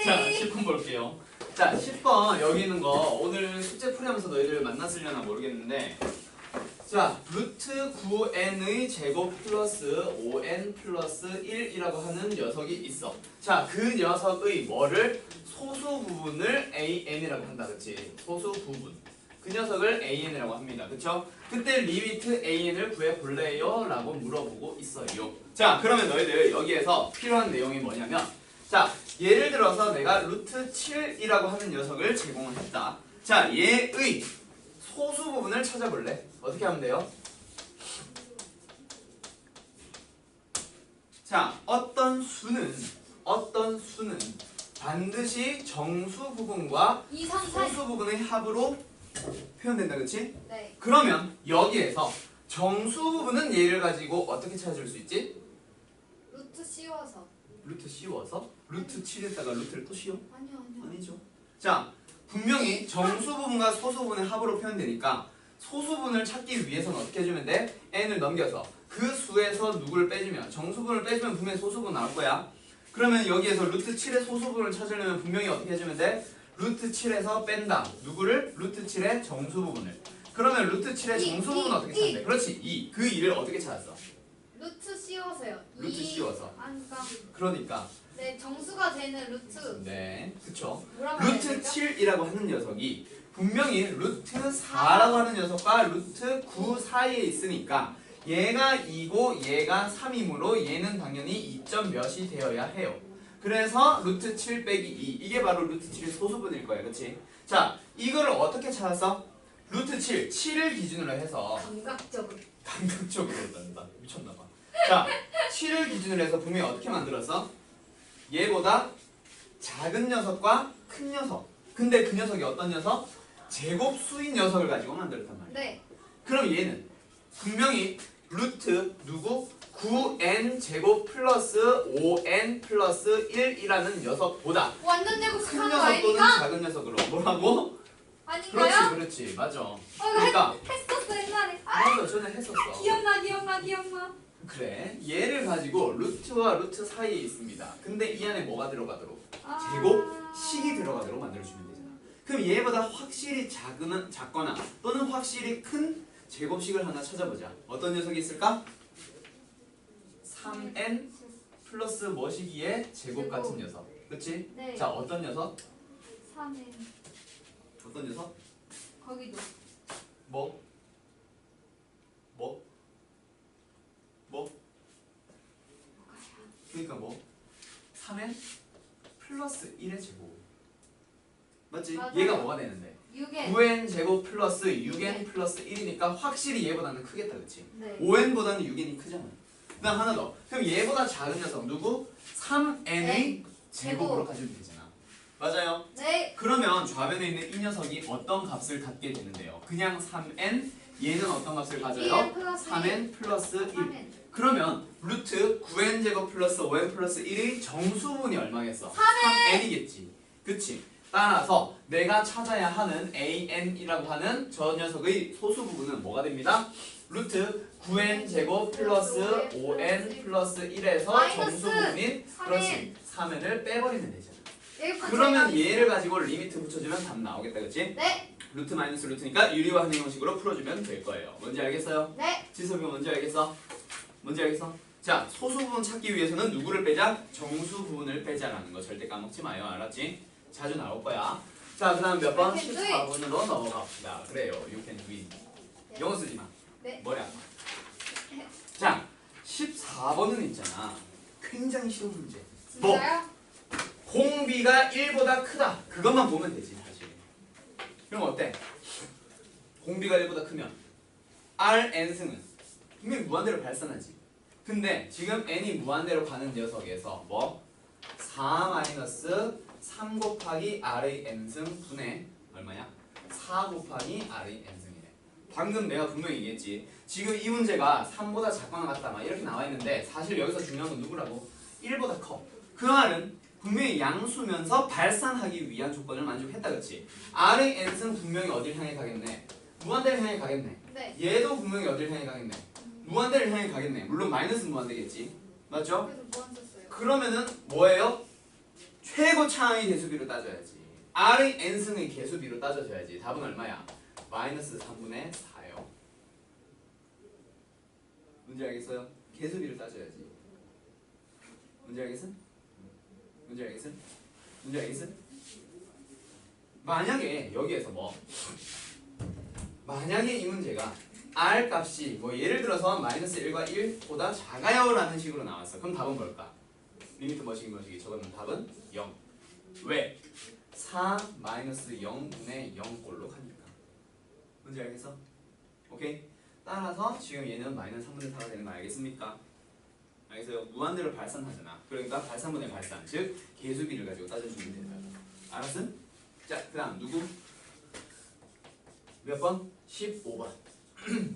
자, 10번 볼게요. 자, 10번 여기 있는 거 오늘 숙제 풀이하면서 너희들 만났으려나 모르겠는데, 자, 루트 9n의 제곱 플러스 5n 플러스 1이라고 하는 녀석이 있어. 자, 그 녀석의 뭐를? 소수 부분을 an이라고 한다, 그치? 소수 부분. 그 녀석을 an이라고 합니다, 그쵸? 그때 리미트 an을 구해볼래요? 라고 물어보고 있어요. 자, 그러면 너희들 여기에서 필요한 내용이 뭐냐면, 자, 예를 들어서 내가 루트 7이라고 하는 녀석을 제공을 했다. 자, 얘의 소수 부분을 찾아볼래? 어떻게 하면 돼요? 자, 어떤 수는 반드시 정수 부분과 2, 3, 4. 소수 부분의 합으로 표현된다, 그치? 네. 그러면 여기에서 정수 부분은 얘를 가지고 어떻게 찾아줄 수 있지? 루트 씌워서. 루트 씌워서? 루트 7에다가 루트를 또 씌워? 아니요. 아니죠. 자, 분명히 정수 부분과 소수 부분의 합으로 표현되니까 소수 부분을 찾기 위해서는 어떻게 해주면 돼? n을 넘겨서 그 수에서 누구를 빼주면, 정수 부분을 빼주면 분명히 소수 부분 나올 거야. 그러면 여기에서 루트 7의 소수 부분을 찾으려면 분명히 어떻게 해주면 돼? 루트 7에서 뺀다. 누구를? 루트 7의 정수 부분을. 그러면 루트 7의 정수 부분은 어떻게 찾는데? 그렇지, 2. 그 2를 어떻게 찾았어? 루트 씌워서요. 루트 씌워서. 그러니까 네, 정수가 되는 루트. 네, 그쵸. 뭐라고 해야 루트 되죠? 7이라고 하는 녀석이 분명히 루트 4라고 하는 녀석과 루트 9 사이에 있으니까 얘가 2고 얘가 3이므로 얘는 당연히 2점 몇이 되어야 해요. 그래서 루트 7 빼기 2, 이게 바로 루트 7의 소수분일 거예요, 그치? 자, 이거를 어떻게 찾았어? 루트 7, 7을 기준으로 해서 감각적으로. 감각적으로 한다. 미쳤나봐. 자, 7을 기준으로 해서 분명히 어떻게 만들었어? 얘보다 작은 녀석과 큰 녀석. 근데 그 녀석이 어떤 녀석? 제곱수인 녀석을 가지고 만들었단 말이야. 네. 그럼 얘는 분명히 루트 누구? 9n 제곱 플러스 5n 플러스 1이라는 녀석보다 완전 큰 제곱한 거 녀석 또는 아닙니까? 작은 녀석으로 뭐라고? 아닌가요? 그렇지, 맞아. 이거 그러니까 했었어 옛날에. 맞아, 전에 했었어. 기억나. 그래, 얘를 가지고 루트와 루트 사이에 있습니다. 근데 이 안에 뭐가 들어가도록? 아. 제곱식이 들어가도록 만들어주면 되잖아. 그럼 얘보다 확실히 작거나 또는 확실히 큰 제곱식을 하나 찾아보자. 어떤 녀석이 있을까? 3n 플러스 뭐시기에 제곱 같은 녀석. 그렇지? 네. 자, 어떤 녀석? 3엔. 어떤 녀석? 거기도. 뭐? 그러니까 뭐? 3n 플러스 1의 제곱. 맞지? 맞아요. 얘가 뭐가 되는데? 6엔. 9n 제곱 플러스 6n 플러스 1이니까 확실히 얘보다는 크겠다, 그치? 네. 5n보다는 6n이 크잖아. 그 다음 하나 더. 그럼 얘보다 작은 녀석 누구? 3n의 제곱으로 가지면 되잖아. 맞아요? 네. 그러면 좌변에 있는 이 녀석이 어떤 값을 갖게 되는데요? 그냥 3n, 얘는 어떤 값을 가져요? 2n 플러스 3n 플러스 1. 3엔. 그러면 루트 9n 제곱 플러스 5n 플러스 1의 정수분이 얼마겠어? 3n. 3n이겠지. 그치? 따라서 내가 찾아야 하는 an이라고 하는 저 녀석의 소수 부분은 뭐가 됩니다? 루트 9n 제곱 플러스 5n 플러스 1에서 마이너스 정수 부분인 3n. 그렇지 3n을 빼버리면 되잖아. 여기까지 그러면 해야지. 얘를 가지고 리미트 붙여주면 답 나오겠다, 그치? 네. 루트 마이너스 루트니까 유리화하는 형식으로 풀어주면 될 거예요. 뭔지 알겠어요? 네. 지섭이 뭔지 알겠어? 뭔지 알겠어? 자, 소수 부분 찾기 위해서는 누구를 빼자? 정수 부분을 빼자라는 거 절대 까먹지 마요. 알았지? 자주 나올 거야. 자, 그 다음 몇 번? You can do it. 14번으로 넘어갑시다. 그래요. You can do it. 네. 영어 쓰지 마. 네. 머리 아파. 자, 14번은 있잖아. 굉장히 쉬운 문제. 뭐? 진짜요? 공비가 1보다 크다. 그것만 보면 되지, 사실. 그럼 어때? 공비가 1보다 크면 Rn승은 분명히 무한대로 발산하지. 근데 지금 n이 무한대로 가는 녀석에서 뭐? 4-3 곱하기 R의 n승 분의 얼마야? 4 곱하기 R의 n승이네. 방금 내가 분명히 얘기했지. 지금 이 문제가 3보다 작거나 같다 막 이렇게 나와 있는데 사실 여기서 중요한 건 누구라고? 1보다 커. 그 말은 분명히 양수면서 발산하기 위한 조건을 만족했다, 그치? R의 n승 분명히 어딜 향해 가겠네? 무한대를 향해 가겠네. 네. 얘도 분명히 어딜 향해 가겠네. 무한대를 향해 가겠네. 물론 마이너스 무한대겠지. 맞죠? 그래서 무한 썼어요. 그러면은 뭐예요? 최고 최고차의 개수비로 따져야지. R의 n승의 개수비로 따져줘야지. 답은 얼마야? 마이너스 3분의 4요. 문제 알겠어요? 개수비를 따져야지. 문제 알겠어? 문제 알겠어? 문제 알겠어? 만약에 여기에서 만약에 이 문제가 R 값이 예를 들어서 마이너스 1과 1보다 작아요 라는 식으로 나왔어. 그럼 답은 뭘까? 리미트 뭐시기 저거는 답은 0. 왜? 4 마이너스 0분의 0꼴로 가니까. 뭔지 알겠어? 오케이? 따라서 지금 얘는 마이너스 3분의 4가 되는 거 알겠습니까? 알겠어요? 무한대로 발산하잖아. 그러니까 발산분의 발산, 즉 개수비를 가지고 따져주면 된다. 알았어? 자, 그 다음 누구? 몇 번? 15번.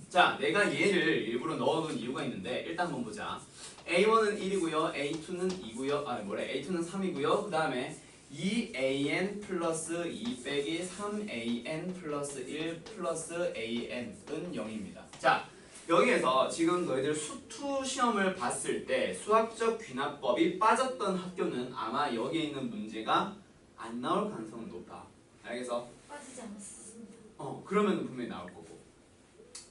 자, 내가 얘를 일부러 넣어둔 이유가 있는데 일단 한번 보자. A1은 1이고요. A2는 2고요. A2는 3이고요. 그 다음에 2an 플러스 2 빼기 3an 플러스 1 플러스 an은 0입니다. 자, 여기에서 지금 너희들 수투 시험을 봤을 때 수학적 귀납법이 빠졌던 학교는 아마 여기에 있는 문제가 안 나올 가능성은 높아. 알겠어? 빠지지 않았습니다. 그러면 분명히 나올 거고.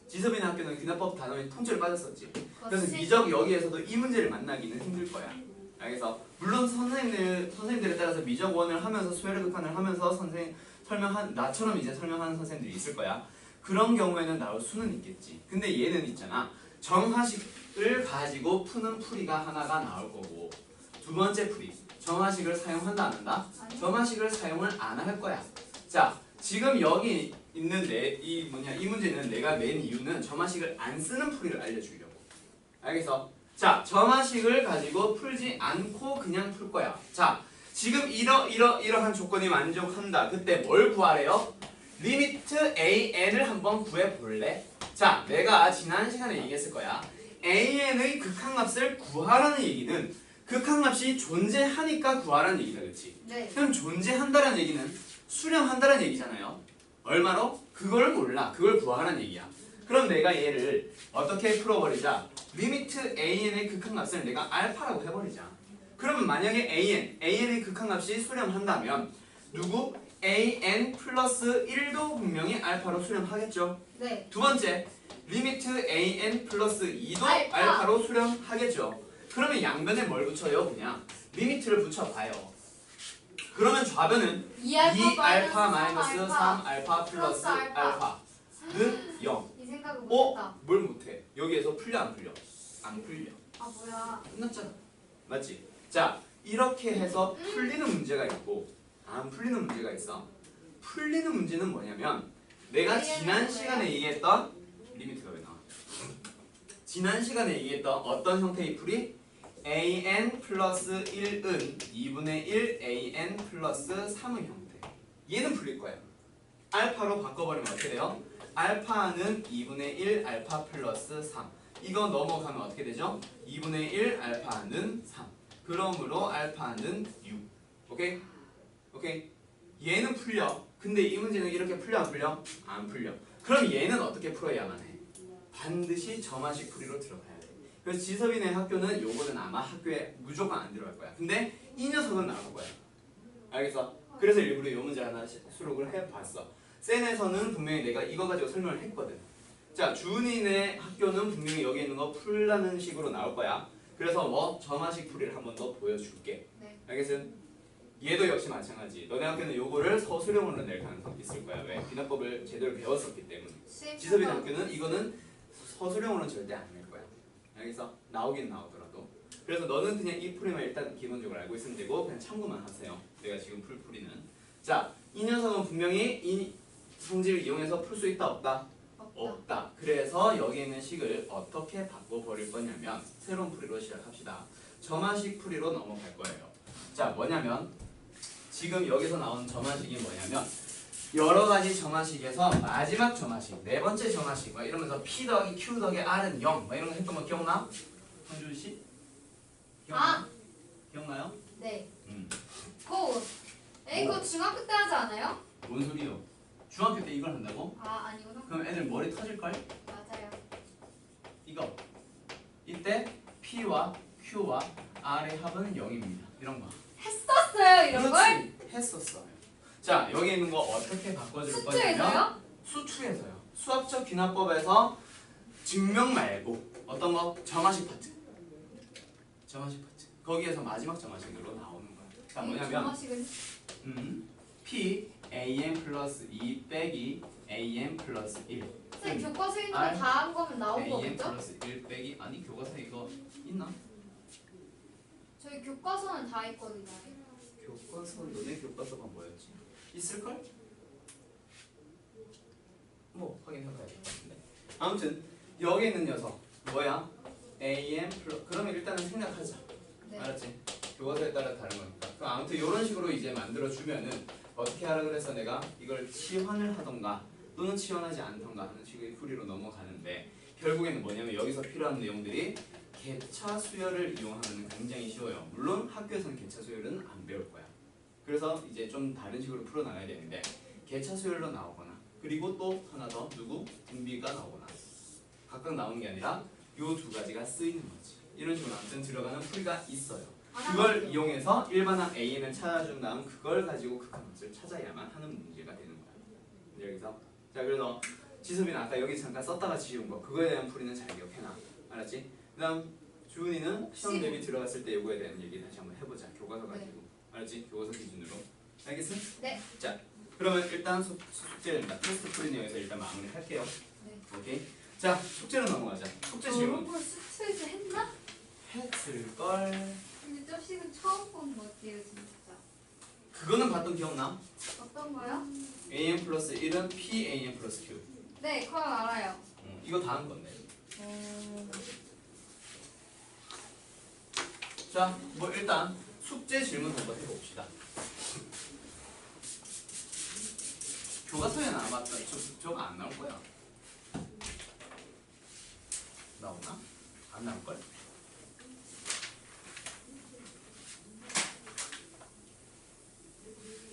지섭이네 학교는 귀납법 단원이 통째로 빠졌었지. 그래서 거실. 미적 여기에서도 이 문제를 만나기는 힘들 거야. 알겠어? 물론 선생님들에 따라서 미적 원을 하면서 수열의 극한을 하면서 나처럼 이제 설명하는 선생님들이 있을 거야. 그런 경우에는 나올 수는 있겠지. 근데 얘는 있잖아. 정하식을 가지고 푸는 풀이가 하나가 나올 거고, 두 번째 풀이. 정하식을 사용한다 안 한다? 정하식을 사용을 안 할 거야. 자, 지금 여기 있는데 이 문제는 내가 낸 이유는 정하식을 안 쓰는 풀이를 알려주려고. 알겠어? 자, 정하식을 가지고 풀지 않고 그냥 풀 거야. 자, 지금 이러한 조건이 만족한다. 그때 뭘 구하래요? 리미트 an을 한번 구해볼래? 자, 내가 지난 시간에 얘기했을 거야. an의 극한값을 구하라는 얘기는 극한값이 존재하니까 구하라는 얘기다. 그치? 네. 그럼 존재한다는 얘기는 수렴한다는 얘기잖아요. 얼마로? 그걸 몰라. 그걸 구하라는 얘기야. 그럼 내가 얘를 어떻게 풀어버리자? 리미트 an의 극한값을 내가 알파라고 해버리자. 그러면 만약에 an의 극한값이 수렴한다면 누구? an 플러스 1도 분명히 알파로 수렴하겠죠. 네. 두 번째, 리미트 an 플러스 2도 알파. 알파로 수렴하겠죠. 그러면 양변에 뭘 붙여요? 그냥 리미트를 붙여봐요. 그러면 좌변은 2알파 마이너스 3알파 플러스 알파는 0. 이 생각을 못했다. 뭘 못해? 여기에서 풀려 안 풀려? 안 풀려. 아 뭐야? 끝났잖아. 맞지? 자, 이렇게 해서 풀리는 문제가 있고 안 풀리는 문제가 있어. 풀리는 문제는 뭐냐면 내가 지난 시간에 얘기했던 리미트가 왜 나와? 지난 시간에 얘기했던 어떤 형태의 풀이? an 플러스 1은 2분의 1 an 플러스 3의 형태. 얘는 풀릴 거야. 알파로 바꿔버리면 어떻게 돼요? 알파는 2분의 1 알파 플러스 3. 이거 넘어가면 어떻게 되죠? 2분의 1 알파는 3. 그러므로 알파는 6. 오케이? 오케이? 얘는 풀려. 근데 이 문제는 이렇게 풀려 안 풀려? 안 풀려. 그럼 얘는 어떻게 풀어야만 해? 반드시 점화식 풀이로 들어가야 돼. 그래서 지섭이네 학교는 요거는 아마 학교에 무조건 안 들어갈 거야. 근데 이 녀석은 나올 거야. 알겠어? 그래서 일부러 요 문제 하나 수록을 해봤어. 센에서는 분명히 내가 이거 가지고 설명을 했거든. 자, 주은이네 학교는 분명히 여기 있는 거 풀라는 식으로 나올 거야. 그래서 점화식 풀이를 한번 더 보여줄게. 네. 알겠어? 얘도 역시 마찬가지. 너네 학교는 요거를 서술형으로 낼 가능성이 있을 거야. 왜? 비납법을 제대로 배웠었기 때문에. 지섭이네 학교는 이거는 서술형으로는 절대 안 낼 거야. 알겠어? 나오긴 나오더라도. 그래서 너는 그냥 이 풀이만 일단 기본적으로 알고 있으면 되고 그냥 참고만 하세요. 내가 지금 풀 풀이는. 자, 이 녀석은 분명히 이 성질을 이용해서 풀 수 있다 없다? 없다. 그래서 여기 있는 식을 어떻게 바꿔버릴 거냐면 새로운 풀이로 시작합시다. 점화식 풀이로 넘어갈 거예요. 자, 뭐냐면 지금 여기서 나온 점화식이 뭐냐면 여러 가지 점화식에서 마지막 점화식, 네 번째 점화식 막 이러면서 P 더하기 Q 더하기 R은 0 막 이런 거 했던 거 기억나? 황준 씨? 기억나? 기억나요? 네. 음. 그거 중학교 때 하지 않아요? 뭔 소리요? 중학교 때 이걸 한다고? 아 아니구나. 그럼 애들 머리 터질걸? 맞아요. 이거 이때 P와 Q와 R의 합은 0입니다. 이런 거. 했었어요 했어요 이런 걸? 그렇지. 했었어요. 자, 여기 있는 거 어떻게 바꿔줄 거냐면 수투에서요? 수투에서요. 수학적 귀납법에서 증명 말고 어떤 거? 정화식 파트. 정화식 파트. 거기에서 마지막 정화식으로 나오는 거야. 자, 뭐냐면 정화식은 P AM 플러스 2 빼기 AM 플러스 1. 선생님 교과서에 있는 R, 거 다 한 거면 나온 AM 거겠죠? 플러스 1 빼기 아니 교과서에 이거 있나? 저희 교과서는 다 있거든요. 교과서 너네 교과서가 뭐였지? 있을걸? 뭐 확인해봐야 될 것 같은데. 아무튼 여기 있는 녀석 뭐야? AM 플러스 그러면 일단은 생략하자. 네. 알았지? 교과서에 따라 다른 거니까. 그럼 아무튼 이런 식으로 이제 만들어 주면은 어떻게 하라 그래서 내가 이걸 치환을 하던가 또는 치환하지 않던가 하는 식의 풀이로 넘어가는데 결국에는 뭐냐면 여기서 필요한 내용들이 개차 수열을 이용하면 굉장히 쉬워요. 물론 학교에서는 개차 수열은 안 배울 거야. 그래서 이제 좀 다른 식으로 풀어 나가야 되는데 개차 수열로 나오거나 그리고 또 하나 더 누구? 등비가 나오거나 각각 나오는 게 아니라 요 두 가지가 쓰이는 거지. 이런 식으로 아무튼 들어가는 풀이가 있어요. 그걸 이용해서 일반항 AN을 찾아준 다음 그걸 가지고 극한값을 찾아야만 하는 문제가 되는 거야. 여기서 자 그래서 지섭이는 아까 여기 잠깐 썼다가 지운 거 그거에 대한 풀이는 잘 기억해놔. 알았지? 그 다음 주은이는 시험 대비 들어갔을 때 요거에 대한 얘기 다시 한번 해보자. 교과서 가지고. 알았지? 교과서 기준으로. 알겠어? 네. 자 그러면 일단 숙제입니다. 테스트 풀이는 여기서 일단 마무리할게요. 네. 오케이? 자 숙제로 넘어가자. 숙제 질문. 이걸 수투에서 했나? 했을걸. 근데 저식은 처음 본 것 같아요 진짜. 그거는 봤던 기억나? 어떤 거요? AM 플러스 1은 PAM 플러스 Q. 네, 그건 알아요. 이거 다 한 건데. 어... 자, 뭐 일단 숙제 질문 한번 해봅시다. 교과서에는 아마 저거 안 나올 거야. 나오나? 안 나올 걸?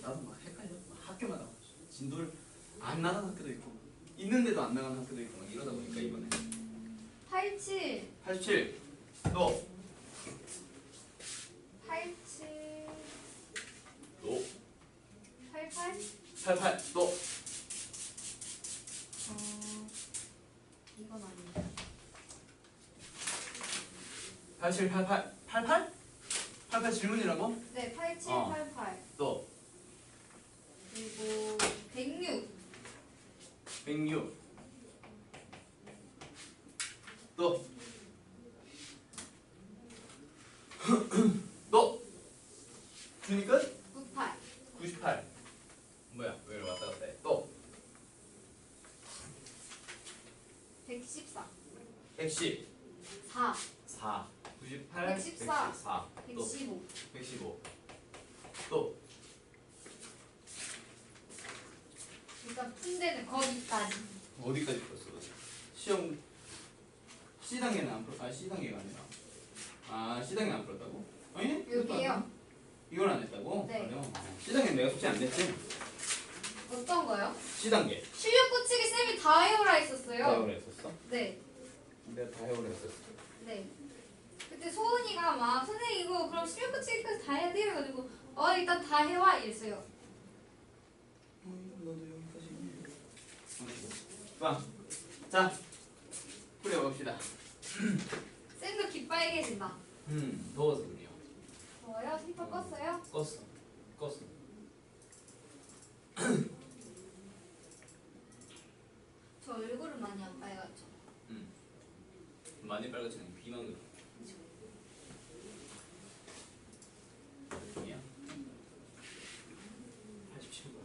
나도 막 헷갈려. 막 학교마다 진도를 안 나가는 학교도 있고 있는데도 안 나가는 학교도 있고 막 이러다 보니까 이번에 87 87 또 87 또 88 88 또 이건 아니에요. 87 88 88? 88 질문이라고? 네, 87 어. 88 또 그리고 106 106 또 또 준이 끝? 98 98 뭐야 왜 왔다 갔다 해? 또 114 110 4 4 98 114. 114 또 115 115 또 일단 푼데는 거기까지. 어디까지 풀었어? 시험 C단계는 안 풀, C단계가 아니라 C단계 안 풀었다고? 아니네? 여기요. 이걸 안 했다고? 네. 그래요? C단계는 내가 숙제 안 냈지? 어떤 거요? C단계 실력 굳히기 쌤이 다 해오라 다 했었어요. 해오라 했었어? 네. 내가 다 해오라 했었어 네. 그때 소은이가 막 선생님 이거 그럼 실력 굳히기까지 다 해야 돼요 해가지고 일단 다 해와 이랬어요. 너도 여기까지 자 풀어봅시다 쌤도 깃빨개진다. 더워서 그래요 더워요? 스피커 껐어요? 껐어 저 얼굴은 많이 안 빨갛죠? 많이 빨갛지 않아 비만 그래 중이야 87번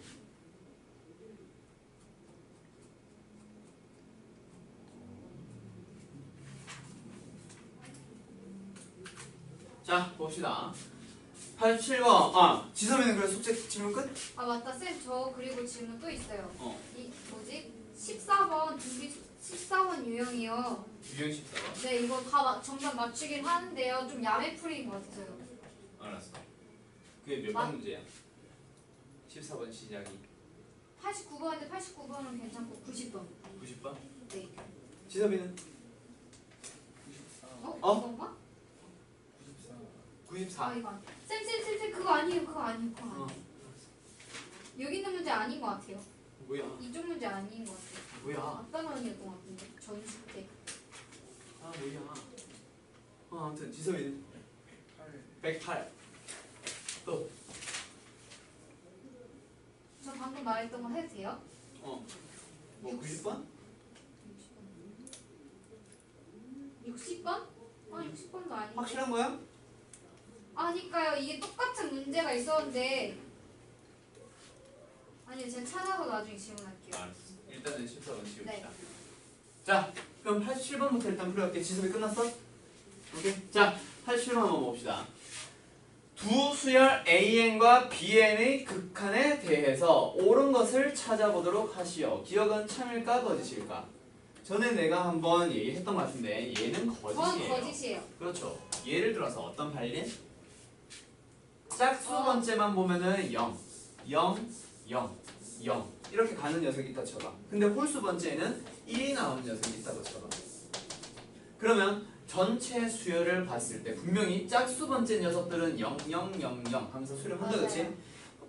자 봅시다 87번 지섭이는 그래 숙제 질문 끝? 아 맞다 쌤 저 그리고 질문 또 있어요. 이 뭐지? 14번 준비 14번 유형이요. 유형 14번 네 이거 다 정답 맞추긴 하는데요. 좀 야매 풀이인 것 같아요. 알았어 그게 몇 번 문제야? 14번 시작이 89번인데 89번은 괜찮고 90번. 90번? 네. 지섭이는? 94. 어? 9번가? 94 94. 이거 쌤 그거 아니에요. 그거 아니에요. 그거 아니에요. 여기 있는 문제 아닌 것 같아요. 뭐야? 이쪽 문제 아닌 것 같아요. 뭐야? 아까 나온이었던 것 같은데 전수 때. 아 뭐야? 아무튼 지섭이는 108. 또 저 방금 말했던 거 해도 돼요? 뭐 90번? 60번? 아 60번도 아닌데. 확실한 거야? 아니까요. 이게 똑같은 문제가 있었는데. 아니 제가 찾아서 나중에 질문할게요. 알았어. 일단은 14번 지웁시다. 네. 자, 그럼 87번부터 일단 풀어볼게. 지섭이 끝났어? 오케이. 자, 87번 한번 봅시다. 두 수열 AN과 BN의 극한에 대해서 옳은 것을 찾아보도록 하시오. 기억은 참일까 거짓일까? 전에 내가 한번 얘기했던 것 같은데 얘는 전 거짓이에요. 거짓이에요. 그렇죠. 예를 들어서 어떤 판례? 짝수 번째만 보면은 0, 0, 0, 0 이렇게 가는 녀석이 있다 쳐봐. 근데 홀수 번째에는 1이 나오는 녀석이 있다고 쳐봐. 그러면 전체 수열을 봤을 때 분명히 짝수 번째 녀석들은 0, 0, 0, 0 하면서 수렴한다 그치?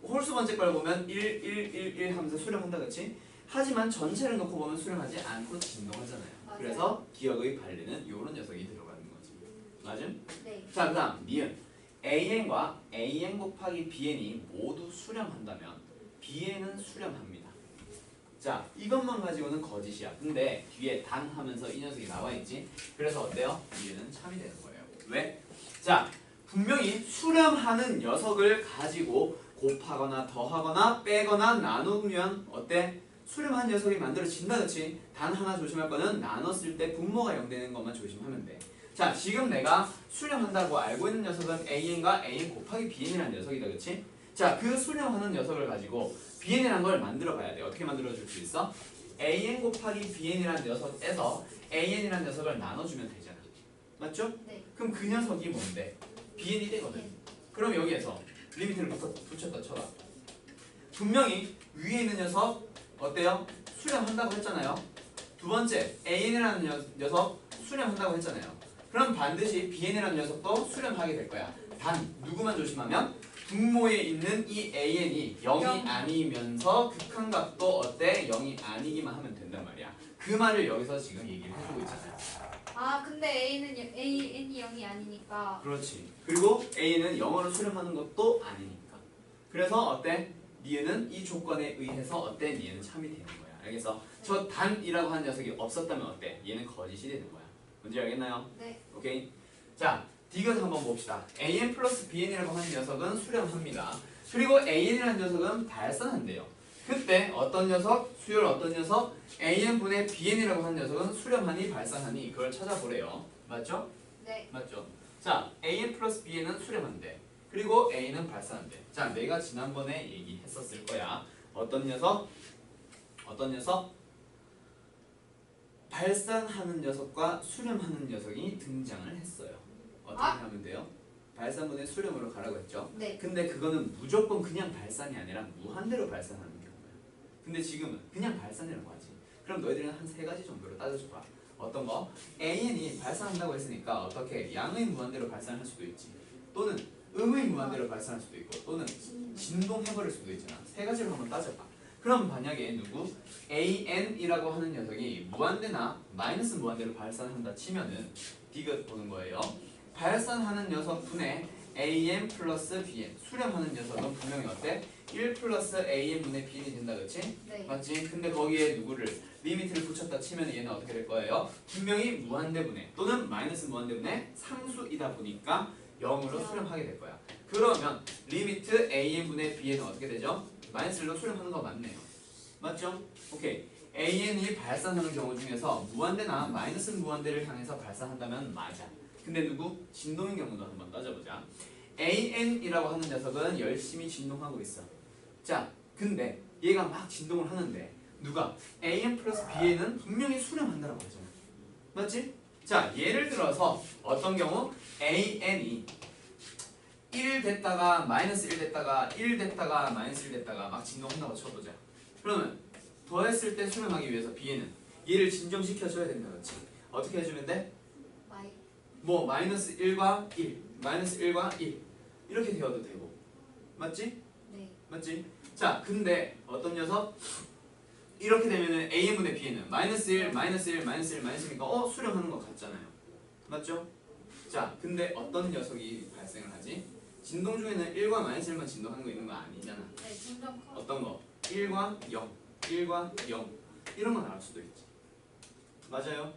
홀수 번째 걸 보면 1, 1, 1, 1 하면서 수렴한다 그치? 하지만 전체를 놓고 보면 수렴하지 않고 진동하잖아요. 맞아요. 그래서 기억의 발리는 요런 녀석이 들어가는 거지. 맞음? 네. 자, 그 다음 니은 AN과 AN 곱하기 BN이 모두 수렴한다면 BN은 수렴합니다. 자, 이것만 가지고는 거짓이야. 근데 뒤에 단 하면서 이 녀석이 나와있지. 그래서 어때요? 얘는 참이 되는 거예요. 왜? 자, 분명히 수렴하는 녀석을 가지고 곱하거나 더하거나 빼거나 나누면 어때? 수렴한 녀석이 만들어진다 그치? 단 하나 조심할 거는 나눴을 때 분모가 0 되는 것만 조심하면 돼. 자, 지금 내가 수렴한다고 알고 있는 녀석은 AN과 AN 곱하기 BN이라는 녀석이다 그치? 자, 그 수렴하는 녀석을 가지고 BN이라는 걸 만들어 봐야 돼. 어떻게 만들어 줄 수 있어? AN 곱하기 BN이라는 녀석에서 AN이라는 녀석을 나눠주면 되잖아. 맞죠? 네. 그럼 그 녀석이 뭔데? BN이 되거든. 네. 그럼 여기에서 리미트를 붙였다 쳐봐. 분명히 위에 있는 녀석 어때요? 수렴한다고 했잖아요. 두 번째 AN이라는 녀석 수렴한다고 했잖아요. 그럼 반드시 BN이라는 녀석도 수렴하게 될 거야. 단 누구만 조심하면 분모에 있는 이 AN이 0이 아니면서 극한값도 어때? 0이 아니기만 하면 된단 말이야. 그 말을 여기서 지금 얘기를 해주고 있잖아요. 아 근데 N이 0이 아니니까. 그렇지. 그리고 A는 0으로 수렴하는 것도 아니니까. 그래서 어때? 니은은 이 조건에 의해서 어때? 니은은 참이 되는 거야. 알겠어? 저 단이라고 하는 녀석이 없었다면 어때? 얘는 거짓이 되는 거야. 뭔지 알겠나요? 네. 오케이? 자, 디귿 한번 봅시다. AN 플러스 BN이라고 하는 녀석은 수렴합니다. 그리고 AN이라는 녀석은 발산한대요. 그때 어떤 녀석, 수열 어떤 녀석, AN분의 BN이라고 하는 녀석은 수렴하니 발산하니 그걸 찾아보래요. 맞죠? 네. 맞죠? 자, AN 플러스 BN은 수렴한대. 그리고 A는 발산한대. 자, 내가 지난번에 얘기했었을 거야. 어떤 녀석? 어떤 녀석? 발산하는 녀석과 수렴하는 녀석이 등장을 했어요. 어떻게 하면 돼요? 발산분의 수렴으로 가라고 했죠. 네. 근데 그거는 무조건 그냥 발산이 아니라 무한대로 발산하는 경우야. 근데 지금은 그냥 발산이라고 하지. 그럼 너희들은 한 세 가지 정도로 따져줘봐. 어떤 거? AN이 발산한다고 했으니까 어떻게 양의 무한대로 발산할 수도 있지. 또는 음의 무한대로 발산할 수도 있고 또는 진동해버릴 수도 있잖아. 세 가지로 한번 따져봐. 그럼 만약에 누구? AN이라고 하는 녀석이 무한대나 마이너스 무한대로 발산한다 치면은 디귿 보는 거예요. 발산하는 녀석 분의 AN 플러스 BN 수렴하는 녀석은 분명히 어때? 1 플러스 AN분의 BN이 된다 그치? 네. 맞지? 근데 거기에 누구를 리미트를 붙였다 치면 얘는 어떻게 될 거예요? 분명히 무한대분의 또는 마이너스 무한대분의 상수이다 보니까 0으로 수렴하게 될 거야. 그러면 리미트 AN분의 BN은 어떻게 되죠? 마이너스 1로 수렴하는 거 맞네요. 맞죠? 오케이. AN이 발산하는 경우 중에서 무한대나 마이너스 무한대를 향해서 발산한다면 맞아. 근데 누구? 진동인 경우도 한번 따져보자. AN이라고 하는 녀석은 열심히 진동하고 있어. 자, 근데 얘가 막 진동을 하는데 누가? AN 플러스 BN은 분명히 수렴한다라고 하잖아. 맞지? 자, 예를 들어서 어떤 경우? AN이 1 됐다가 마이너스 1 됐다가 1 됐다가 마이너스 1 됐다가 막 진동한다고 쳐보자. 그러면 더했을 때 수렴하기 위해서 BN은 얘를 진정시켜줘야 된다 그렇지? 어떻게 해주면 돼? 마이. 뭐 마이너스 1과 1 마이너스 1과 1 이렇게 되어도 되고 맞지? 네. 맞지? 자 근데 어떤 녀석? 이렇게 되면은 AN분의 B는 마이너스 1, 마이너스 1, 마이너스 1, 마이너스니까 수렴하는 것 같잖아요. 맞죠? 자 근데 어떤 녀석이 발생을 하지? 진동 중에는 1과 마이너스 1만 진동하는 거 있는 거 아니잖아. 네, 점점 커. 어떤 거? 1과 0, 1과 0 이런 거 나올 수도 있지. 맞아요?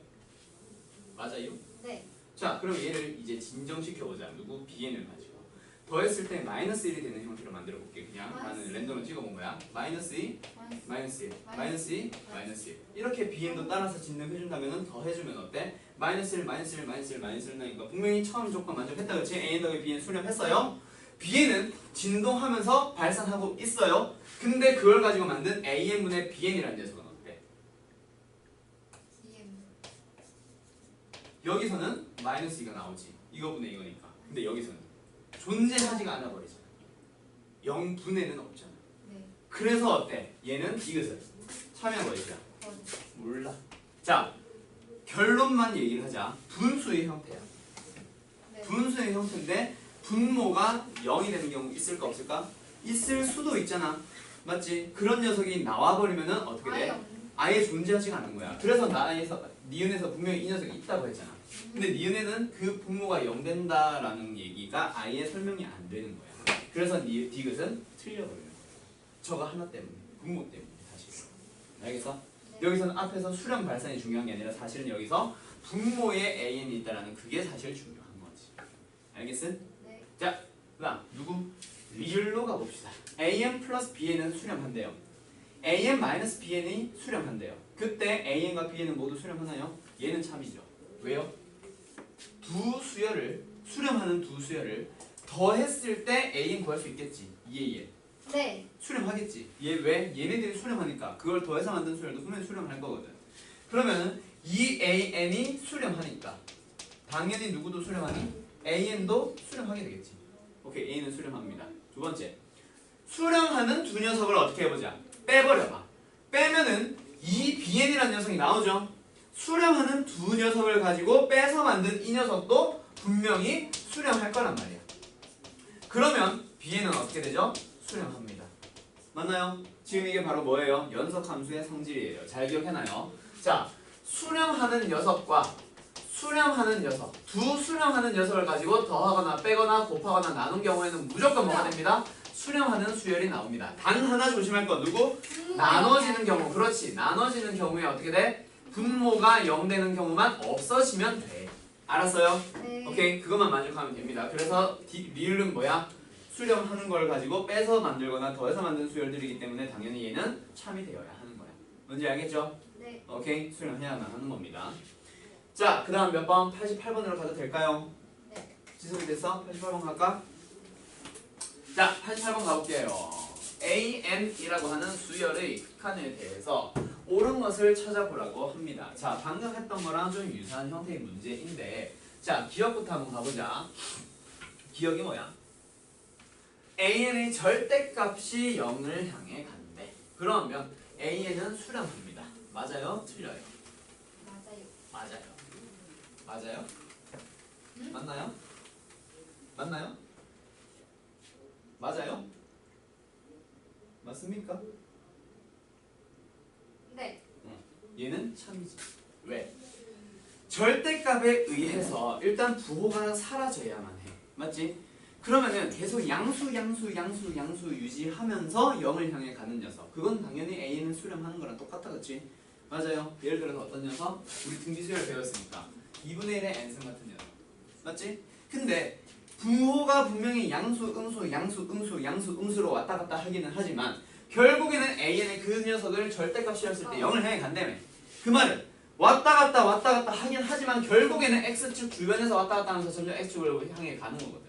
맞아요? 네. 자 그럼 얘를 이제 진정시켜보자. 누구? BN을 가지고 더했을 때 마이너스 1이 되는 형태로 만들어 볼게. 그냥 나는 랜덤으로 찍어본 거야. 마이너스 2, 마이너스 1, 마이너스 2, 마이너스 1 이렇게 BN도 따라서 진동해준다면 더해주면 어때? 마이너스 1, 마이너스 1, 마이너스 1, 마이너스 1 나니까 분명히 처음 조건 만족했다 그렇지? AN 더하기 BN 수렴했어요. BN은 진동하면서 발산하고 있어요. 근데 그걸 가지고 만든 AN분의 BN이라는 녀석은 어때? EM. 여기서는 마이너스 2가 나오지. 이거분의 이거니까. 근데 여기서는 존재하지가 않아 버리잖아. 0분의는 없잖아. 네. 그래서 어때? 얘는 이것을 참여버리자. 몰라. 자 결론만 얘기를 하자. 분수의 형태야. 네. 분수의 형태인데 분모가 0이 되는 경우 있을까 없을까? 있을 수도 있잖아. 맞지? 그런 녀석이 나와버리면은 어떻게 아예 돼? 없는. 아예 존재하지가 않는 거야. 그래서 나에서 니은에서 분명히 이 녀석이 있다고 했잖아. 근데 니은에는 그 분모가 0 된다라는 얘기가 아예 설명이 안 되는 거야. 그래서 디귿은 틀려버려요. 저거 하나 때문에, 분모 때문에 사실. 알겠어? 네. 여기서는 앞에서 수렴 발산이 중요한 게 아니라 사실은 여기서 분모에 AN이 있다라는 그게 사실 중요한 거지. 알겠어? 네. 자, 그다음 누구? 리을로 가봅시다. AN 플러스 BN은 수렴한대요. AN 마이너스 BN이 수렴한대요. 그때 AN과 BN은 모두 수렴하나요? 얘는 참이죠. 왜요? 두 수열을 수렴하는 두 수열을 더했을 때 AN 구할 수 있겠지. 얘 네. 수렴하겠지. 얘 왜? 얘네들이 수렴하니까 그걸 더해서 만든 수열도 분명히 수렴할 거거든. 그러면은 이 AN이 수렴하니까 당연히 누구도 수렴하니? AN도 수렴하게 되겠지. 오케이, A는 수렴합니다. 두 번째, 수렴하는 두 녀석을 어떻게 해보자. 빼버려봐. 빼면은 이 BN이라는 녀석이 나오죠. 수렴하는 두 녀석을 가지고 빼서 만든 이 녀석도 분명히 수렴할 거란 말이야. 그러면 BN은 어떻게 되죠? 수렴합니다. 맞나요? 지금 이게 바로 뭐예요? 연속함수의 성질이에요. 잘 기억해놔요. 자, 수렴하는 녀석과 수렴하는 녀석, 두 수렴하는 녀석을 가지고 더하거나 빼거나 곱하거나 나눈 경우에는 무조건 뭐가 됩니다? 수렴하는 수열이 나옵니다. 단 하나 조심할 건 누구? 나눠지는 경우. 그렇지. 나눠지는 경우에 어떻게 돼? 분모가 0 되는 경우만 없어지면 돼. 알았어요? 네. 오케이. 그것만 만족하면 됩니다. 그래서 리을은 뭐야? 수렴하는 걸 가지고 빼서 만들거나 더해서 만든 수열들이기 때문에 당연히 얘는 참이 되어야 하는 거야. 뭔지 알겠죠? 네. 오케이. 수렴해야만 하는 겁니다. 자, 그 다음 몇 번? 88번으로 가도 될까요? 네. 지속이 됐어? 88번 갈까? 자, 88번 가볼게요. AN이라고 하는 수열의 극한에 대해서 옳은 것을 찾아보라고 합니다. 자, 방금 했던 거랑 좀 유사한 형태의 문제인데, 자, 기억부터 한번 가보자. 기억이 뭐야? AN의 절대값이 0을 향해 간대. 그러면 AN은 수렴합니다. 맞아요? 틀려요? 맞아요. 맞아요. 맞아요? 응? 맞나요? 맞나요? 맞아요? 맞습니까? 네. 얘는 참이지. 왜? 절대값에 의해서 일단 부호가 사라져야만 해. 맞지? 그러면은 계속 양수 유지하면서 0을 향해 가는 녀석. 그건 당연히 A는 수렴하는 거랑 똑같다, 그치? 맞아요. 예를 들어서 어떤 녀석? 우리 등비수열 배웠으니까 2분의 1의 n승 같은 녀석. 맞지? 근데 부호가 분명히 양수, 음수로 왔다 갔다 하기는 하지만 결국에는 AN의 그 녀석을 절대값이었을 때 0을 향해 간다며. 그 말은 왔다 갔다 하긴 하지만 결국에는 X축 주변에서 왔다 갔다 하면서 점점 X축을 향해 가는 거거든.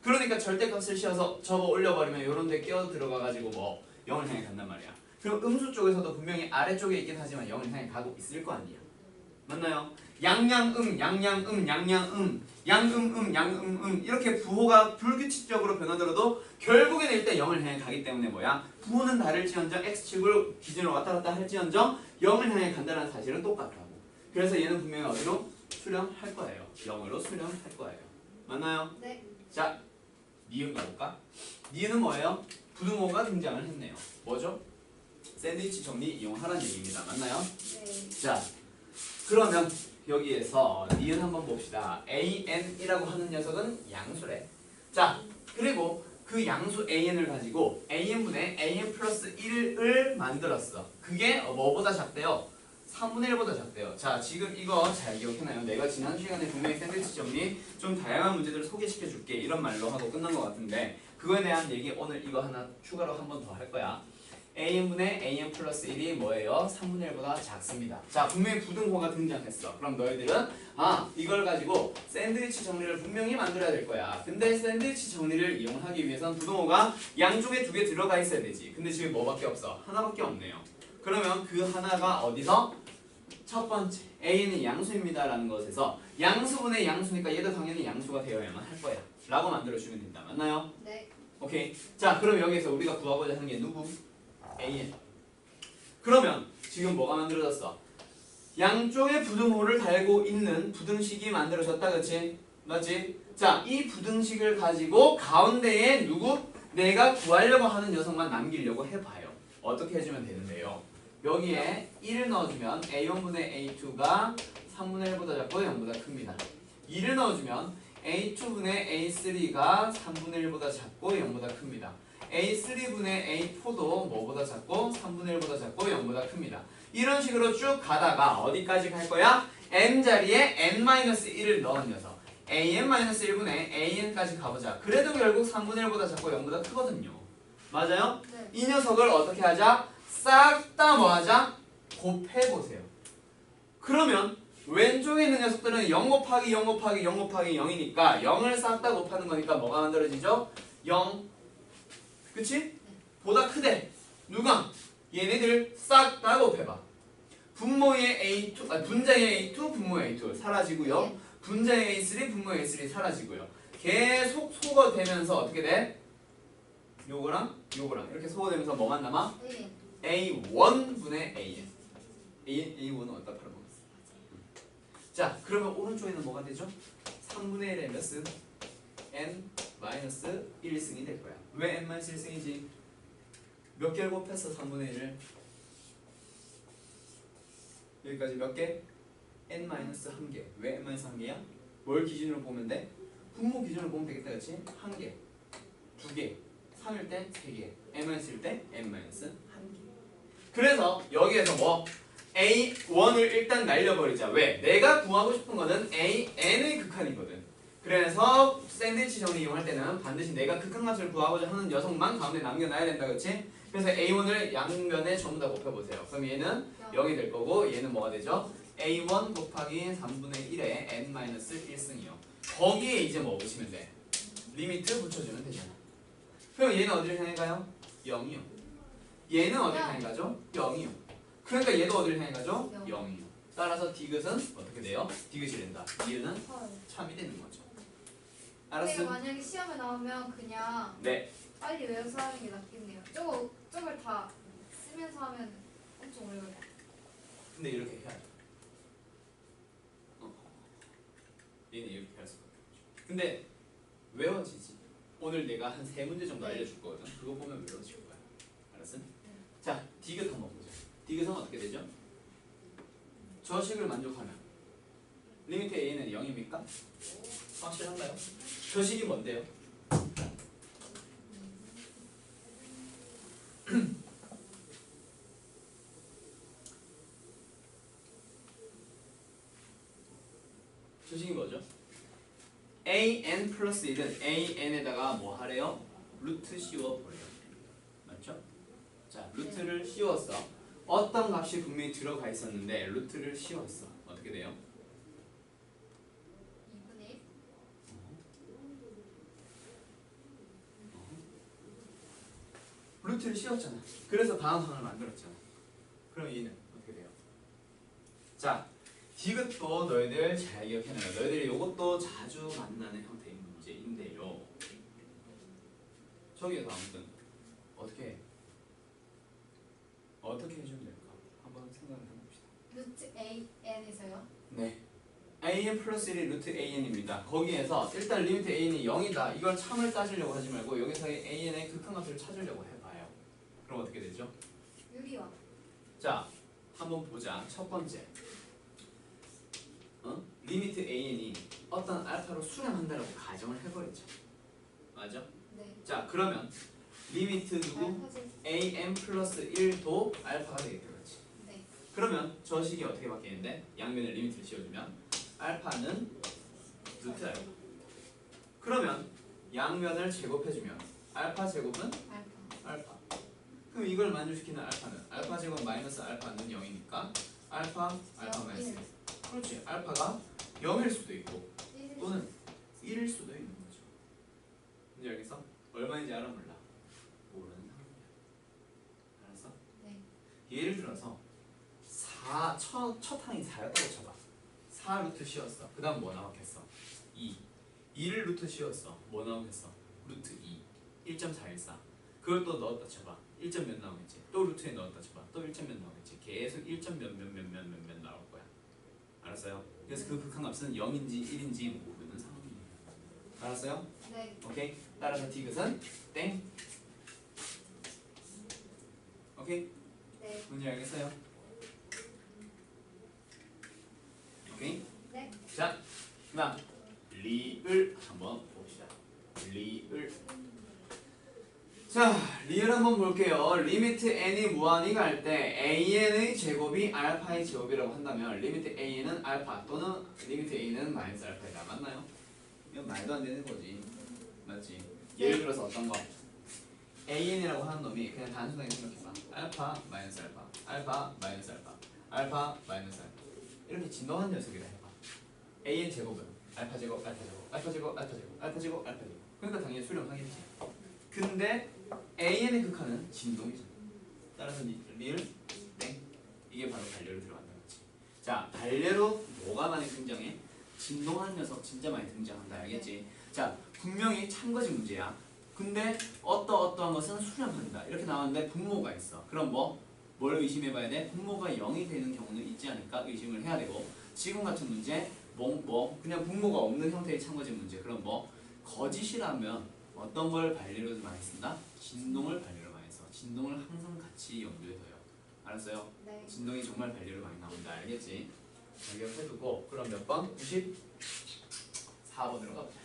그러니까 절대값을 씌워서 접어 올려버리면 요런 데 끼어 들어가가지고 뭐 0을 향해 간단 말이야. 그럼 음수 쪽에서도 분명히 아래쪽에 있긴 하지만 0을 향해 가고 있을 거 아니야. 맞나요? 양양음 이렇게 부호가 불규칙적으로 변하더라도 결국에는 일단 0을 향해 가기 때문에 뭐야? 부호는 다를지언정 X축을 기준으로 왔다 갔다 할지언정 0을 향해 간다는 사실은 똑같다고. 그래서 얘는 분명히 어디로? 수렴할 거예요. 0으로 수렴할 거예요. 맞나요? 네. 자, 니은 가볼까? 니은은 뭐예요? 부등호가 등장을 했네요. 뭐죠? 샌드위치 정리 이용하라는 얘기입니다. 맞나요? 네. 자, 그러면 여기에서 니은 한번 봅시다. AN이라고 하는 녀석은 양수래. 자, 그리고 그 양수 AN을 가지고 AN분의 AN 플러스 1을 만들었어. 그게 뭐보다 작대요? 3분의 1보다 작대요. 자, 지금 이거 잘 기억해놔요. 내가 지난 시간에 분명히 샌드위치 정리 좀 다양한 문제들을 소개시켜 줄게 이런 말로 하고 끝난 것 같은데 그거에 대한 얘기 오늘 이거 하나 추가로 한 번 더 할 거야. AN분의 AN 플러스 1이 뭐예요? 3분의 1보다 작습니다. 자, 분명히 부등호가 등장했어. 그럼 너희들은 이걸 가지고 샌드위치 정리를 분명히 만들어야 될 거야. 근데 샌드위치 정리를 이용하기 위해선 부등호가 양쪽에 2개 들어가 있어야 되지. 근데 지금 뭐밖에 없어? 하나밖에 없네요. 그러면 그 하나가 어디서? 첫 번째 A는 양수입니다 라는 것에서 양수분의 양수니까 얘도 당연히 양수가 되어야만 할 거야 라고 만들어주면 된다. 맞나요? 네. 오케이. 자, 그럼 여기에서 우리가 구하고자 하는 게 누구? AN. 그러면 지금 뭐가 만들어졌어? 양쪽에 부등호를 달고 있는 부등식이 만들어졌다. 그치? 맞지? 자, 이 부등식을 가지고 가운데에 누구? 내가 구하려고 하는 녀석만 남기려고 해봐요. 어떻게 해주면 되는데요? 여기에 1을 넣어주면 A1분의 A2가 3분의 1보다 작고 0보다 큽니다. 2를 넣어주면 A2분의 A3가 3분의 1보다 작고 0보다 큽니다. A3분의 A4도 뭐보다 작고 3분의 1보다 작고 0보다 큽니다. 이런 식으로 쭉 가다가 어디까지 갈 거야? n자리에 n-1을 넣은 녀석 an-1분의 an까지 가보자. 그래도 결국 3분의 1보다 작고 0보다 크거든요. 맞아요? 네. 이 녀석을 어떻게 하자? 싹 다 뭐하자? 곱해보세요. 그러면 왼쪽에 있는 녀석들은 0 곱하기 0 곱하기 0 곱하기 0이니까 0을 싹 다 곱하는 거니까 뭐가 만들어지죠? 0 그치? 보다 크대. 누가? 얘네들 싹 다 곱해봐. 분모의 A2, 분자의 A2, 분모의 A2 사라지고요. 분자의 A3, 분모의 A3 사라지고요. 계속 소거되면서 어떻게 돼? 요거랑 요거랑 이렇게 소거되면서 뭐만 남아? A1분의 AN. A1은 어디다 팔아먹었어? 자, 그러면 오른쪽에는 뭐가 되죠? 3분의 1의 몇 승? n-1승이 될 거야. 왜 n-1승이지? 몇 개를 곱했어 3분의 1을? 여기까지 몇 개? n-1개. 왜 n-1개야? 뭘 기준으로 보면 돼? 분모 기준으로 보면 되겠다. 그치? 1개, 2개, 3일 때 3개, n-1일 때 n-1개. 그래서 여기에서 뭐? A1을 일단 날려버리자. 왜? 내가 구하고 싶은 거는 AN의 극한이거든. 그래서 샌드위치 정리 이용할 때는 반드시 내가 극한값을 구하고자 하는 녀석만 가운데 남겨놔야 된다. 그치? 그래서 A1을 양면에 전부 다 곱해보세요. 그럼 얘는 0이 될 거고 얘는 뭐가 되죠? A1 곱하기 3분의 1의 n-1승이요. 거기에 이제 뭐 붙이면 돼? 리미트 붙여주면 되잖아. 그럼 얘는 어디를 향해 가요? 0이요. 얘는 어디를 향해 가죠? 0이요. 그러니까 얘도 어디를 향해 가죠? 0이요. 따라서 디귿은 어떻게 돼요? 디귿이 된다. 이유는 참이 되는 거죠. 근데 알았어? 만약에 시험에 나오면 그냥 네. 빨리 외워서 하는 게 낫겠네요. 저걸 다 쓰면서 하면 엄청 오래 걸려. 근데 이렇게 해야죠. 얘는 이렇게 할 수밖에 없죠. 근데 외워지지. 오늘 내가 한 3문제 정도 알려줄 거거든. 그거 보면 외워질 거야. 알았어? 자, 디귿 한번 보자. 디귿은 어떻게 되죠? 저식을 만족하면 리미트 a는 0입니까? 확실한가요? 저식이 뭔데요? 저식이 뭐죠? an 플러스 1은 an에다가 뭐 하래요? 루트 씌워버려요. 맞죠? 자, 루트를 씌웠어. 어떤 값이 분명히 들어가 있었는데 루트를 씌웠어. 어떻게 돼요? 2분의 1? 루트를 씌웠잖아. 그래서 다음 항을 만들었잖아. 그럼 얘는 어떻게 돼요? 자, 디귿도 너희들 잘 기억해놔요. 너희들이 이것도 자주 만나는 형태의 문제인데요. 저기에서 아무튼 어떻게 해주면 될까? 한번 생각을 해봅시다. 루트 AN에서요? 네. an 플러스 1이 루트 an입니다. 거기에서 일단 리미트 an이 0이다. 이걸 참을 따지려고 하지 말고 여기서의 an의 극한값을 찾으려고 해봐요. 그럼 어떻게 되죠? 유리화. 자, 한번 보자. 첫 번째. 리미트 an이 어떤 알파로 수렴한다라고 가정을 해버리죠. 맞아? 네. 자, 그러면 리미트 누구? 알파제. an 플러스 1도 알파가 되겠다. 그렇지? 네. 그러면 저 식이 어떻게 바뀌는데? 양면에 리미트를 씌워주면 알파는 루트 알파. 그러면 양면을 제곱해주면 알파 제곱은 알파. 알파. 그럼 이걸 만족시키는 알파는 알파 제곱 마이너스 알파는 0이니까 알파 마이너스 1. 그렇지. 알파가 0일 수도 있고 또는 1일 수도 있는 거죠. 이제 알겠어? 얼마인지 알아 몰라? 모르는 상황이야. 알았어? 네. 예를 들어서 첫 항이 4였다고 쳐봐. 4 루트 씌웠어. 그 다음 뭐 나왔겠어? 2. 2를 루트 씌웠어. 뭐 나오겠어? 루트 2. 1.414. 그걸 또 넣었다 쳐봐. 1점 몇 나오겠지? 또 루트에 넣었다 쳐봐. 또 1점 몇 나오겠지? 계속 1점 몇 나올 거야. 알았어요? 그래서 그 극한값은 0인지 1인지 모르는 상황이에요. 알았어요? 네. 오케이? 따라서 디귿은 땡. 오케이? 네. 뭔지 알겠어요? 오케이? 네. 자, 그다음 리을 한번 봅시다. 리을. 자, 리을 한번 볼게요. 리미트 n이 무한히 갈 때 an의 제곱이 알파의 제곱이라고 한다면 리미트 an은 알파 또는 리미트 a는 마이너스 알파이다. 맞나요? 이건 말도 안 되는 거지. 맞지? 예를 들어서 어떤 거? an이라고 하는 놈이 그냥 단순하게 생각해봐. 알파 마이너스 알파, 알파 마이너스 알파, 알파 마이너스 알파. 이렇게 진동한 녀석이라 해봐. an 제곱은 알파 제곱, 알파 제곱, 알파 제곱, 알파 제곱, 알파 제곱, 알파 제곱. 그러니까 당연히 수렴하겠지. 근데 an의 극한은 진동이잖아. 따라서 리을 땡. 이게 바로 반례로 들어간다는 거지. 자, 반례로 뭐가 많이 등장해? 진동한 녀석 진짜 많이 등장한다. 알겠지? 자, 분명히 참거지 문제야. 근데 어떠한 것은 수렴한다. 이렇게 나왔는데 분모가 있어. 그럼 뭘 의심해봐야 돼? 분모가 0이 되는 경우는 있지 않을까? 의심을 해야 되고 지금 같은 문제 그냥 분모가 없는 형태의 참거지 문제. 그럼 거짓이라면 어떤 걸 반리로 많이 쓴다? 진동을 반리로 많이 써. 진동을 항상 같이 염두에 둬요. 알았어요? 네. 진동이 정말 반리로 많이 나온다. 알겠지? 기억해두고 그럼 몇 번? 94번으로 가보자.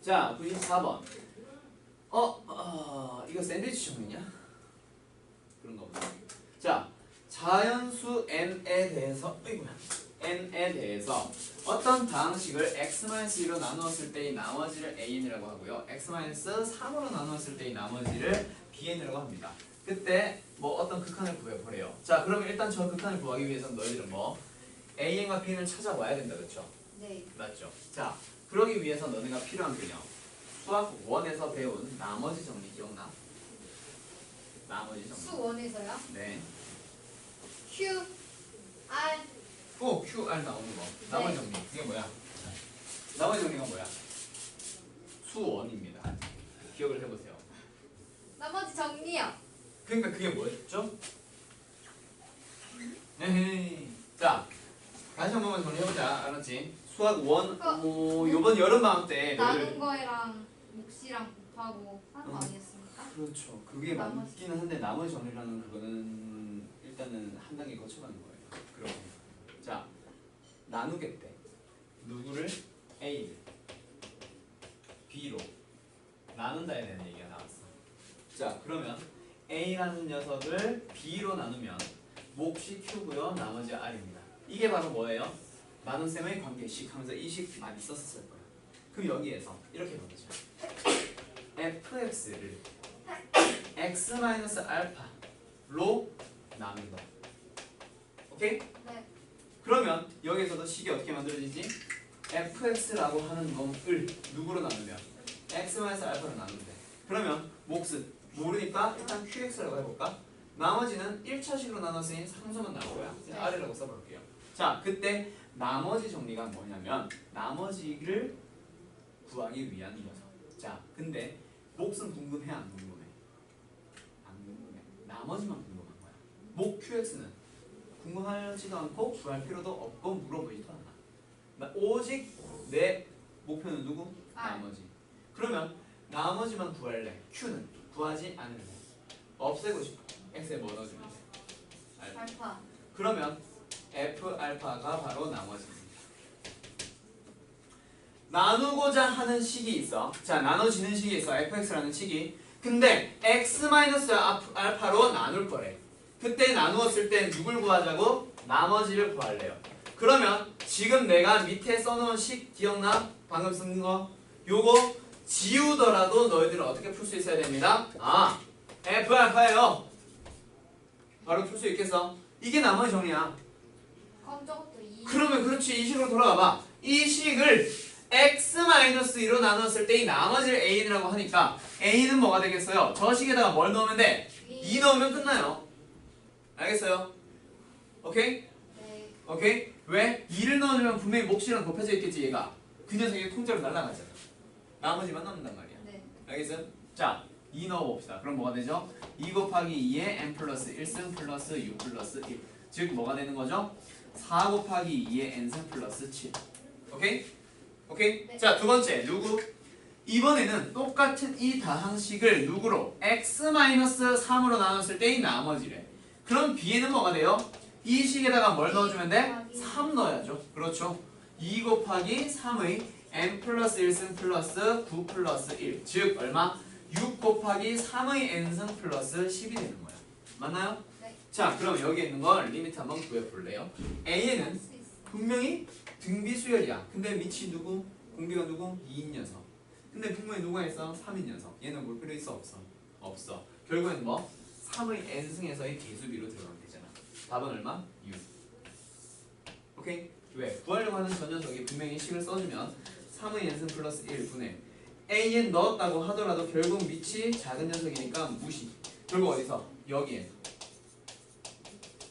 자, 94번. 이거 샌드위치 정리냐? 그런가 보다. 자, 자연수 n에 대해서 n에 대해서 어떤 방식을 x-2로 나누었을 때의 나머지를 an이라고 하고요. x-3으로 나누었을 때의 나머지를 bn이라고 합니다. 그때 어떤 극한을 구해보래요. 자, 그러면 일단 저 극한을 구하기 위해서는 너희들은 an과 bn을 찾아와야 된다. 그렇죠? 네. 맞죠? 자, 그러기 위해서 너네가 필요한 개념. 수학 1에서 배운 나머지 정리 기억나? 나머지 정리. 수 원에서요? 네. Q, R. Q, R 나오는 거. 나머지 정리. 이게 뭐야? 나머지 정리가 뭐야? 수원입니다. 기억을 해보세요. 나머지 정리요. 그러니까 그게 뭐였죠? 에헤이. 자, 다시 한 번만 정리해보자. 알았지? 수학 1, 요번 여름방학 때 나눈 거랑 몫이랑 곱하고 하는 거 아니었습니까? 그렇죠. 그게 나머지. 맞기는 한데 나머지 정리라는 그거는 일단은 한 단계 거쳐가는 거예요. 그럼 자, 나누겠대. 누구를? A를 B로 나눈다에 대한 얘기가 나왔어. 자, 그러면 A라는 녀석을 B로 나누면 몫이 Q고요. 나머지 R입니다. 이게 바로 뭐예요? 나눗셈의 관계식 하면서 이 식 많이 썼을 거예요. 그럼 여기에서 이렇게 보자. fx를 x-알파로 나눈다. 오케이? 네. 그러면 여기서도 식이 어떻게 만들어지지? fx라고 하는 놈을 누구로 나누면? x-알파로 나누면 돼. 그러면 몫은 모르니까 일단 qx라고 해볼까? 나머지는 1차식으로 나눴으니 상수만 나올 거야. 네. R이라고 써볼게요. 자, 그때 나머지 정리가 뭐냐면 나머지를 구하기 위한 녀석. 자, 근데 몫은 궁금해 안 궁금해? 안 궁금해. 나머지만 궁금한 거야. 목 QX는 궁금하지도 않고 구할 필요도 없고 물어보지도 않아. 오직 내 목표는 누구? 나머지. 그러면 나머지만 구할래. Q는 구하지 않을래. 없애고 싶어. X에 뭐 넣어주면 돼? 알파. 그러면 F 알파가 바로 나머지입니다. 나누고자 하는 식이 있어. 자, 나눠지는 식이 있어. fx라는 식이. 근데 x 마이너스 알파로 나눌 거래. 그때 나누었을 때 누굴 구하자고? 나머지를 구할래요. 그러면 지금 내가 밑에 써놓은 식 기억나? 방금 쓴 거. 요거 지우더라도 너희들은 어떻게 풀 수 있어야 됩니다. 아, f 알파예요. 바로 풀 수 있겠어. 이게 나머지 정리야. 그럼 저것도 2. 그러면 그렇지. 이 식으로 돌아가 봐. 이 식을 x-2로 나눴을 때 이 나머지를 an이라고 하니까 a는 뭐가 되겠어요? 저 식에다가 뭘 넣으면 돼? 2 넣으면 끝나요. 알겠어요? 오케이? 네. 오케이? 왜? 2를 넣어주면 분명히 몫이랑 곱해져 있겠지 얘가. 그 녀석이 통째로 날아가잖아. 나머지만 남는단 말이야. 네. 알겠어요? 자, 2 넣어봅시다. 그럼 뭐가 되죠? 2 곱하기 2에 n 플러스 1승 플러스 u 플러스 1. 즉 뭐가 되는 거죠? 4 곱하기 2에 n승 플러스 7. 오케이? 오케이? 네. 자, 두 번째 누구? 이번에는 똑같은 이 다항식을 누구로? x-3으로 나눴을 때 이 나머지래. 그럼 b에는 뭐가 돼요? 이 식에다가 뭘 넣어주면 돼? 3 넣어야죠. 그렇죠. 2 곱하기 3의 n 플러스 1승 플러스 9 플러스 1. 즉 얼마? 6 곱하기 3의 n승 플러스 10이 되는 거야. 맞나요? 네. 자, 그럼 여기 있는 걸 리미트 한번 구해볼래요? a는 분명히 등비 수열이야. 근데 밑이 누구? 공비가 누구? 2인 녀석. 근데 분명히 누가 있어? 3인 녀석. 얘는 뭘 필요 있어? 없어. 없어. 결국엔 뭐? 3의 n승에서의 개수비로 들어가면 되잖아. 답은 얼마? 6. 오케이? 왜? 구하려고 하는 저 녀석이 분명히 식을 써주면 3의 n승 플러스 1분의 an 넣었다고 하더라도 결국 밑이 작은 녀석이니까 무시. 결국 어디서?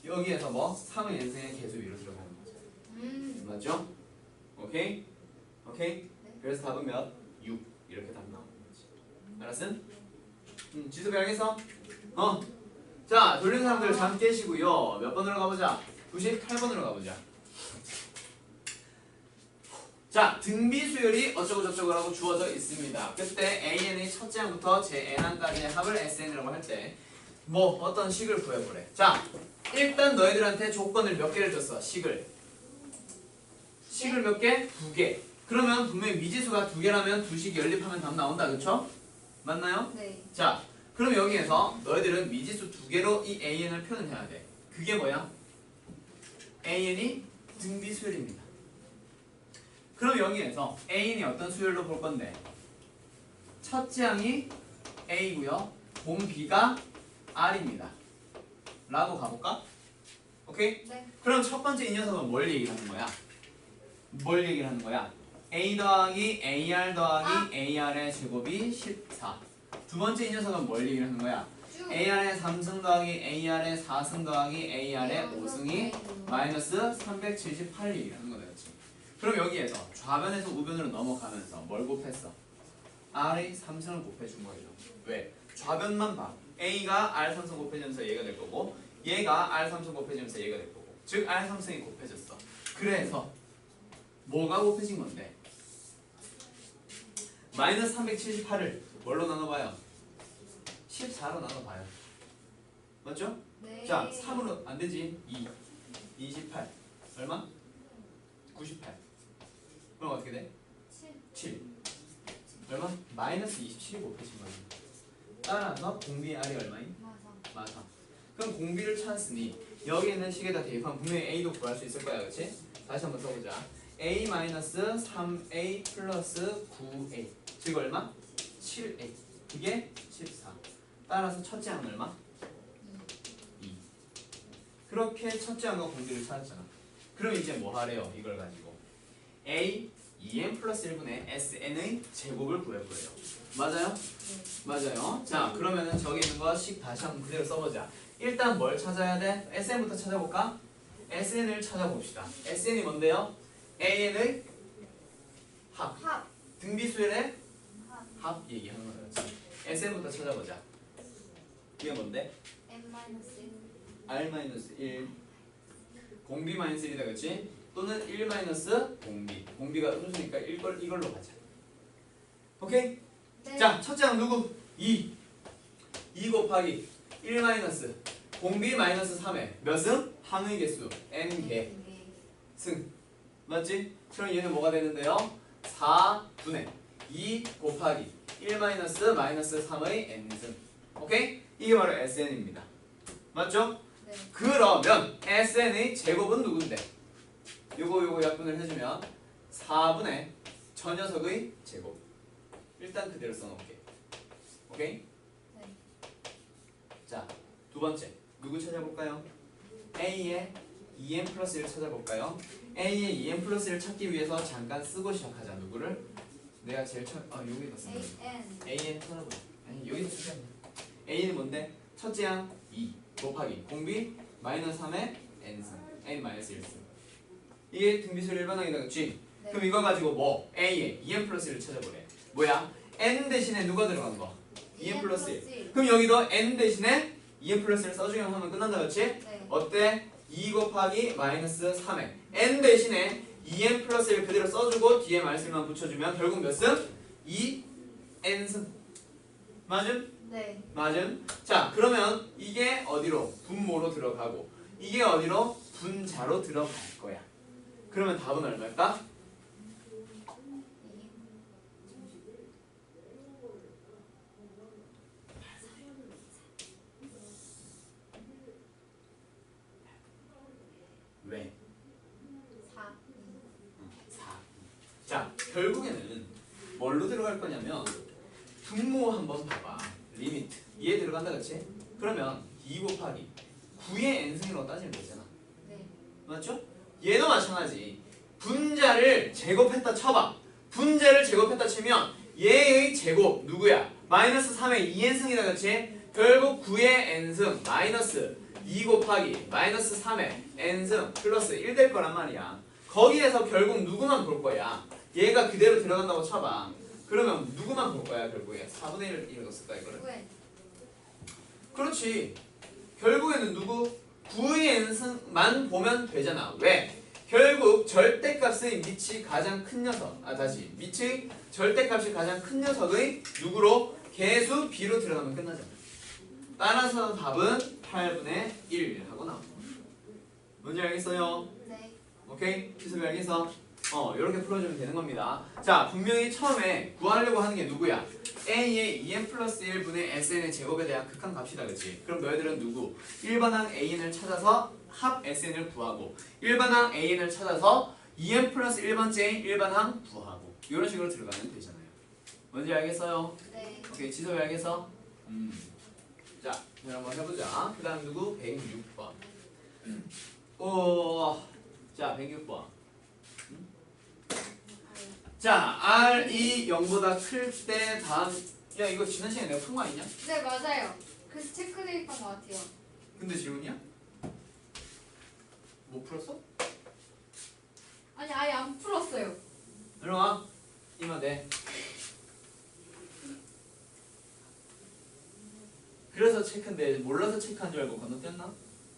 여기에서 뭐? 3의 n승의 개수비로 들어가는 거죠. 맞죠? 오케이? 오케이? 네. 그래서 답은 몇? 6 이렇게 답 나오는 거지. 알았음? 지수배 알겠어? 자, 돌린 사람들 잠 깨시고요. 몇 번으로 가보자? 98번으로 가보자. 자, 등비 수열이 어쩌고저쩌고라고 주어져 있습니다. 그때 AN의 첫째 항부터 제 N항까지의 합을 SN이라고 할 때 뭐 어떤 식을 구해보래. 자, 일단 너희들한테 조건을 몇 개를 줬어. 식을 몇 개? 2개. 그러면 분명히 미지수가 2개라면 두 식이 연립하면 답 나온다. 그쵸? 맞나요? 네. 자, 그럼 여기에서 너희들은 미지수 2개로 이 AN을 표현해야 돼. 그게 뭐야? AN이 등비 수열입니다. 그럼 여기에서 AN이 어떤 수열로 볼 건데? 첫째 항이 A고요. 공B가 R입니다. 라고 가볼까? 오케이? 네. 그럼 첫 번째 이 녀석은 뭘 얘기하는 거야? 뭘 얘기를 하는 거야? A 더하기 AR 더하기 AR의 제곱이 14. 두 번째 이 녀석은 뭘 얘기를 하는 거야? 쭉. AR의 3승 더하기 AR의 4승 더하기 AR의 5승이 마이너스 378이 얘기를 하는 거다. 그렇지? 그럼 여기에서 좌변에서 우변으로 넘어가면서 뭘 곱했어? R의 3승을 곱해준 거죠. 왜? 좌변만 봐. A가 R 3승 곱해지면서 얘가 될 거고 얘가 R 3승 곱해지면서 얘가 될 거고 즉 R 3승이 곱해졌어. 그래서 뭐가 곱해진 건데? 마이너스 378을 뭘로 나눠봐요? 14로 나눠봐요. 맞죠? 네. 자, 3으로 안 되지. 2, 28. 얼마? 98. 그럼 어떻게 돼? 7. 얼마? 마이너스 27이 곱해진 거예요. 따라서 공비의 R이 얼마인? 맞아. 그럼 공비를 찾았으니 여기 있는 식에다 대입하면 분명히 A도 구할 수 있을 거야. 그렇지? 다시 한번 써보자. A 마이너스 3A 플러스 9A 즉 얼마? 7A. 그게 14. 따라서 첫째 항은 얼마? 2. 그렇게 첫째 항과 공비를 찾았잖아. 그럼 이제 뭐 하래요? 이걸 가지고 A 2n 플러스 1분의 SN의 제곱을 구해보래요. 맞아요? 맞아요. 자, 그러면은 저기 있는 거 식 다시 한번 그대로 써보자. 일단 뭘 찾아야 돼? SN부터 찾아볼까? SN을 찾아봅시다. SN이 뭔데요? AN의 합. 등비수열의 합 얘기하는 거예요. SN부터 찾아보자. 이게 뭔데? n-1. R-1 공비 마이너스 1이다 그렇지? 또는 1 마이너스 공비. 공비가 음수니까 이걸로 가자. 오케이? 네. 자, 첫째 항 누구? 2 곱하기 1 마이너스 공비 마이너스 3의 몇 승? 항의 개수 n개 승. 맞지? 그럼 얘는 뭐가 되는데요? 4분의 2 곱하기 1 마이너스 3의 n승. 오케이? 이게 바로 SN입니다. 맞죠? 네. 그러면 SN의 제곱은 누군데? 요거 약분을 해주면 4분의 저 녀석의 제곱. 일단 그대로 써놓을게. 오케이? 네. 자, 두 번째 누구 찾아볼까요? A의 2n 플러스 1 찾아볼까요? A의 2n 플러스 1 찾기 위해서 잠깐 쓰고 시작하자. 누구를? 내가 제일 여기다 쓰는 AN 찾아보자. 아니 여기 쓰자. A는 뭔데? 첫째 항 2 곱하기 공비 마이너스 3의 n승 n 마이너스 1승. 이게 등비수열 일반항이다 그치? 네. 그럼 이거 가지고 뭐? A의 2n 플러스 1을 찾아보래. 뭐야? n 대신에 누가 들어간 거? 2n 플러스 1. 그럼 여기도 n 대신에 2n 플러스 1 써주기만 하면 끝난다 그치? 네. 어때? 2 곱하기 마이너스 3의 n 대신에 2n 플러스 1 그대로 써주고 뒤에 말씀만 붙여주면 결국 몇 승? 2n승. 맞음? 네. 맞음? 자, 그러면 이게 어디로? 분모로 들어가고 이게 어디로? 분자로 들어갈 거야. 그러면 답은 얼마일까? 왜? 4. 4. 자, 결국에는 뭘로 들어갈 거냐면 분모 한번 봐봐. 리미트. 얘 들어간다 그치? 그러면 2 곱하기 9의 n승이라고 따지면 되잖아. 네. 맞죠? 얘도 마찬가지. 분자를 제곱했다 쳐봐. 분자를 제곱했다 치면 얘의 제곱 누구야? 마이너스 3의 2n승이다 그치? 결국 9의 n승 마이너스 2 곱하기 마이너스 3의 n승 플러스 1 될 거란 말이야. 거기에서 결국 누구만 볼 거야? 얘가 그대로 들어간다고 쳐봐. 그러면 누구만 볼 거야 결국에? 4분의 1을 읽었을까 이거를? 왜? 그렇지. 결국에는 누구? 9의 n승만 보면 되잖아. 왜? 결국 절대값의 밑이 가장 큰 녀석. 밑의 절대값이 가장 큰 녀석의 누구로? 개수 b로 들어가면 끝나잖아. 따라서 답은 8분의 1 하고 나옵니다. 뭔지 알겠어요? 네. 오케이? 기습이 알겠어? 이렇게 풀어주면 되는 겁니다. 자, 분명히 처음에 구하려고 하는 게 누구야? A의 2n 플러스 1분의 SN의 제곱에 대한 극한값이다, 그치? 그럼 너희들은 누구? 일반항 AN을 찾아서 합 SN을 구하고 일반항 AN을 찾아서 2n 플러스 1번째인 일반항 구하고 이런 식으로 들어가면 되잖아요. 뭔지 알겠어요? 네. 오케이, 지섭이 알겠어? 자, 한번 해보자. 그 다음 누구? 106번. 자, 106번. 자, R이 0보다 클 때 다음. 야, 이거 지난 시간에 내가 푼 거 아니냐? 네, 맞아요. 그래서 체크돼 있던 것 같아요. 근데 질문이야? 못 풀었어? 아니, 아예 안 풀었어요. 일어나. 이마 돼. 그래서 체크인데 몰라서 체크한 줄 알고 건너뛰었나?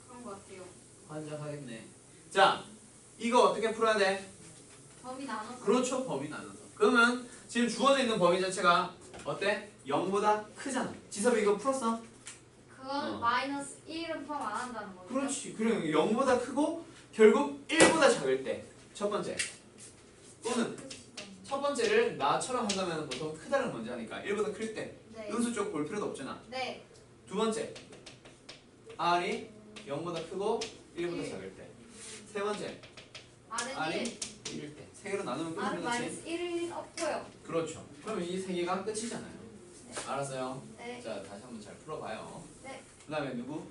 그런 것 같아요. 환장하겠네. 자, 이거 어떻게 풀어야 돼? 범위 나눠서. 그렇죠, 범위 나눠서. 그러면 지금 주어져 있는 범위 자체가 어때? 0보다 크잖아. 지섭이 이거 풀었어? 그건 마이너스 1은 포함 안 한다는 거죠? 그렇지. 그럼 0보다 크고 결국 1보다 작을 때 첫 번째 또는 첫 번째를 나처럼 한다면 보통 크다를 먼저 하니까 1보다 클 때 네. 음수 쪽 볼 필요도 없잖아. 네. 두 번째 R이 0보다 크고 1보다 1. 작을 때. 세 번째 R은 R이 1. 1일 때. 세 개로 나누면 R은 끝이지. 마이너스 1은 없고요. 그렇죠. 그러면 이 세 개가 끝이잖아요. 알았어요? 네. 자, 다시 한번 잘 풀어봐요. 네. 그 다음에 누구?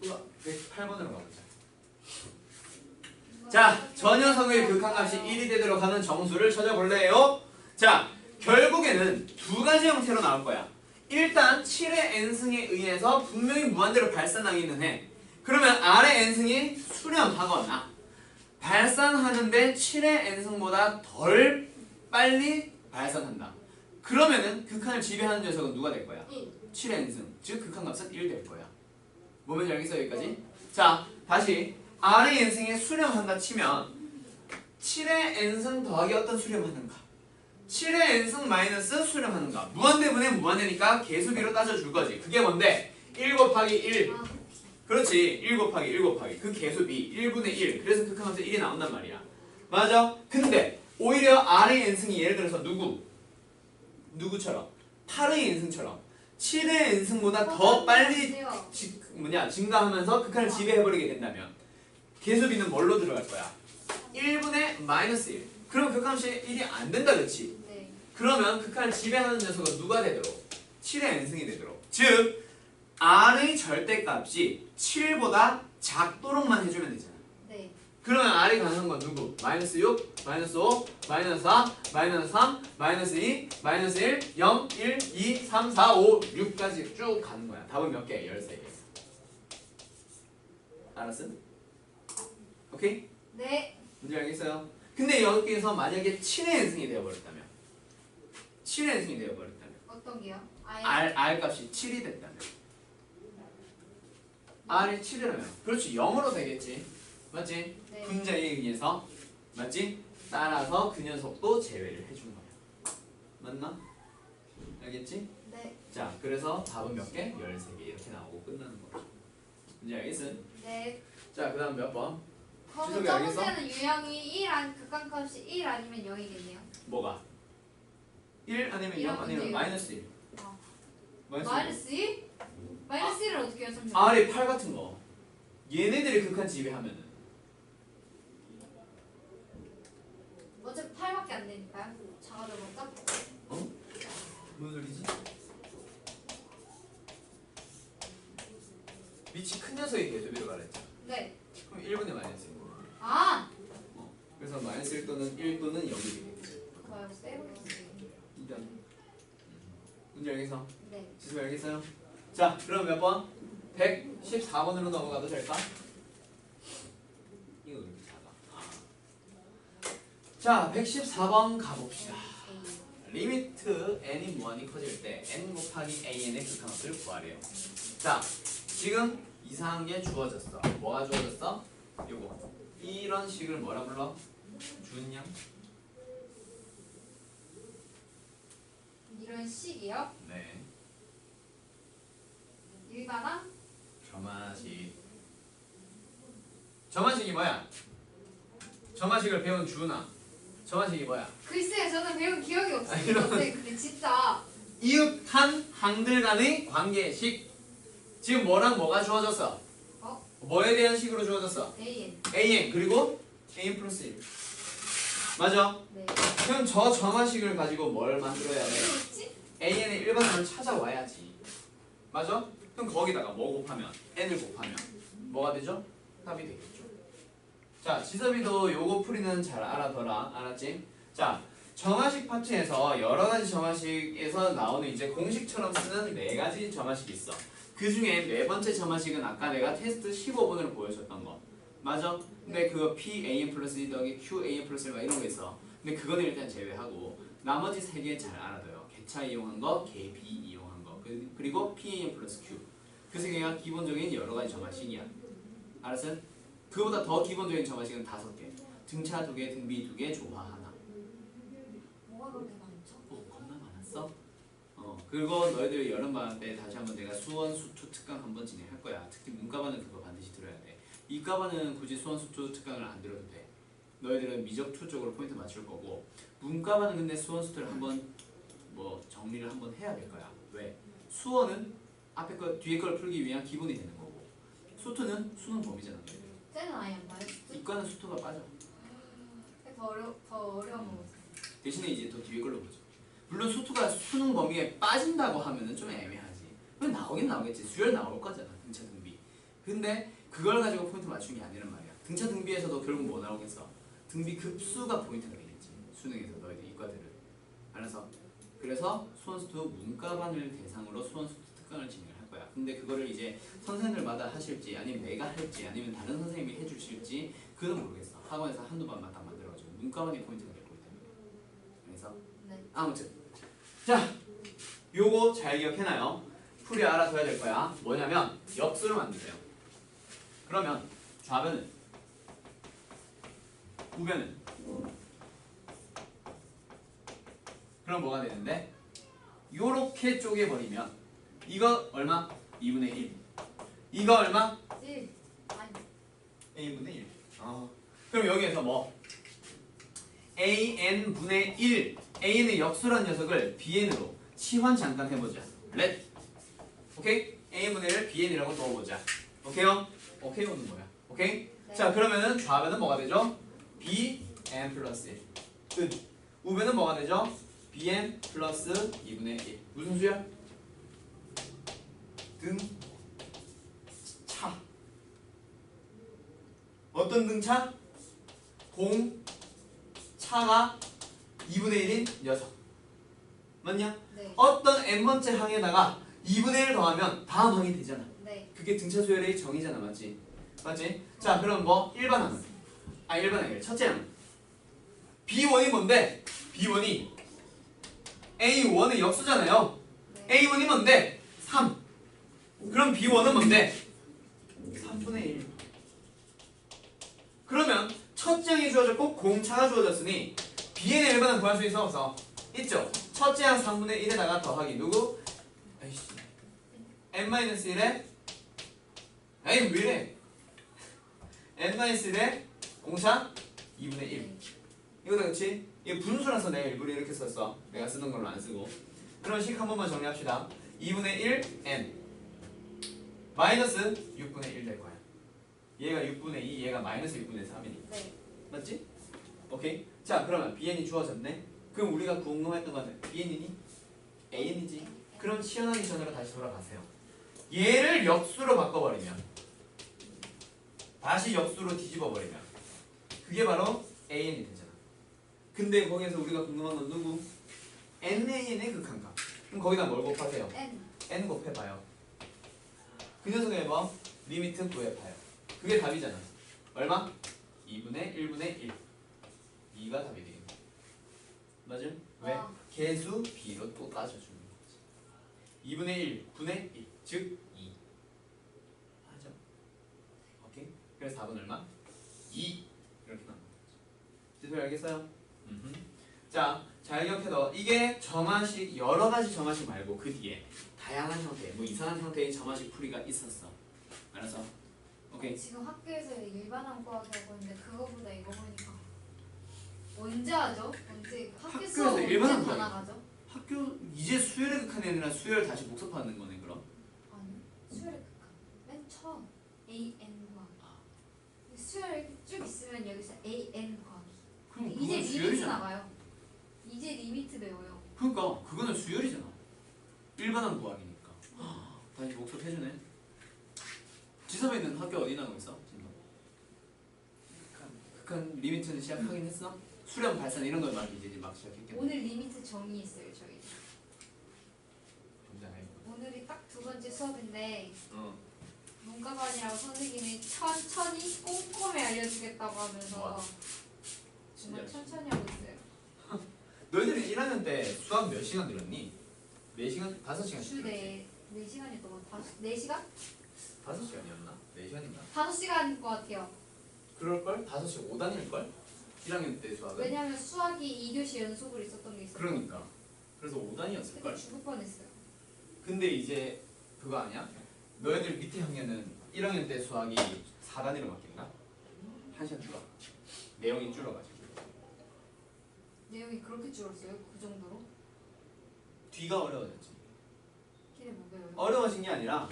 108번으로 가보자. 자, 저 녀석의 극한값이 1이 되도록 하는 정수를 찾아볼래요? 자, 결국에는 두 가지 형태로 나올 거야. 일단 7의 n승에 의해서 분명히 무한대로 발산하기는 해. 그러면 R의 n승이 수렴하거나 발산하는데 7의 n승보다 덜 빨리 발산한다. 그러면은 극한을 지배하는 녀석은 누가 될 거야? 7의 n승, 즉 극한값은 1 될 거야. 뭔지 알겠어요 여기까지? 자, 다시 R의 n승에 수렴한다 치면 7의 n승 더하기 어떤 수렴하는가? 7의 n승 마이너스 수렴하는가? 무한대분의 무한대니까 계수비로 따져줄 거지. 그게 뭔데? 1 곱하기 1. 아, 그렇지. 1 곱하기 1 곱하기 그 계수비 1분의 1. 그래서 극한함수 1이 나온단 말이야. 맞아? 근데 오히려 R의 n승이 예를 들어서 누구처럼? 8의 n승처럼 7의 n승보다 더 빨리 증가하면서 극한을 지배해버리게 된다면 계수비는 뭘로 들어갈 거야? 1분의 마이너스 1. 그럼 극한함수 1이 안 된다, 그렇지? 네. 그러면 극한을 지배하는 녀석은 누가 되도록? 7의 n승이 되도록. 즉 R의 절대값이 7보다 작도록만 해주면 되잖아. 네. 그러면 R이 가능한 건 누구? 마이너스 6, 마이너스 5, 마이너스 4, 마이너스 3, 마이너스 2, 마이너스 1, 0, 1, 2, 3, 4, 5, 6까지 쭉 가는 거야. 답은 몇 개? 13개. 알았어? 오케이? 네. 문제 알겠어요? 근데 여기에서 만약에 7의 n승이 되어버렸다면 7의 n승이 되어버렸다면 어떤 게요? R 값이 7이 됐다면 R이 7이라면 그렇지 0으로 되겠지 맞지? 네. 분자에 의해서 맞지? 따라서 그 녀석도 제외를 해준 거야 맞나? 알겠지? 네. 자 그래서 답은 몇 개? 13개 이렇게 나오고 끝나는 거죠 문제 알겠어? 네. 자 그 다음 몇 번? 그럼 지석이 첫 알겠어? 번째는 유형이 1 극한값이 1 아니면 0이겠네요. 뭐가? 1 아니면 0 이런 아니면 문제요. 마이너스 1 어. 마이너스 마이너스 1? 마이너스 1을 어떻게 해요? 잠시만요. R이 8 같은 거 얘네들이 극한 지배하면은 어차피 8밖에 안 되니까요. 작아져볼까? 어? 무슨 소리지? 밑이 큰 녀석이 계수비로 가랬잖아 네. 그럼 1분의 마이너스 1 아! 그래서 마이너스 1 또는 1 또는 0이 되겠지 그거요. 세븐스. 일단 문제 알겠어? 네. 지수 알겠어요? 자 그럼 몇 번? 114번으로 넘어가도 될까? 이거 왜 이렇게 작아? 자 114번 가봅시다 리미트 n이 무한히 커질 때 n 곱하기 an의 극한값을 구하래요 자 지금 이상한 게 주어졌어 뭐가 주어졌어? 요거 이런 식을 뭐라 불러? 준양? 이런 식이요? 네 일반항? 점화식 점화식이 뭐야? 점화식을 배운 주은아 점화식이 뭐야? 글쎄요. 저는 배운 기억이 이런- 없어요. 근데 진짜. 이웃한 항들 간의 관계식 지금 뭐랑 뭐가 주어졌어? 어? 뭐에 대한 식으로 주어졌어? AN. an 그리고 an 플러스 1 맞아? 네. 그럼 저 점화식을 가지고 뭘 만들어야 돼? 뭐였지? an의 일반항을 찾아와야지 맞아? 그럼 거기다가 뭐 곱하면 n을 곱하면 뭐가 되죠? 답이 되겠죠 자 지섭이도 요거 풀이는 잘 알아둬라 알았지? 자 점화식 파트에서 여러가지 점화식에서 나오는 이제 공식처럼 쓰는 4가지 점화식이 있어 그 중에 4번째 점화식은 아까 내가 테스트 15번으로 보여줬던 거 맞아? 근데 그거 PAN 플러스 2 더하기 QAN 플러스 1 막 이런 거 있어 근데 그거는 일단 제외하고 나머지 3개 잘 알아둬요 개차 이용한 거, 개비 이용한 거 그리고 PAN 플러스 Q 그 3개가 기본적인 여러가지 점화식이야 알았어? 그보다 더 기본적인 점화식은 5개 등차 2개, 등비 2개, 조화 하나 뭐가 그렇게 많죠? 겁나 많았어? 그리고 너희들 여름방학 때 다시 한번 내가 수원, 수투 특강 한번 진행할 거야 특히 문과반은 그거 반드시 들어야 돼 이과반은 굳이 수원, 수투 특강을 안 들어도 돼 너희들은 미적 투 쪽으로 포인트 맞출 거고 문과반은 근데 수원, 수투를 한번 뭐 정리를 한번 해야 될 거야 왜? 수원은 앞에 거, 뒤에 걸 풀기 위한 기본이 되는 거고 수투는 수능 범위잖아 너희들 쟤는 아예 안 봐요? 이과는 수투가 빠져 더 어려운 거 같아요. 대신에 이제 더 뒤에 걸로 보죠. 물론 수투가 수능 범위에 빠진다고 하면은 좀 애매하지. 근데 나오긴 나오겠지. 수열 나올 거잖아. 등차 등비. 근데 그걸 가지고 포인트 맞춘 게 아니란 말이야. 등차 등비에서도 결국 뭐 나오겠어? 등비 급수가 포인트가 되겠지. 수능에서 너희들 이과들은. 그래서 수원수투 문과반을 대상으로 수원수투 특강을 진행할 거야. 근데 그거를 이제 선생님들마다 하실지 아니면 내가 할지 아니면 다른 선생님이 해주실지 그건 모르겠어. 학원에서 한두 번만 딱 만들어가지고 문과반이 포인트가 될 거기 때문에. 그래서 네. 아무튼 자 요거 잘 기억해놔요. 풀이 알아둬야 될 거야. 뭐냐면 역수를 만드세요. 그러면 좌변은 우변은 그럼 뭐가 되는데 요렇게 쪼개버리면 이거 얼마? 2분의 1 이거 얼마? 1 아니 a분의 1 그럼 여기에서 뭐 an분의 1 a는 역수란 녀석을 bn으로 치환 잠깐 해보자 렛 오케이? an분의 1을 bn이라고 넣어보자 오케이요? 오케이 오는 거야 오케이? 네. 자 그러면은 좌변은 뭐가 되죠? bn 플러스 1 끝. 우변은 뭐가 되죠? bn 플러스 2분의 1 무슨 수야? 등차 어떤 등차? 공차가 2분의 1인 녀석 맞냐? 네. 어떤 n번째 항에다가 2분의 1 더하면 다음 항이 되잖아 네. 그게 등차 수열의 정의잖아 맞지? 맞지? 자 그럼 뭐 1번 항은 1번 항이 첫째 항 b1이 뭔데? b1이 a1의 역수잖아요 네. a1이 뭔데? 3 그럼 b1은 뭔데? 3분의 1 그러면 첫째 항이 주어졌고 공차가 주어졌으니 bn의 일반은 구할 수 있어 없어? 있죠? 첫째 항 3분의 1에다가 더하기 누구? 아이씨 n-1에 에이 왜 이래 n-1에 공차 2분의 1 이거다 그치? 이게 분수라서 내가 일부러 이렇게 썼어 내가 쓰는 걸로 안 쓰고 그럼 식 한 번만 정리합시다 2분의 1 n 마이너스 6분의 1 될 거야 얘가 6분의 2 얘가 마이너스 6분의 3이니까 네. 맞지? 오케이 자 그러면 bn이 주어졌네 그럼 우리가 궁금했던 거는 bn이니? an이지 그럼 시연하기 전으로 다시 돌아가세요 얘를 역수로 바꿔버리면 다시 역수로 뒤집어버리면 그게 바로 an이 되잖아 근데 거기에서 우리가 궁금한 건 누구? nan의 극한값 그럼 거기다 뭘 곱하세요? n 곱해봐요 그 녀석의 뭐? 리미트 구해봐요 그게 답이잖아 얼마? 2분의 1분의 1 2가 답이 되겠네 맞음? 왜? 와. 개수 b로 또 따져주는 거지 2분의 1 분의 1 즉 2 하죠 오케이? 그래서 답은 얼마? 2 이렇게 나온 거지 지금 알겠어요? 자, 잘 기억해둬 이게 점화식 여러 가지 점화식 말고 그 뒤에 다양한 형태 뭐 이상한 형태의 점화식 풀이가 있었어 알았어? 오케이 지금 학교에서 일반항 과학하고 있는데 그거보다 이거 보니까 언제 하죠? 언제 학교 학교에서 수업 언제 일반항 다 과학. 나가죠? 학교 이제 수열의 극한이 아니라 수열 다시 복습하는 거네 그럼 아니 수열의 극한 맨 처음 AN 과학 수열 쭉 있으면 여기서 AN 과학이 그럼 이제 그건 리미트 수열이잖아 나가요. 이제 리미트 배워요. 그러니까 그거는 수열이잖아 일반한 구학이니까 다시 복습해주네 지섭이는 학교 어디 나가고 있어? 극한 리미트는 시작하긴 했어? 수렴 발산 이런 걸 막 이제 막 시작했겠네 오늘 리미트 정의했어요 저희. 굉장히 오늘이 딱 두 번째 수업인데 어 문과반이라고 선생님이 천천히 꼼꼼히 알려주겠다고 하면서 와. 정말 진짜 천천히 하고 있어요. 너희들이 1학년 때 수학 몇 시간 들었니? 4시간? 5시간 주 4시간이 동안 4시간? 5시간이었나? 4시간인가? 5시간인 것 같아요. 그럴걸? 5시 5단일걸? 1학년 때 수학은? 왜냐면 수학이 2교시 연속으로 있었던 게 있어요. 그러니까 그래서 그때 5단이었을걸? 죽을 뻔했어요. 근데 이제 그거 아니야? 너희들 밑에 학년은 1학년 때 수학이 4단위로 바뀐다? 1시간 줄어 내용이 줄어가지고 내용이 그렇게 줄었어요? 그 정도로? 뒤가 어려워졌지 걔네 뭐 배워요? 어려워진 게 아니라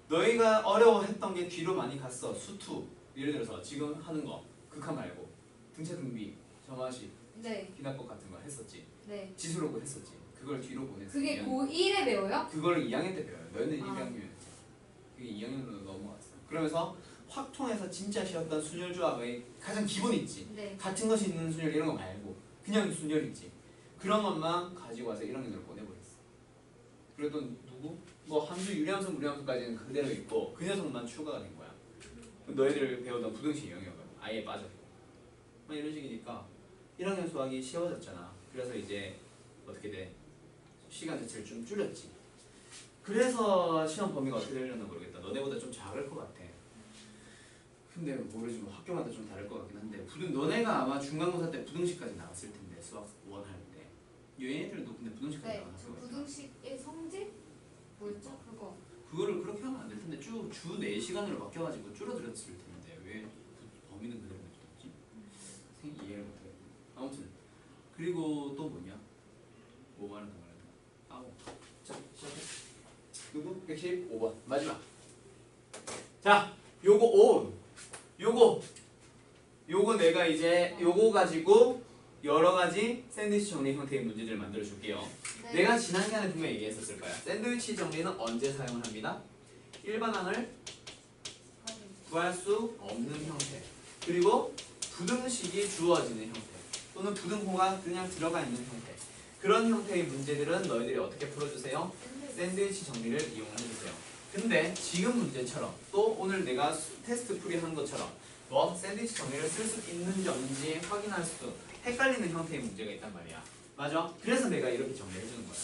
너희가 어려워했던 게 뒤로 많이 갔어 수투 예를 들어서 지금 하는 거 극한 말고 등차 등비 점화식 네, 기납법 같은 거 했었지 네. 지수로그 했었지 그걸 뒤로 보냈으면 그게 고1에 배워요? 그걸 2학년 때 배워요 너희는 아. 1학년이었지 그게 2학년으로 넘어왔어 그러면서 확통해서 진짜 쉬웠던 순열조합의 가장 기본 있지 네. 같은 것이 있는 순열 이런 거 말고 그냥 순열 있지 그런 것만 가지고 와서 1학년으로 보내버렸어 그래도 누구? 뭐 함수 유리함수 무리함수까지는 그대로 있고 그 녀석만 추가가 된 거야 너희들 배우던 부등식 영역은 아예 빠졌고 막 이런 식이니까 1학년 수학이 쉬워졌잖아 그래서 이제 어떻게 돼? 시간 자체를 좀 줄였지 그래서 시험 범위가 어떻게 되려나 모르겠다 너네보다 좀 작을 것 같아 근데 모르지 뭐 학교마다 좀 다를 것 같긴 한데 너네가 아마 중간고사 때 부등식까지 나왔을 텐데 수학 원 할 때 얘네들도 근데 부등식까지 네, 나왔을 저 거야. 부등식의 성질 뭐였죠? 그거. 그거를 그렇게 하면 안 될 텐데 주 4시간으로 바뀌어가지고 줄어들었을 텐데 왜 범위는 그대로 냅뒀지? 선생님 이해를 못하겠네. 아무튼 그리고 또 뭐냐? 뭐 말한다. 자 시작해. 누구? 115번 마지막. 자 요거 요거 내가 이제 요거 가지고 여러 가지 샌드위치 정리 형태의 문제들을 만들어 줄게요. 네. 내가 지난 시간에 분명히 얘기했었을 거야. 샌드위치 정리는 언제 사용을 합니다? 일반항을 구할 수 없는 형태, 그리고 부등식이 주어지는 형태, 또는 부등호가 그냥 들어가 있는 형태, 그런 형태의 문제들은 너희들이 어떻게 풀어주세요? 샌드위치 정리를 이용을 해주세요. 근데 지금 문제처럼 또 오늘 내가 테스트 풀이 한 것처럼 뭐 샌드위치 정리를 쓸 수 있는지 없는지 확인할 수도 헷갈리는 형태의 문제가 있단 말이야. 맞아? 그래서 내가 이렇게 정리를 해주는 거야.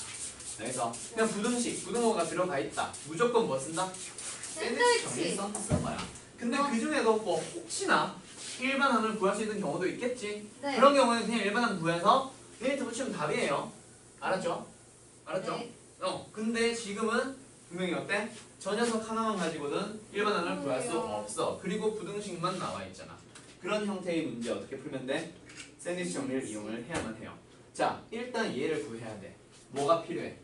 그래서 그냥 부등식, 부등호가 들어가 있다. 무조건 뭐 쓴다? 샌드위치 정리 쓰는 거야. 근데 그 중에도 뭐 혹시나 일반항을 구할 수 있는 경우도 있겠지. 네. 그런 경우에는 그냥 일반항 구해서 데이트 붙이면 답이에요. 알았죠? 알았죠? 네. 근데 지금은 분명히 어때? 저 녀석 하나만 가지고는 일반항을 구할 수 없어. 그리고 부등식만 나와 있잖아. 그런 형태의 문제 어떻게 풀면 돼? 샌드위치 정리를 이용을 해야만 해요. 자, 일단 얘를 구해야 돼. 뭐가 필요해?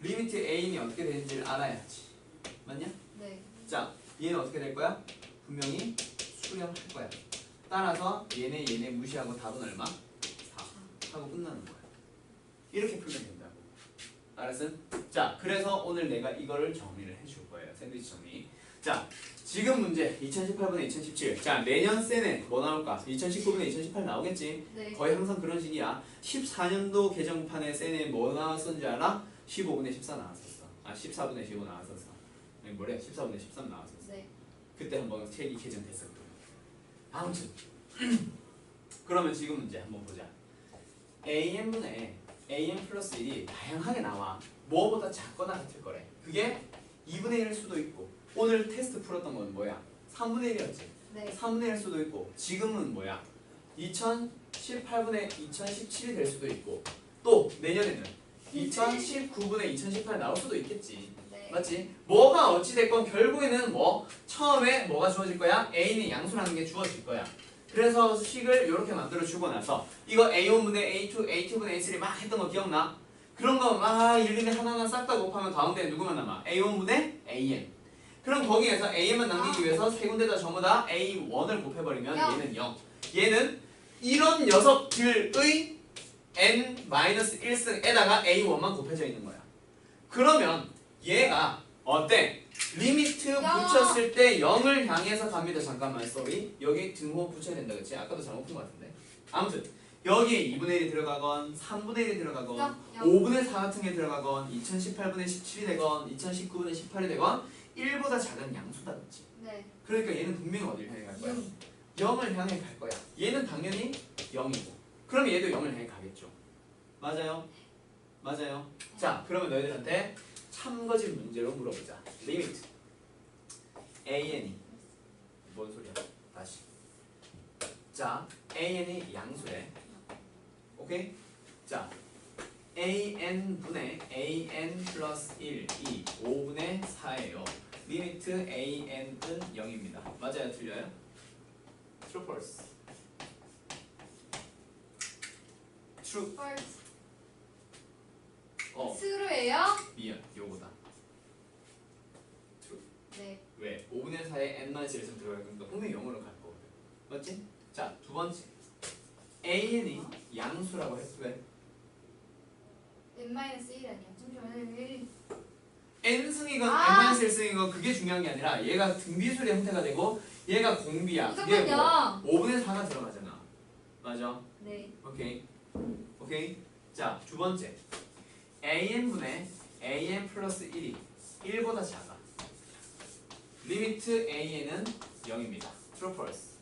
리미트 a인이 어떻게 되는지를 알아야지. 맞냐? 네. 자, 얘는 어떻게 될 거야? 분명히 수렴할 거야. 따라서 얘네 무시하고 답은 얼마? 4 하고 끝나는 거야. 이렇게 풀면 된다고. 알았음? 자, 그래서 오늘 내가 이거를 정리를 해줄 거예요. 샌드위치 정리. 자, 지금 문제 2018분에 2017. 자, 내년 쌤에 뭐 나올까? 2019분에 2018 나오겠지? 네. 거의 항상 그런 식이야. 14년도 개정판에 쌤에 뭐 나왔었는지 알아? 15분에 14 나왔었어. 아, 14분에 15 나왔었어. 아니, 뭐래? 14분에 13 나왔었어. 네. 그때 한번 책이 개정됐었거든. 아무튼 그러면 지금 문제 한번 보자. AN분의 AN 플러스 1이 다양하게 나와. 뭐보다 작거나 같을 거래. 그게 2분의 1일 수도 있고, 오늘 테스트 풀었던 건 뭐야? 3분의 1이었지. 네. 3분의 1일 수도 있고, 지금은 뭐야? 2018분의 2017이 될 수도 있고, 또 내년에는 2019분의 2018 나올 수도 있겠지. 네. 맞지? 뭐가 어찌됐건 결국에는 뭐 처음에 뭐가 주어질 거야? A는 양수라는 게 주어질 거야. 그래서 식을 이렇게 만들어 주고 나서 이거 A1분의 A2, A2분의 A3 막 했던 거 기억나? 그런 거 막 일일이 하나하나 싹 다 곱하면 가운데 누구만 남아? A1분의 AN. 그럼 거기에서 AN만 남기기 위해서 세 군데다 전부 다 A1을 곱해버리면 얘는 0. 얘는 이런 녀석들의 n-1승에다가 A1만 곱해져 있는 거야. 그러면 얘가 어때? 리미트 붙였을 때 0을 향해서 갑니다. 잠깐만, 쏘리. 여기 등호 붙여야 된다, 그치? 아까도 잘못 푼 것 같은데. 아무튼 여기에 2분의 1이 들어가건 3분의 1이 들어가건 5분의 4 같은 게 들어가건 2018분의 17이 되건 2019분의 18이 되건 1보다 작은 양수다, 그치? 네. 그러니까 얘는 분명히 어디를 향해 갈 거야? 0을 향해 갈 거야. 얘는 당연히 0이고, 그럼 얘도 0을 향해 가겠죠. 맞아요? 맞아요. 자, 그러면 너희들한테 참거짓 문제로 물어보자. 리미트 AN이 뭔 소리야? 다시. 자, AN이 양수래. 오케이? 자, AN분의 AN 플러스 1, 2, 5분의 4예요. 리미트 AN은 0입니다. 맞아요? 틀려요? True, false? True. First. 어, 스루예요? 미안. 요거다. True. 네. 왜? 5분의 4에 n-1을 들어갈 거니까 분명히 0으로 갈 거거든. 맞지? 자, 두 번째. AN이 양수라고 했어. 왜? n-1 아니야. 잠시만요. n승이건 아! n-1승이건 그게 중요한 게 아니라 얘가 등비술의 형태가 되고 얘가 공비야. 무조건 그게 뭐? 5분의 4가 들어가잖아. 맞아? 네. 오케이. 오케이. 자, 두 번째. AN분의 AN 플러스 1이 1보다 작아. 리미트 AN은 0입니다. True, false?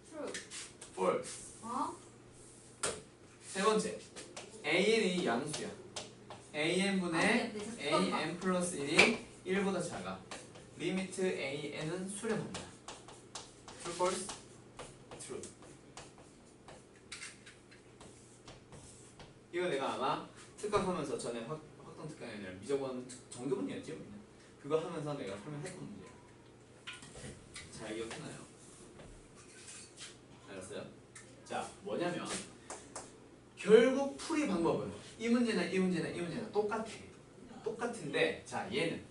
True. False. 어? 세 번째. AN이 양수야. AN분의 아니, 안 돼. 잠깐만. AN 플러스 1이 1보다 작아. 리미트 AN은 수렴합니다. True, false? True. 이거 내가 아마 특강하면서 전에 확정 특강이 아니라 미적원 정규분이었지 우리는. 그거 하면서 내가 설명했던 문제야. 잘 기억해놔요. 알았어요? 자, 뭐냐면 결국 풀이 방법은 이 문제나 이 문제나 이 문제나 똑같은데, 자, 얘는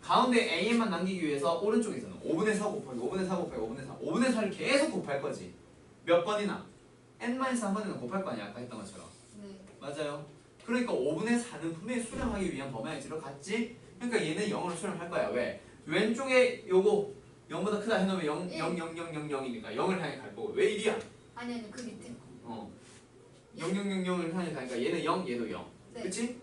가운데 AN만 남기기 위해서 오른쪽에서는 5분의 4 곱하기 5분의 4 곱하기 5분의 4 5분의 4를 계속 곱할 거지. 몇 번이나? n-1번이나 곱할 거 아니야, 아까 했던 것처럼. 네. 맞아요. 그러니까 5분의 4는 분명히 수렴하기 위한 범위에 들어갔지. 그러니까 얘는 0으로 수렴할 거야. 왜? 왼쪽에 요거 0보다 크다 해놓으면 0, 0, 0, 0, 0, 0이니까 0을 향해 갈 거고. 왜 1이야? 아니 그 밑에. 0, 0, 0, 0을 향해 가니까 얘는 0, 얘도 0. 네. 그치?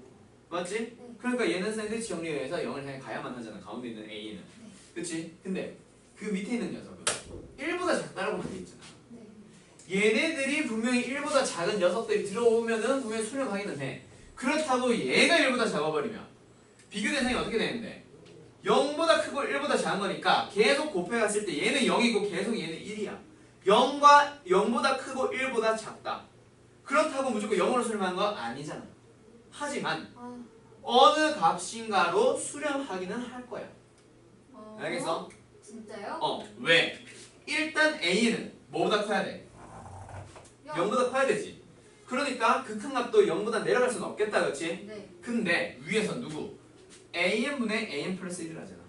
맞지? 네. 그러니까 얘는 샌드위치 정리에 의해서 0을 향해 가야만 하잖아. 가운데 있는 A는. 네. 그치? 근데 그 밑에 있는 녀석은 1보다 작다라고만 돼 있잖아. 네. 얘네들이 분명히 1보다 작은 녀석들이 들어오면은 분명히 수렴하기는 해. 그렇다고 얘가 1보다 작아버리면 비교 대상이 어떻게 되는데? 0보다 크고 1보다 작은 거니까 계속 곱해갔을 때 얘는 0이고 계속 얘는 1이야. 0과 0보다 크고 1보다 작다. 그렇다고 무조건 0으로 수렴하는 거 아니잖아. 하지만 아. 어느 값인가로 수렴하기는 할 거야. 알겠어? 진짜요? 왜? 일단 A는 뭐보다 커야 돼? 0보다 커야 되지. 그러니까 그 큰 값도 0보다 내려갈 수는 없겠다, 그렇지? 네. 근데 위에서 누구? AN분의 AN 플러스 1을 하잖아.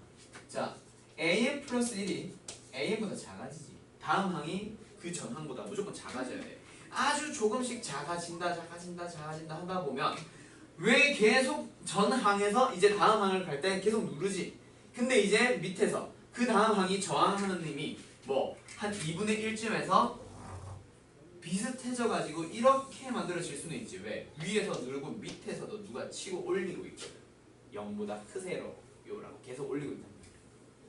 자, AN 플러스 1이 AN보다 작아지지. 다음 항이 그 전 항보다 무조건 작아져야 돼. 아주 조금씩 작아진다 하다 보면 왜 계속 전 항에서 이제 다음 항을 갈 때 계속 누르지. 근데 이제 밑에서 그 다음 항이 저항하는 힘이 뭐 한 2분의 1쯤에서 비슷해져 가지고 이렇게 만들어질 수는 있지. 왜? 위에서 누르고 밑에서도 누가 치고 올리고 있거든. 0보다 크세요 라고 계속 올리고 있단 말이야.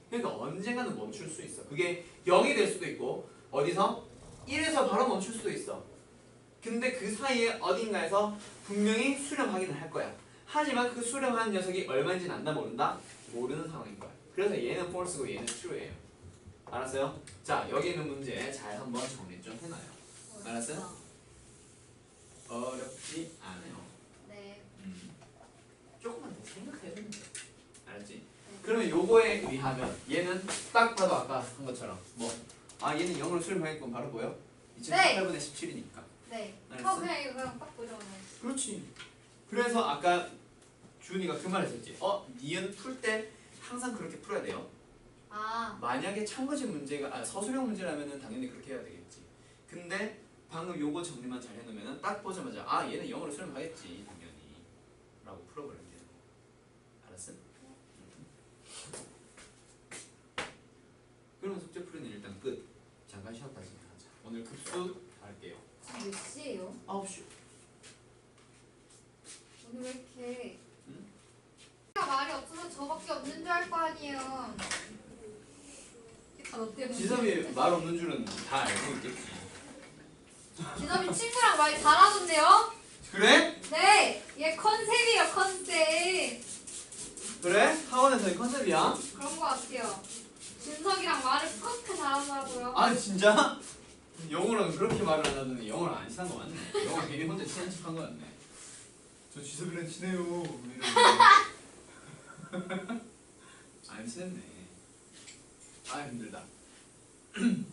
그러니까 언젠가는 멈출 수 있어. 그게 0이 될 수도 있고 어디서? 1에서 바로 멈출 수도 있어. 근데 그 사이에 어딘가에서 분명히 수렴하기는 할 거야. 하지만 그 수렴하는 녀석이 얼마인지는 안다 모른다? 모르는 상황인 거야. 그래서 얘는 false고 얘는 true예요. 알았어요? 자, 여기 있는 문제 잘 한번 정리 좀 해놔요. 알았어요? 어렵지 않아요. 네. 조금만 더 생각해주면 돼. 알았지? 그러면 요거에 의하면 얘는 딱 봐도 아까 한 것처럼 얘는 0으로 수렴하겠군 바로 보여? 2018분의 17이니까. 네. 알았어? 그냥 이거 그냥 딱 보자마자. 그렇지. 그래서 아까 주은이가 그 말 했었지. 니은 풀 때 항상 그렇게 풀어야 돼요. 만약에 참고집 문제가 서술형 문제라면은 당연히 그렇게 해야 되겠지. 근데 방금 요거 정리만 잘 해놓으면은 딱 보자마자 얘는 0으로 수렴하겠지 당연히 라고 풀어버리면 돼요. 알았어? 그러면 숙제 풀이는 일단 끝. 잠깐 쉬었다 진행하자. 오늘 급수 할게요. 지금 몇 시에요? 9시. 오늘 왜 이렇게 말이 없어서 저밖에 없는 줄 알 거 아니에요. 다너 때문에. 지섭이 말 없는 줄은 다 알고 있겠지. 지섭이 친구랑 말 잘하던데요? 그래? 네! 얘 컨셉이에요, 컨셉. 그래? 학원에서의 컨셉이야? 그런 거 같아요. 준석이랑 말을 그렇게 잘하더라고요. 아니 진짜? 영어로는 그렇게 말을 안 하더니 영어를 안 친한 거 맞네. 영어 괜히 혼자 친한 척한 거 같네. 저 지섭이랑 친해요. 안 친했네. 힘들다.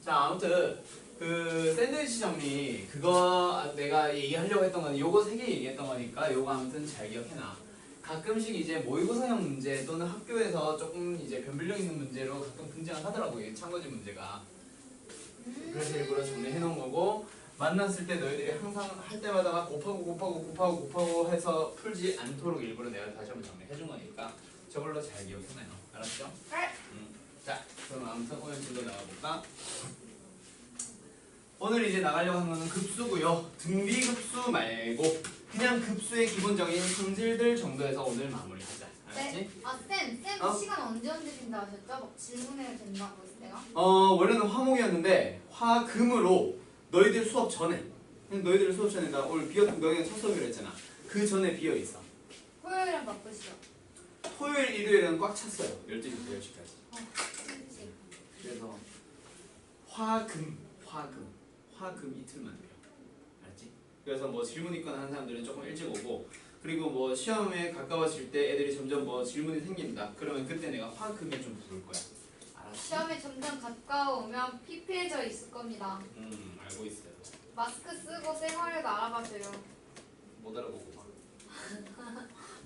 자, 아무튼 그 샌드위치 정리 그거 내가 얘기하려고 했던 건 요거 3개 얘기했던 거니까 요거 아무튼 잘 기억해놔. 가끔씩 이제 모의고사형 문제 또는 학교에서 조금 이제 변별력 있는 문제로 가끔 등장하더라고요. 참고지 문제가. 그래서 일부러 정리해 놓은 거고, 만났을 때 너희들이 항상 할 때마다 막 곱하고 해서 풀지 않도록 일부러 내가 다시 한번 정리해 준 거니까 저걸로 잘 기억해놔요. 알았죠? 네. 자, 그럼 아무튼 오늘 진도 나가볼까? 오늘 이제 나가려고 하는 거는 급수고요. 등비급수 말고 그냥 급수의 기본적인 성질들 정도에서 오늘 마무리하자. 알았지? 네. 쌤 시간 언제 준다 하셨죠? 막 질문해야 된다고 했을 때가? 원래는 화목이었는데 화금으로 너희들 수업 전에 너희들 수업 전에 나 오늘 너희가 첫 수업이라 했잖아. 그 전에 비어있어. 토요일은 바쁘시죠? 토요일, 일요일은 꽉 찼어요. 12시부터 10시까지. 그래서 화금 이틀만 돼요. 알았지? 그래서 뭐 질문 있거나 하는 사람들은 조금 일찍 오고, 그리고 뭐 시험에 가까워질 때 애들이 점점 뭐 질문이 생긴다. 그러면 그때 내가 화금에 좀 부를 거야. 알았지? 시험에 점점 가까워오면 피폐해져 있을 겁니다. 알고 있어요. 마스크 쓰고 생활을 알아봐줘요. 못 알아보고 막.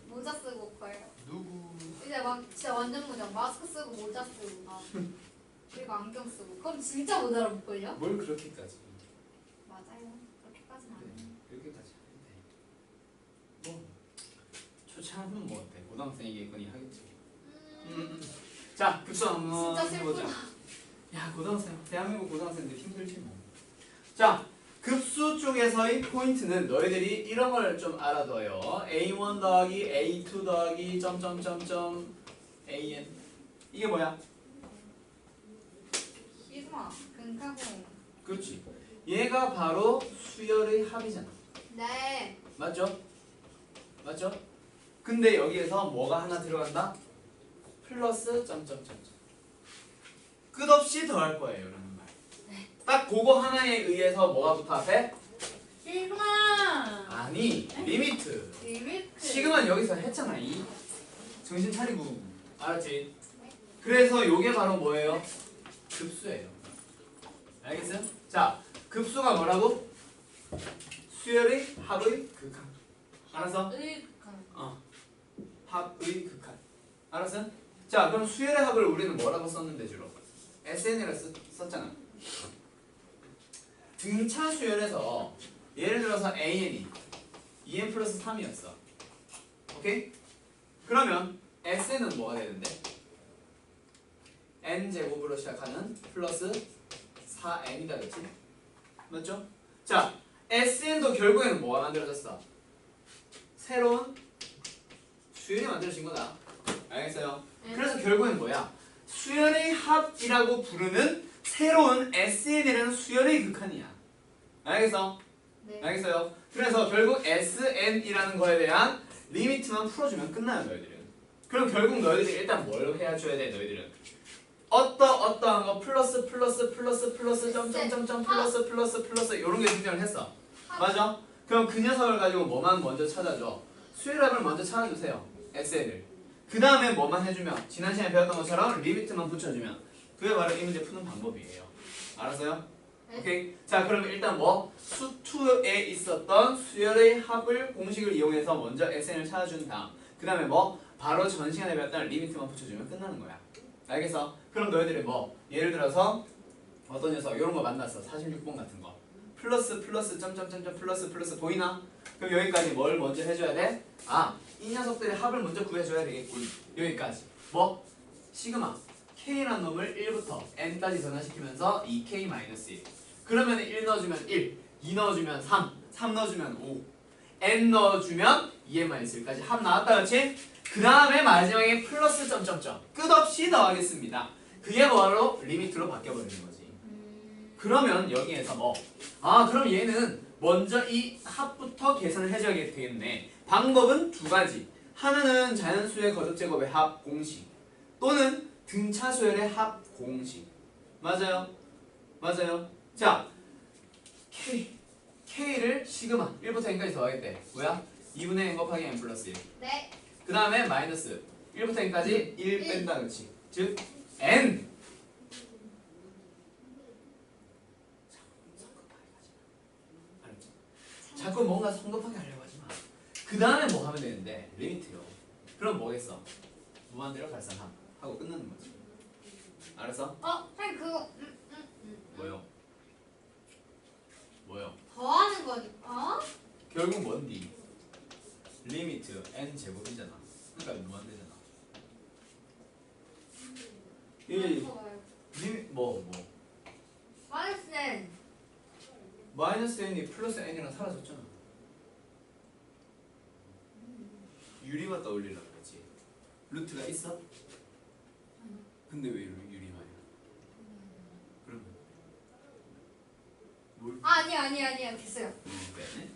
모자 쓰고 올까요? 누구? 이제 막 진짜 완전 모자. 마스크 쓰고 모자 쓰고 막. 그리고 안경 쓰고. 그럼 진짜 못 알아볼걸요? 뭘 그렇게까지? 맞아요. 그렇게까지는 안 해요. 이렇게까지 하는데 뭐 초창은 뭐 어때? 고등학생이겠거니 하겠지. 자, 급수 한번 진짜 해보자. 슬프다. 야, 고등학생, 대한민국 고등학생들 힘들지 뭐. 자, 급수 쪽에서의 포인트는 너희들이 이런 걸 좀 알아둬요. A1 더하기 A2 더하기 점점점점 AN. 이게 뭐야? 시그마, 근카공. 그렇지. 얘가 바로 수열의 합이잖아. 네. 맞죠? 맞죠? 근데 여기에서 뭐가 하나 들어간다? 플러스 점점점점. 끝없이 더할 거예요, 라는 말. 딱 그거 하나에 의해서 뭐가 붙어 앞에? 시그마. 아니, 리미트. 리미트. 시그마는 여기서 했잖아. 이 정신 차리고. 알았지? 그래서 요게 바로 뭐예요? 급수예요. 알겠어요? 자, 급수가 뭐라고? 수열의 합의 극한. 알았어? 합의 극한. 알았어? 자, 그럼 수열의 합을 우리는 뭐라고 썼는데 주로? SN이라 썼잖아. 등차 수열에서 예를 들어서 AN이 2n 플러스 3이었어. 오케이? 그러면 SN은 뭐가 되는데? n제곱으로 시작하는 플러스 4n이다, 그치? 맞죠? 자, SN도 결국에는 뭐가 만들어졌어? 새로운 수열이 만들어진 거다. 알겠어요? 그래서 결국엔 뭐야? 수열의 합이라고 부르는 새로운 SN이라는 수열의 극한이야. 알겠어? 네. 알겠어요? 그래서 결국 SN이라는 거에 대한 리미트만 풀어주면 끝나요, 너희들은. 그럼 결국 너희들이 일단 뭘 해줘야 돼, 너희들은? 어떠한 거 플러스 점점점점 플러스 이런 게 등장을 했어. 맞아? 그럼 그 녀석을 가지고 뭐만 먼저 찾아줘? 수열합을 먼저 찾아주세요. SN을. 그 다음에 뭐만 해주면 지난 시간에 배웠던 것처럼 리미트만 붙여주면 그게 바로 이 문제 푸는 방법이에요. 알았어요? 네. 오케이? 자, 그러면 일단 뭐 수2에 있었던 수열의 합을 공식을 이용해서 먼저 SN을 찾아준 다음 그 다음에 뭐 바로 전 시간에 배웠던 리미트만 붙여주면 끝나는 거야. 알겠어? 그럼 너희들이 뭐 예를 들어서 어떤 녀석 이런 거 만났어. 46번 같은 거 플러스 점점점점 플러스 보이나? 그럼 여기까지 뭘 먼저 해줘야 돼? 아, 이 녀석들의 합을 먼저 구해줘야 되겠군. 여기까지 뭐? 시그마 K라는 놈을 1부터 N까지 전환시키면서 2K-1 그러면 1 넣어주면 1 2 넣어주면 3 넣어주면 5 N 넣어주면 2n-1까지 합 나왔다, 그렇지? 그 다음에 마지막에 플러스 점점점 끝없이 더하겠습니다. 그게 바로 리미트로 바뀌어버리는 거지. 그러면 여기에서 뭐? 아, 그럼 얘는 먼저 이 합부터 계산을 해줘야 되겠네. 방법은 두 가지. 하나는 자연수의 거듭제곱의 합 공식 또는 등차수열의 합 공식. 맞아요? 맞아요? 자, K를 시그마 1부터 n까지 더하겠대. 뭐야? 2분의 n 곱하기 n 플러스 1. 네. 그 다음에 마이너스 1부터 n까지 1 뺀다, 그렇지? 즉 n. 자꾸 뭔가 성급하게 하려고 하지 마. 그 다음에 뭐 하면 되는데? 리미트요. 그럼 뭐겠어? 무한대로 발산함 하고 끝나는 거지. 알았어? 선생님 그거 뭐요? 뭐요? 더하는 거니까. 결국 뭔디? 리미트 n 제곱이잖아. 그러니까 무한대잖아. 이 리미 뭐 마이너스 n. 마이너스 n이 플러스 n이랑 사라졌잖아. 유리만 떠올리려고 그랬지. 루트가 있어? 근데 왜 유리만이야? 그러면 뭘? 아니야 됐어요. 네.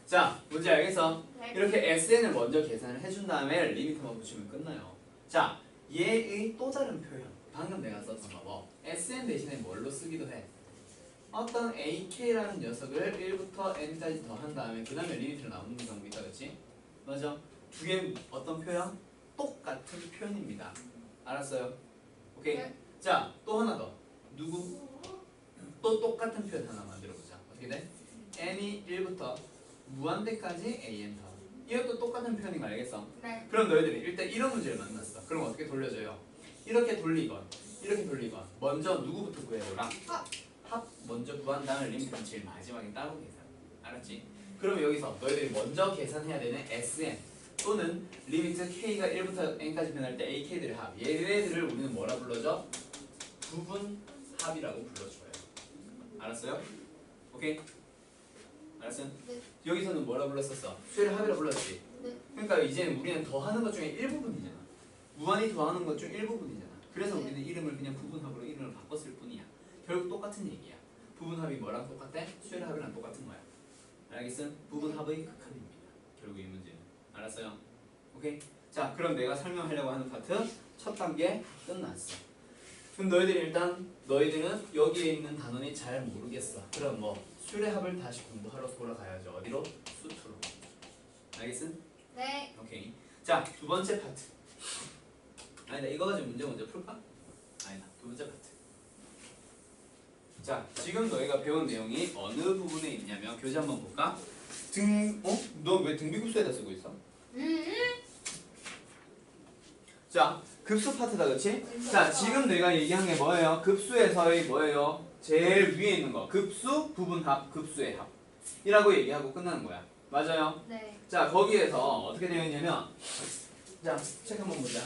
자, 뭔지 알겠어? 네. 네. 이렇게 SN을 먼저 계산을 해준 다음에 리미트만 붙이면 끝나요. 자, 얘의 또 다른 표현. 방금 내가 썼던 거 뭐? SN 대신에 뭘로 쓰기도 해? 어떤 AK라는 녀석을 1부터 N까지 더한 다음에 그 다음에 리미트를 나오는 경우가 있다, 그치? 맞아? 두 개 어떤 표현? 똑같은 표현입니다. 알았어요? 오케이? 네. 자, 또 하나 더. 누구? 또 똑같은 표현 하나 만들어보자. 어떻게 돼? N이 1부터 무한대까지 AN 더. 이것도 똑같은 표현인 거 알겠어? 네. 그럼 너희들이 일단 이런 문제를 만났어. 그럼 어떻게 돌려줘요? 이렇게 돌리건 이렇게 돌리건 먼저 누구부터 구해보라? 합 먼저 구한 다음에 리미트는 제일 마지막에 따로 계산. 알았지? 그럼 여기서 너희들이 먼저 계산해야 되는 SN 또는 리미트 K가 1부터 N까지 변할 때 AK들의 합, 얘네들을 우리는 뭐라 불러줘? 부분 합이라고 불러줘요. 알았어요? 오케이? 알았어요? 네. 여기서는 뭐라 불렀었어? 수열 합이라 불렀지? 네. 그러니까 이제 우리는 더하는 것 중에 일부분이잖아. 무한히 더하는 것 중 일부분이잖아. 그래서 네. 우리는 이름을 그냥 부분합으로 이름을 바꿨을 뿐이야. 결국 똑같은 얘기야. 부분합이 뭐랑 똑같아? 수열합이랑 똑같은 거야. 알겠음? 부분합의 극한입니다. 결국 이 문제는. 알았어요? 오케이? 자, 그럼 내가 설명하려고 하는 파트 첫 단계 끝났어. 그럼 너희들은 여기에 있는 단원이 잘 모르겠어. 그럼 뭐 수열합을 다시 공부하러 돌아가야죠. 어디로? 수투로. 알겠음? 네. 오케이. 자, 두 번째 파트. 아니다, 이거 가지고 문제 먼저 풀까? 아니다, 두 번째 파트. 자, 지금 너희가 배운 내용이 어느 부분에 있냐면 교재 한번 볼까? 너 왜 등비급수에다 쓰고 있어? 자, 급수 파트다, 그치? 자, 지금 내가 얘기한 게 뭐예요? 급수에서의 뭐예요? 제일 위에 있는 거. 급수, 부분합, 급수의 합. 이라고 얘기하고 끝나는 거야. 맞아요? 네. 자, 거기에서 어떻게 되어 있냐면, 자, 책 한번 보자.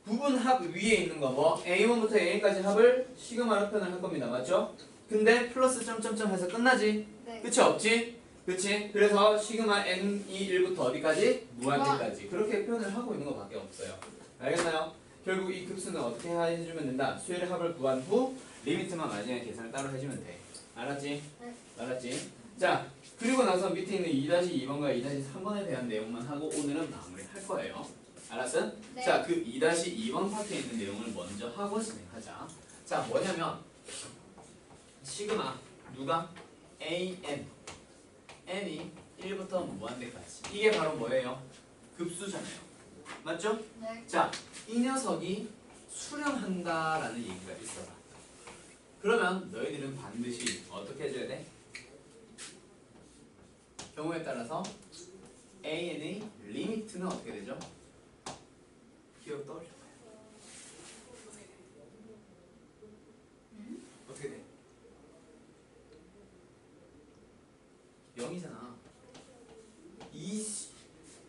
부분합 위에 있는 거 뭐? A1부터 A까지 합을 시그마로 표현을 할 겁니다. 맞죠? 근데 플러스 점점점 해서 끝나지? 네. 그치? 없지? 그치? 그래서 시그마 N이 1부터 어디까지? 무한대까지. 그렇게 표현을 하고 있는 것밖에 없어요. 알겠나요? 결국 이 급수는 어떻게 해주면 된다? 수열의 합을 구한 후 리미트만 마지막에 계산을 따로 해주면 돼. 알았지? 네. 알았지? 자, 그리고 나서 밑에 있는 2-2번과 2-3번에 대한 내용만 하고 오늘은 마무리할 거예요. 알았어? 네. 자, 그 2-2번 파트에 있는 내용을 먼저 하고 진행하자. 자, 뭐냐면 시그마 누가? AN N이 1부터 무한대까지. 이게 바로 뭐예요? 급수잖아요. 맞죠? 네. 자, 이 녀석이 수렴한다라는 얘기가 있어라. 그러면 너희들은 반드시 어떻게 해줘야 돼? 경우에 따라서 AN의 리미트는 어떻게 되죠? 기억 떠올릴 거야. 어떻게 돼? 0이잖아. 이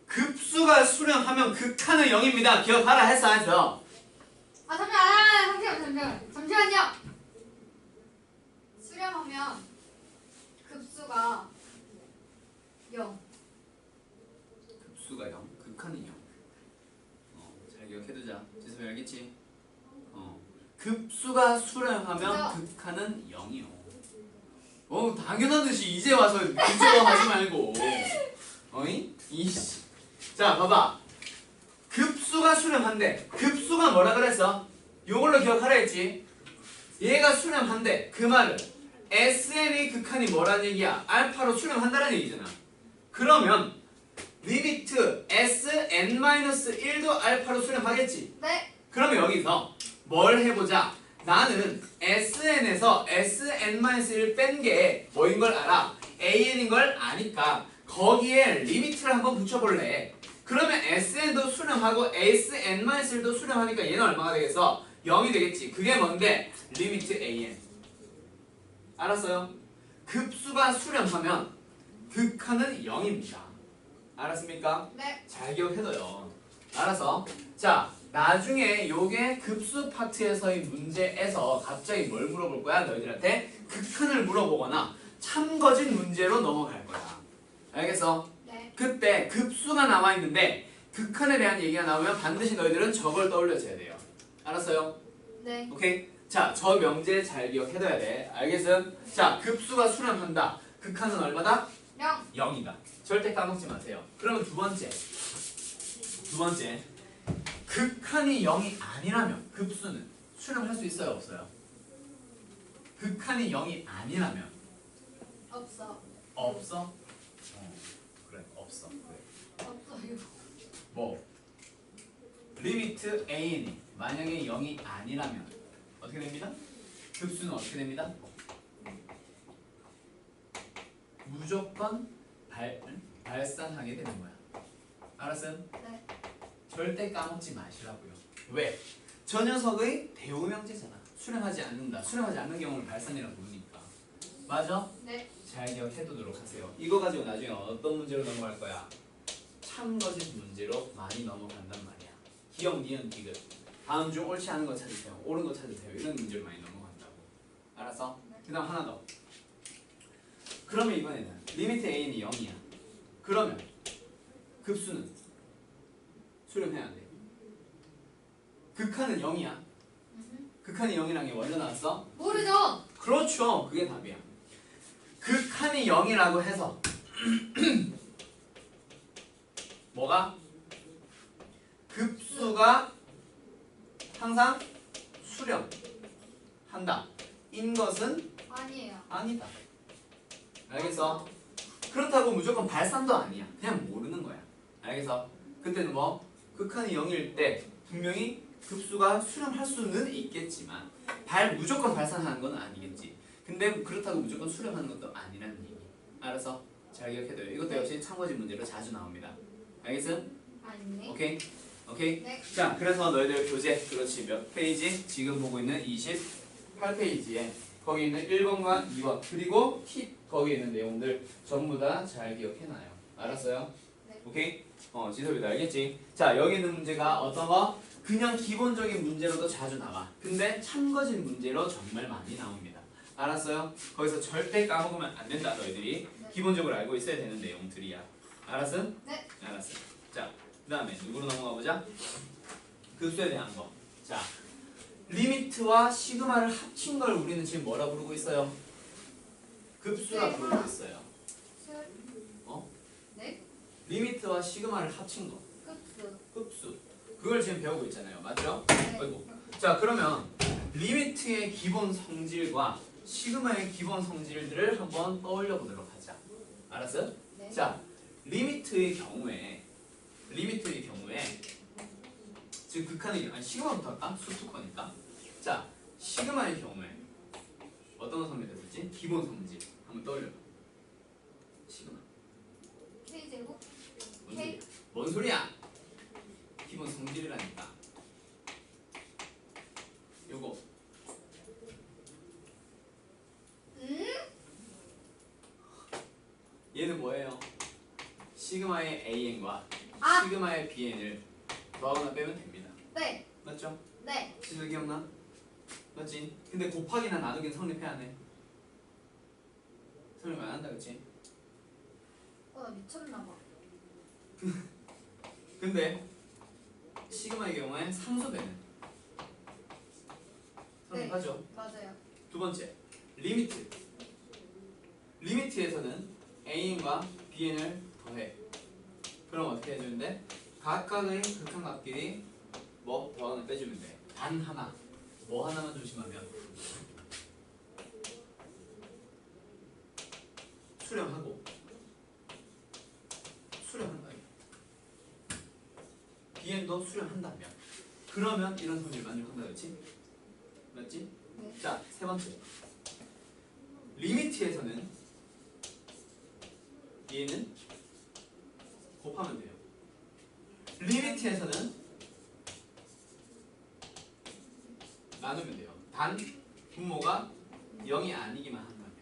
급수가 수렴하면 극한은 0입니다. 기억하라 했어 안 했어? 잠시만요. 수렴하면 급수가 0. 급수가 0, 극한은 0. 잘 기억해두자. 지수야 알겠지? 급수가 수렴하면 극한은 0이요. 당연한 듯이 이제 와서 부끄러워하지 말고. 어이? 이씨. 자, 봐봐. 급수가 수렴한대. 급수가 뭐라 그랬어? 요걸로 기억하라 했지? 얘가 수렴한대. 그 말은 SN의 극한이 뭐라는 얘기야? 알파로 수렴한다는 얘기잖아. 그러면 리미트 SN-1도 알파로 수렴하겠지? 네. 그러면 여기서 뭘 해보자. 나는 SN에서 SN-1 뺀 게 뭐인 걸 알아? AN인 걸 아니까 거기에 리미트를 한번 붙여볼래. 그러면 SN도 수렴하고 SN-1도 수렴하니까 얘는 얼마가 되겠어? 0이 되겠지. 그게 뭔데? 리미트 AN. 알았어요? 급수가 수렴하면 극한은 0입니다. 알았습니까? 네. 잘 기억해둬요. 알아서. 자, 나중에 요게 급수 파트에서의 문제에서 갑자기 뭘 물어볼 거야? 너희들한테 극한을 물어보거나 참거진 문제로 넘어갈 거야. 알겠어? 네. 그때 급수가 나와 있는데 극한에 대한 얘기가 나오면 반드시 너희들은 저걸 떠올려줘야 돼요. 알았어요? 네. 오케이? 자, 저 명제 잘 기억해둬야 돼. 알겠음? 자, 급수가 수렴한다. 극한은 얼마다? 0. 0이다. 절대 까먹지 마세요. 그러면 두 번째, 극한이 0이 아니라면 급수는 수렴할 수 있어요, 없어요? 극한이 0이 아니라면 없어. 없어? 그래, 없어. 그래. 없어요. 뭐 리미트 a는 만약에 0이 아니라면 어떻게 됩니다? 급수는 어떻게 됩니다? 무조건 발산하게 되는 거야. 알았어요? 네. 절대 까먹지 마시라고요. 왜? 저 녀석의 대우명제잖아. 수렴하지 않는다. 수렴하지 않는 경우를 발산이라고 부르니까. 맞아? 네. 잘 기억해두도록 하세요. 이거 가지고 나중에 어떤 문제로 넘어갈 거야? 참거짓 문제로 많이 넘어간단 말이야. 기억, 니은, 디귿. 다음 중 옳지 않은 거 찾으세요. 옳은 거 찾으세요. 이런 문제로 많이 넘어간다고. 알았어? 그 다음 하나 더. 그러면 이번에는 리미트 a는 0이야. 그러면 급수는 수렴해야 돼. 극한은 0이야. 극한이 0이란 게 원래 나왔어? 모르죠. 그렇죠. 그게 답이야. 극한이 0이라고 해서 뭐가? 급수가 항상 수렴한다. 인 것은 아니에요. 아니다. 알겠어? 그렇다고 무조건 발산도 아니야. 그냥 모르는 거야. 알겠어? 그때는 뭐? 극한이 0일 때 분명히 급수가 수렴할 수는 있겠지만 무조건 발산하는 건 아니겠지. 근데 그렇다고 무조건 수렴하는 것도 아니라는 얘기. 알았어? 잘 기억해둬요. 이것도 역시 참고지 문제로 자주 나옵니다. 알겠어? 아니네. 오케이? 오케이? 네. 자, 그래서 너희들 교재, 그렇지, 몇 페이지? 지금 보고 있는 28페이지에 거기 있는 1번과 2번 그리고 팁 거기에 있는 내용들 전부 다 잘 기억해놔요. 알았어요? 네. 오케이? 지섭이도 알겠지? 자, 여기 있는 문제가 어떤 거? 그냥 기본적인 문제로도 자주 나와. 근데 참거진 문제로 정말 많이 나옵니다. 알았어요? 거기서 절대 까먹으면 안 된다, 너희들이. 네. 기본적으로 알고 있어야 되는 내용들이야. 알았어? 네. 알았어. 자, 그 다음에 누구로 넘어가 보자? 급수에 대한 거. 자, 리미트와 시그마를 합친 걸 우리는 지금 뭐라 부르고 있어요? 급수라 부르고 있어요. 어? 네. 리미트와 시그마를 합친 거. 급수. 급수. 그걸 지금 배우고 있잖아요. 맞죠? 네. 아이고. 자, 그러면 리미트의 기본 성질과 시그마의 기본 성질들을 한번 떠올려 보도록 하자. 알았어요? 네. 자, 리미트의 경우에 지금 극한의 아니 시그마부터 할까? 수특권이니까. 자, 시그마의 경우에 어떤 성질이 됐었지? 기본 성질 한번 떠올려봐. 시그마. K 제곱. 뭔 K. 소리야? 뭔 소리야? 기본 성질이라니까. 요거 얘는 뭐예요? 시그마의 AN과 아! 시그마의 BN을 더하거나 빼면 됩니다. 네. 맞죠? 네. 시절 기억나? 맞지? 근데 곱하기나 나누기는 성립해야 돼. 성립 안 한다, 그치? 나 미쳤나봐. 근데 시그마의 경우에 상수배는 성립하죠? 맞아요. 두 번째, 리미트. 리미트에서는 AN과 BN을 더해. 그럼 어떻게 해주는데? 각각의 극한값끼리 뭐 더하거나 빼주면 돼. 단 하나, 뭐 하나만 조심하면 수렴하고 수렴한다. BN도 수렴한다면 그러면 이런 성질 만족한다, 그렇지? 맞지? 네. 자, 세 번째. 리미트에서는 얘는 곱하면 돼요. 리미트에서는 나누면 돼요. 단 분모가 0이 아니기만 한다면.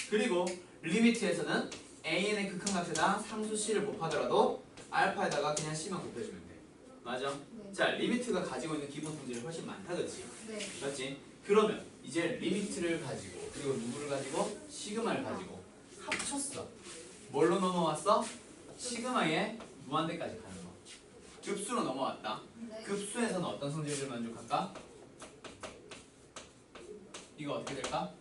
그리고 리미트에서는 AN의 극한값에다 상수 C를 곱하더라도 알파에다가 그냥 C만 곱해주면 돼. 맞아? 네. 자, 리미트가 가지고 있는 기본 성질이 훨씬 많다, 그렇지? 네. 맞지? 그러면 이제 리미트를 가지고 그리고 누구를 가지고 시그마를 가지고 합쳤어. 뭘로 넘어왔어? 시그마의 무한대까지 가는 거. 급수로 넘어왔다. 네. 급수에서는 어떤 성질을 만족할까? 이거 어떻게 될까?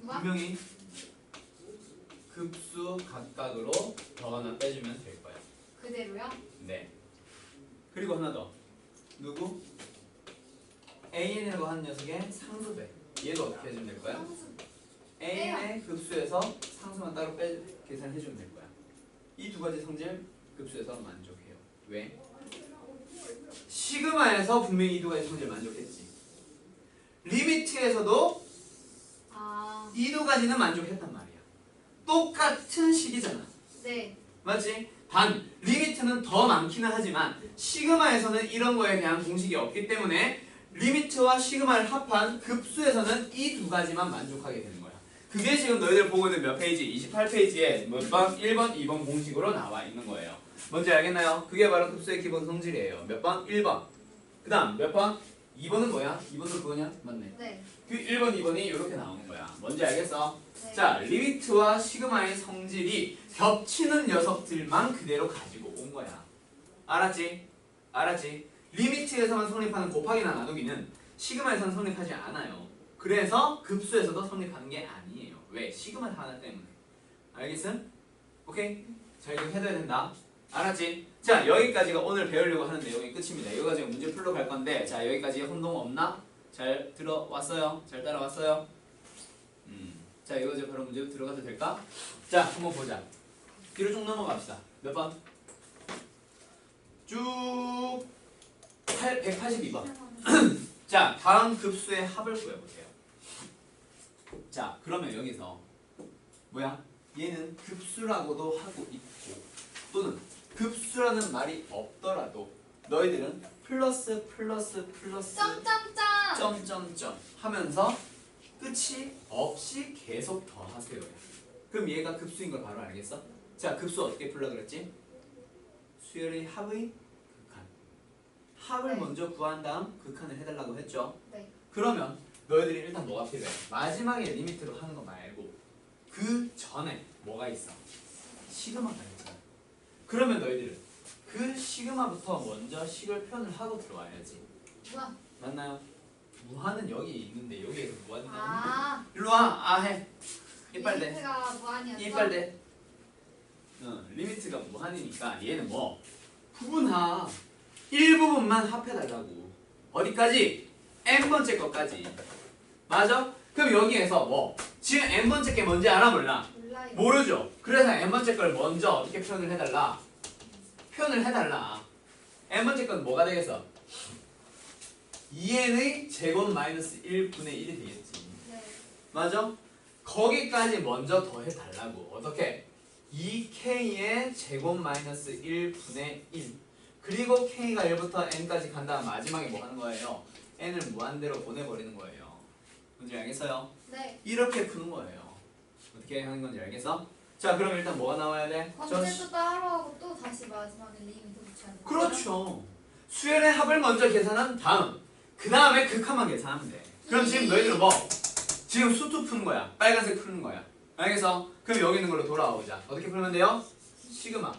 무한. 분명히 급수 각각으로 더하나 빼주면 될 거야. 그대로요? 네. 그리고 하나 더. 누구? AN이라고 하는 녀석의 상수배. 얘도 어떻게 해주면 될 거야? 상수. AN의 급수에서 상수만 따로 계산해주면 될 거야. 이 두 가지 성질 급수에서 만족해요. 왜? 시그마에서 분명히 이 두 가지 성질 만족했지. 리미트에서도 아, 이 두 가지는 만족했단 말이야. 똑같은 식이잖아. 네. 맞지? 단 리미트는 더 많기는 하지만 시그마에서는 이런 거에 대한 공식이 없기 때문에 리미트와 시그마를 합한 급수에서는 이 두 가지만 만족하게 되는 거야. 그게 지금 너희들 보고 있는 몇 페이지? 28페이지에 몇 번? 1번, 2번 공식으로 나와 있는 거예요. 뭔지 알겠나요? 그게 바로 급수의 기본 성질이에요. 몇 번? 1번. 그 다음 몇 번? 2번은 뭐야? 2번도 그거냐? 맞네. 네. 그 1번, 2번이 이렇게 나오는 거야. 뭔지 알겠어? 네. 자, 리미트와 시그마의 성질이 겹치는 녀석들만 그대로 가지고 온 거야. 알았지? 알았지? 리미트에서만 성립하는 곱하기나 나누기는 시그마에서는 성립하지 않아요. 그래서 급수에서도 성립하는 게 아니에요. 왜? 시그마 하나 때문에. 알겠음? 오케이? 잘 기억해둬야 된다. 알았지? 자, 여기까지가 오늘 배우려고 하는 내용의 끝입니다. 이거 가지고 문제 풀러 갈 건데, 자, 여기까지 혼동 없나? 잘 들어왔어요? 잘 따라왔어요? 자, 이거 이제 바로 문제 들어가도 될까? 자, 한번 보자. 뒤로 쭉 넘어갑시다. 몇 번? 쭉 182번. 자, 다음 급수의 합을 구해볼게요. 자, 그러면 여기서 뭐야? 얘는 급수라고도 하고 있고 또는 급수라는 말이 없더라도 너희들은 플러스 점점점. 점점점 하면서 끝이 없이 계속 더하세요. 그럼 얘가 급수인 걸 바로 알겠어? 자, 급수 어떻게 풀라 그랬지? 수열의 합의 극한. 합을 네. 먼저 구한 다음 극한을 해달라고 했죠? 네. 그러면 너희들이 일단 뭐가 필요해? 마지막에 리미트로 하는 거 말고 그 전에 뭐가 있어? 시그마가 있잖아. 그러면 너희들은 그 시그마부터 먼저 식을 표현을 하고 들어와야지. 우와. 맞나요? 무한은 여기 있는데 여기에서 무한이 나오는데 아. 일로와. 아 해. 이빨대. 리미트가 무한이었어. 이빨대. 리미트가 무한이니까 얘는 뭐 부분하 일부분만 합해달라고. 어디까지? n번째 것까지. 맞아? 그럼 여기에서 뭐 지금 n번째 게 뭔지 알아 몰라? 몰라요. 모르죠? 그래서 n번째 걸 먼저 어떻게 표현을 해달라? 표현을 해달라. n번째 건 뭐가 되겠어? 2n의 제곱 마이너스 1분의 1이 되겠지. 네. 맞아? 거기까지 먼저 더해달라고. 어떻게? 2k의 제곱 마이너스 1분의 1 그리고 k가 1부터 n까지 간 다음 마지막에 뭐 하는 거예요? n을 무한대로 보내버리는 거예요. 뭔지 알겠어요? 네. 이렇게 푸는 거예요. 어떻게 하는 건지 알겠어? 자, 그럼 일단 뭐가 나와야 돼? 번째도 따로 하고 또 다시 마지막에 리미트 붙여야 돼. 그렇죠. 수열의 합을 먼저 계산한 다음 그 다음에 극한만 계산하면 돼. 그럼 지금 너희들은 뭐? 지금 수투 푸는 거야. 빨간색 푸는 거야. 알겠어? 그럼 여기 있는 걸로 돌아오자. 어떻게 풀면 돼요? 시그마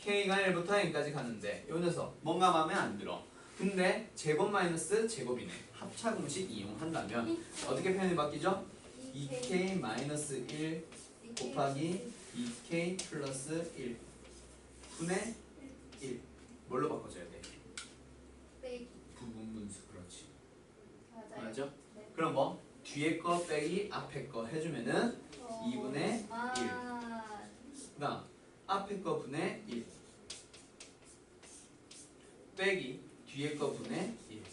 k가 1부터 n까지 가는데 요 녀석 뭔가 마음에 안 들어. 근데 제곱 마이너스 제곱이네. 합차 공식 이용한다면 어떻게 표현이 바뀌죠? 2k 마이너스 1 곱하기 2k 플러스 1 분의 1 뭘로 바꿔줘야 돼? 빼기. 부분분수. 그렇지. 맞아요. 맞죠? 네. 그럼 뭐? 뒤에 거 빼기 앞에 거 해주면은 2분의 아. 그 다음 앞에 거 분의 1 빼기 뒤에 거 분의 1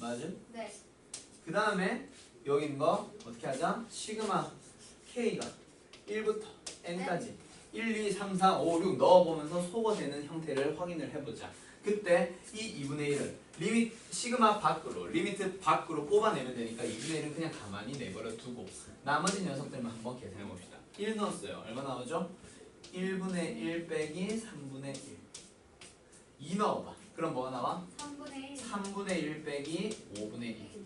맞음? 네. 그 다음에 여기 있는 거 어떻게 하자? 시그마 k가 1부터 n까지 1, 2, 3, 4, 5, 6 넣어보면서 소거되는 형태를 확인을 해보자. 그때 이 2분의 1을 리미트 시그마 밖으로 리미트 밖으로 뽑아내면 되니까 2분의 1은 그냥 가만히 내버려 두고 나머지 녀석들만 한번 계산해 봅시다. 1 넣었어요. 얼마 나오죠? 1분의 1 빼기 3분의 1 2 넣어봐. 그럼 뭐가 나와? 3분의 1. 3분의 1 빼기 5분의 1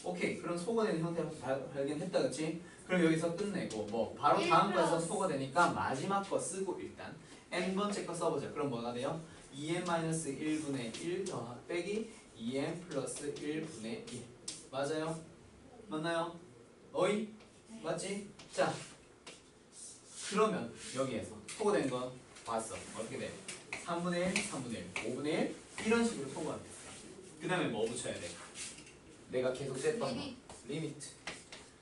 오케이. 그럼 소거되는 형태를 발견했다 그치? 그럼 여기서 끝내고 뭐 바로 다음 거에서 소거되니까 마지막 거 쓰고 일단 n번째 거 써보자. 그럼 뭐가 돼요? 2n-1분의 1 빼기 2n 플러스 1분의 1 맞아요? 맞나요? 어이? 맞지? 자 그러면 여기에서 소거된 거 봤어. 어떻게 돼? 3분의 1, 3분의 1, 5분의 1 이런 식으로 소거가 됐어. 그 다음에 뭐 붙여야 돼? 내가 계속 셌던 거 리미트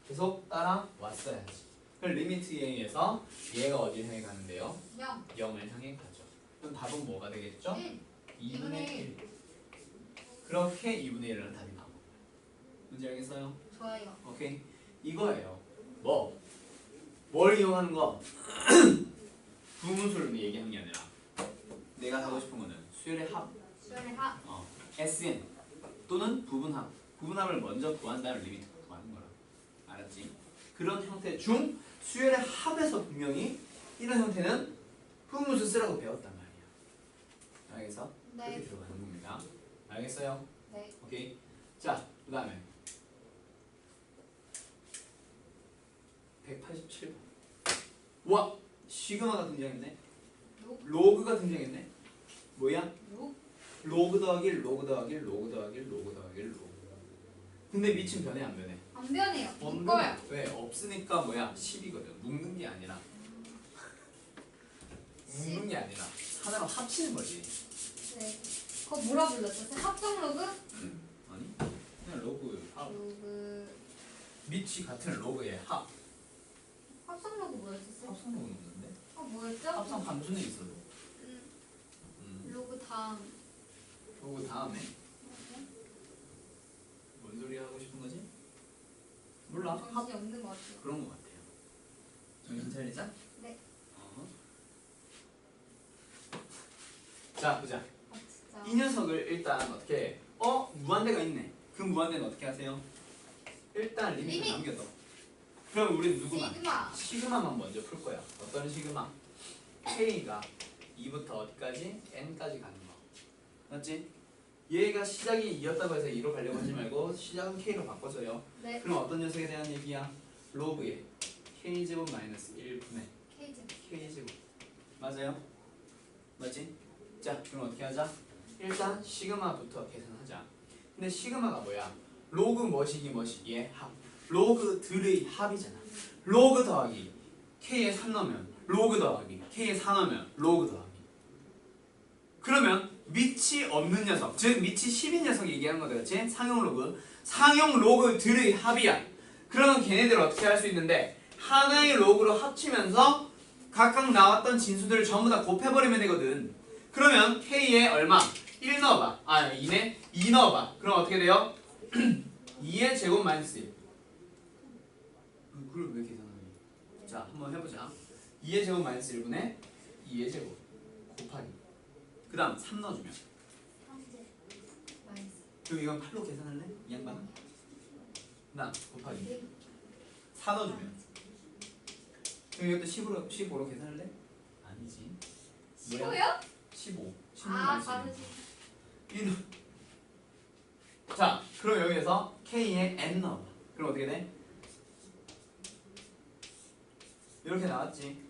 계속 따라왔어야지. 그럼 리미트에 의해서 얘가 어디를 향해 가는데요? 0. 0을 향해 가죠. 그럼 답은 뭐가 되겠죠? 1. 2분의 1. 그렇게 2분의 1은 답이 나오고. 뭔지 알겠어요? 좋아요. 오케이. 이거예요. 뭘 이용하는 거? 부분수를 얘기하는 게 아니라 내가 하고 싶은 거는 수열의 합, 수열의 합. SN 또는 부분합. 부분합을 먼저 구한 다음 리미트 구하는 거라. 알았지? 그런 형태 중 수열의 합에서 분명히 이런 형태는 부분수 쓰라고 배웠단 말이야. 알겠어? 네. 그렇게 들어가는 겁니다. 알겠어요? 네. 오케이. 자, 그 다음에 187번. 와! 시그마가 등장했네. 로그가 등장했네. 뭐야? 로그 더하기 로그 더하기 로그 더하기 로그 더하기 로그. 근데 밑은 변해 안 변해? 안 변해요. 안 이거야. 변해. 왜? 없으니까 뭐야? 10이거든. 묶는 게 아니라. 묶는 게 아니라 하나로 합치는 거지. 네. 그거 뭐라 불렀어? 합성 로그? 아니? 그냥 로그 합. 로그. 밑이 같은 로그의 합. 합성 로그 뭐였었어? 합성 로그는 없는데? 뭐였죠? 합성 함수는 있어도. 로그 다음. 로그 다음에 뭔 소리 하고 싶은 거지? 몰라. 정신이 없는 것 같아요. 그런 것 같아요. 정신 차리자. 네. 자, 보자. 진짜. 이 녀석을 일단 어떻게 해? 무한대가 있네. 그 무한대는 어떻게 하세요? 일단 리미트 남겨둬. 그럼 우리는 누구만? 시그마. 시그마만 먼저 풀 거야. 어떤 시그마? K가 2부터 어디까지? N까지 가는 거. 맞지? 얘가 시작이 2였다고 해서 2로 가려고 하지 말고 시작은 K로 바꿔줘요. 네. 그럼 어떤 녀석에 대한 얘기야? 로그에 K제곱 마이너스 1분의 K제곱. K제곱. 맞아요? 맞지? 자, 그럼 어떻게 하자? 일단 시그마부터 계산하자. 근데 시그마가 뭐야? 로그 뭐시기의 합. 로그들의 합이잖아. 로그 더하기 K에 3 넣으면 로그 더하기 K에 4 넣으면 로그 더하기. 그러면 밑이 없는 녀석, 즉 밑이 10인 녀석 얘기하는 거다, 그렇지? 상용 로그. 상용 로그들의 합이야. 그러면 걔네들 어떻게 할 수 있는데 하나의 로그로 합치면서 각각 나왔던 진수들을 전부 다 곱해버리면 되거든. 그러면 K에 얼마? 1 넣어봐. 2네? 2 넣어봐. 그럼 어떻게 돼요? 2의 제곱 마이너스 1. 그걸 왜 계산하니? 자, 한번 해보자. 2의 제곱 마이너스 1분의 2의 제곱 곱하기. 그 다음 3 넣어주면. 3제 마이너스. 그럼 이건 8로 계산할래? 이 양반? 그 다음 곱하기 4 넣어주면. 그럼 이것도 15로 계산할래? 아니지. 15요? 15. 16 아, 마이너스 1. 자, 그럼 여기에서 K에 N 넣어봐. 그럼 어떻게 돼? 이렇게 나왔지.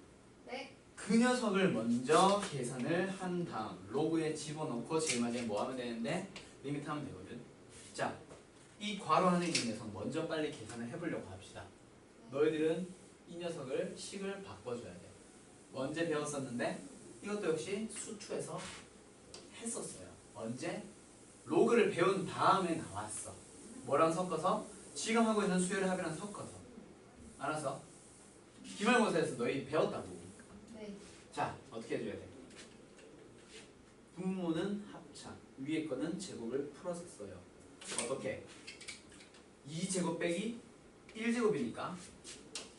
네. 그 녀석을 먼저 계산을 한 다음 로그에 집어넣고 제일 마지막에 뭐 하면 되는데 리미트 하면 되거든. 자, 이 괄호 안에 있는 녀석 먼저 빨리 계산을 해보려고 합시다. 너희들은 이 녀석을 식을 바꿔줘야 돼. 언제 배웠었는데 이것도 역시 수투에서 했었어요. 언제? 로그를 배운 다음에 나왔어. 뭐랑 섞어서? 지금 하고 있는 수열의 합이랑 섞어서. 알았어? 기말고사에서 너희 배웠다고. 네. 자, 어떻게 해줘야 돼? 분모는 합차, 위에 거는 제곱을 풀어서 써요. 어떻게? 2제곱 빼기 1제곱이니까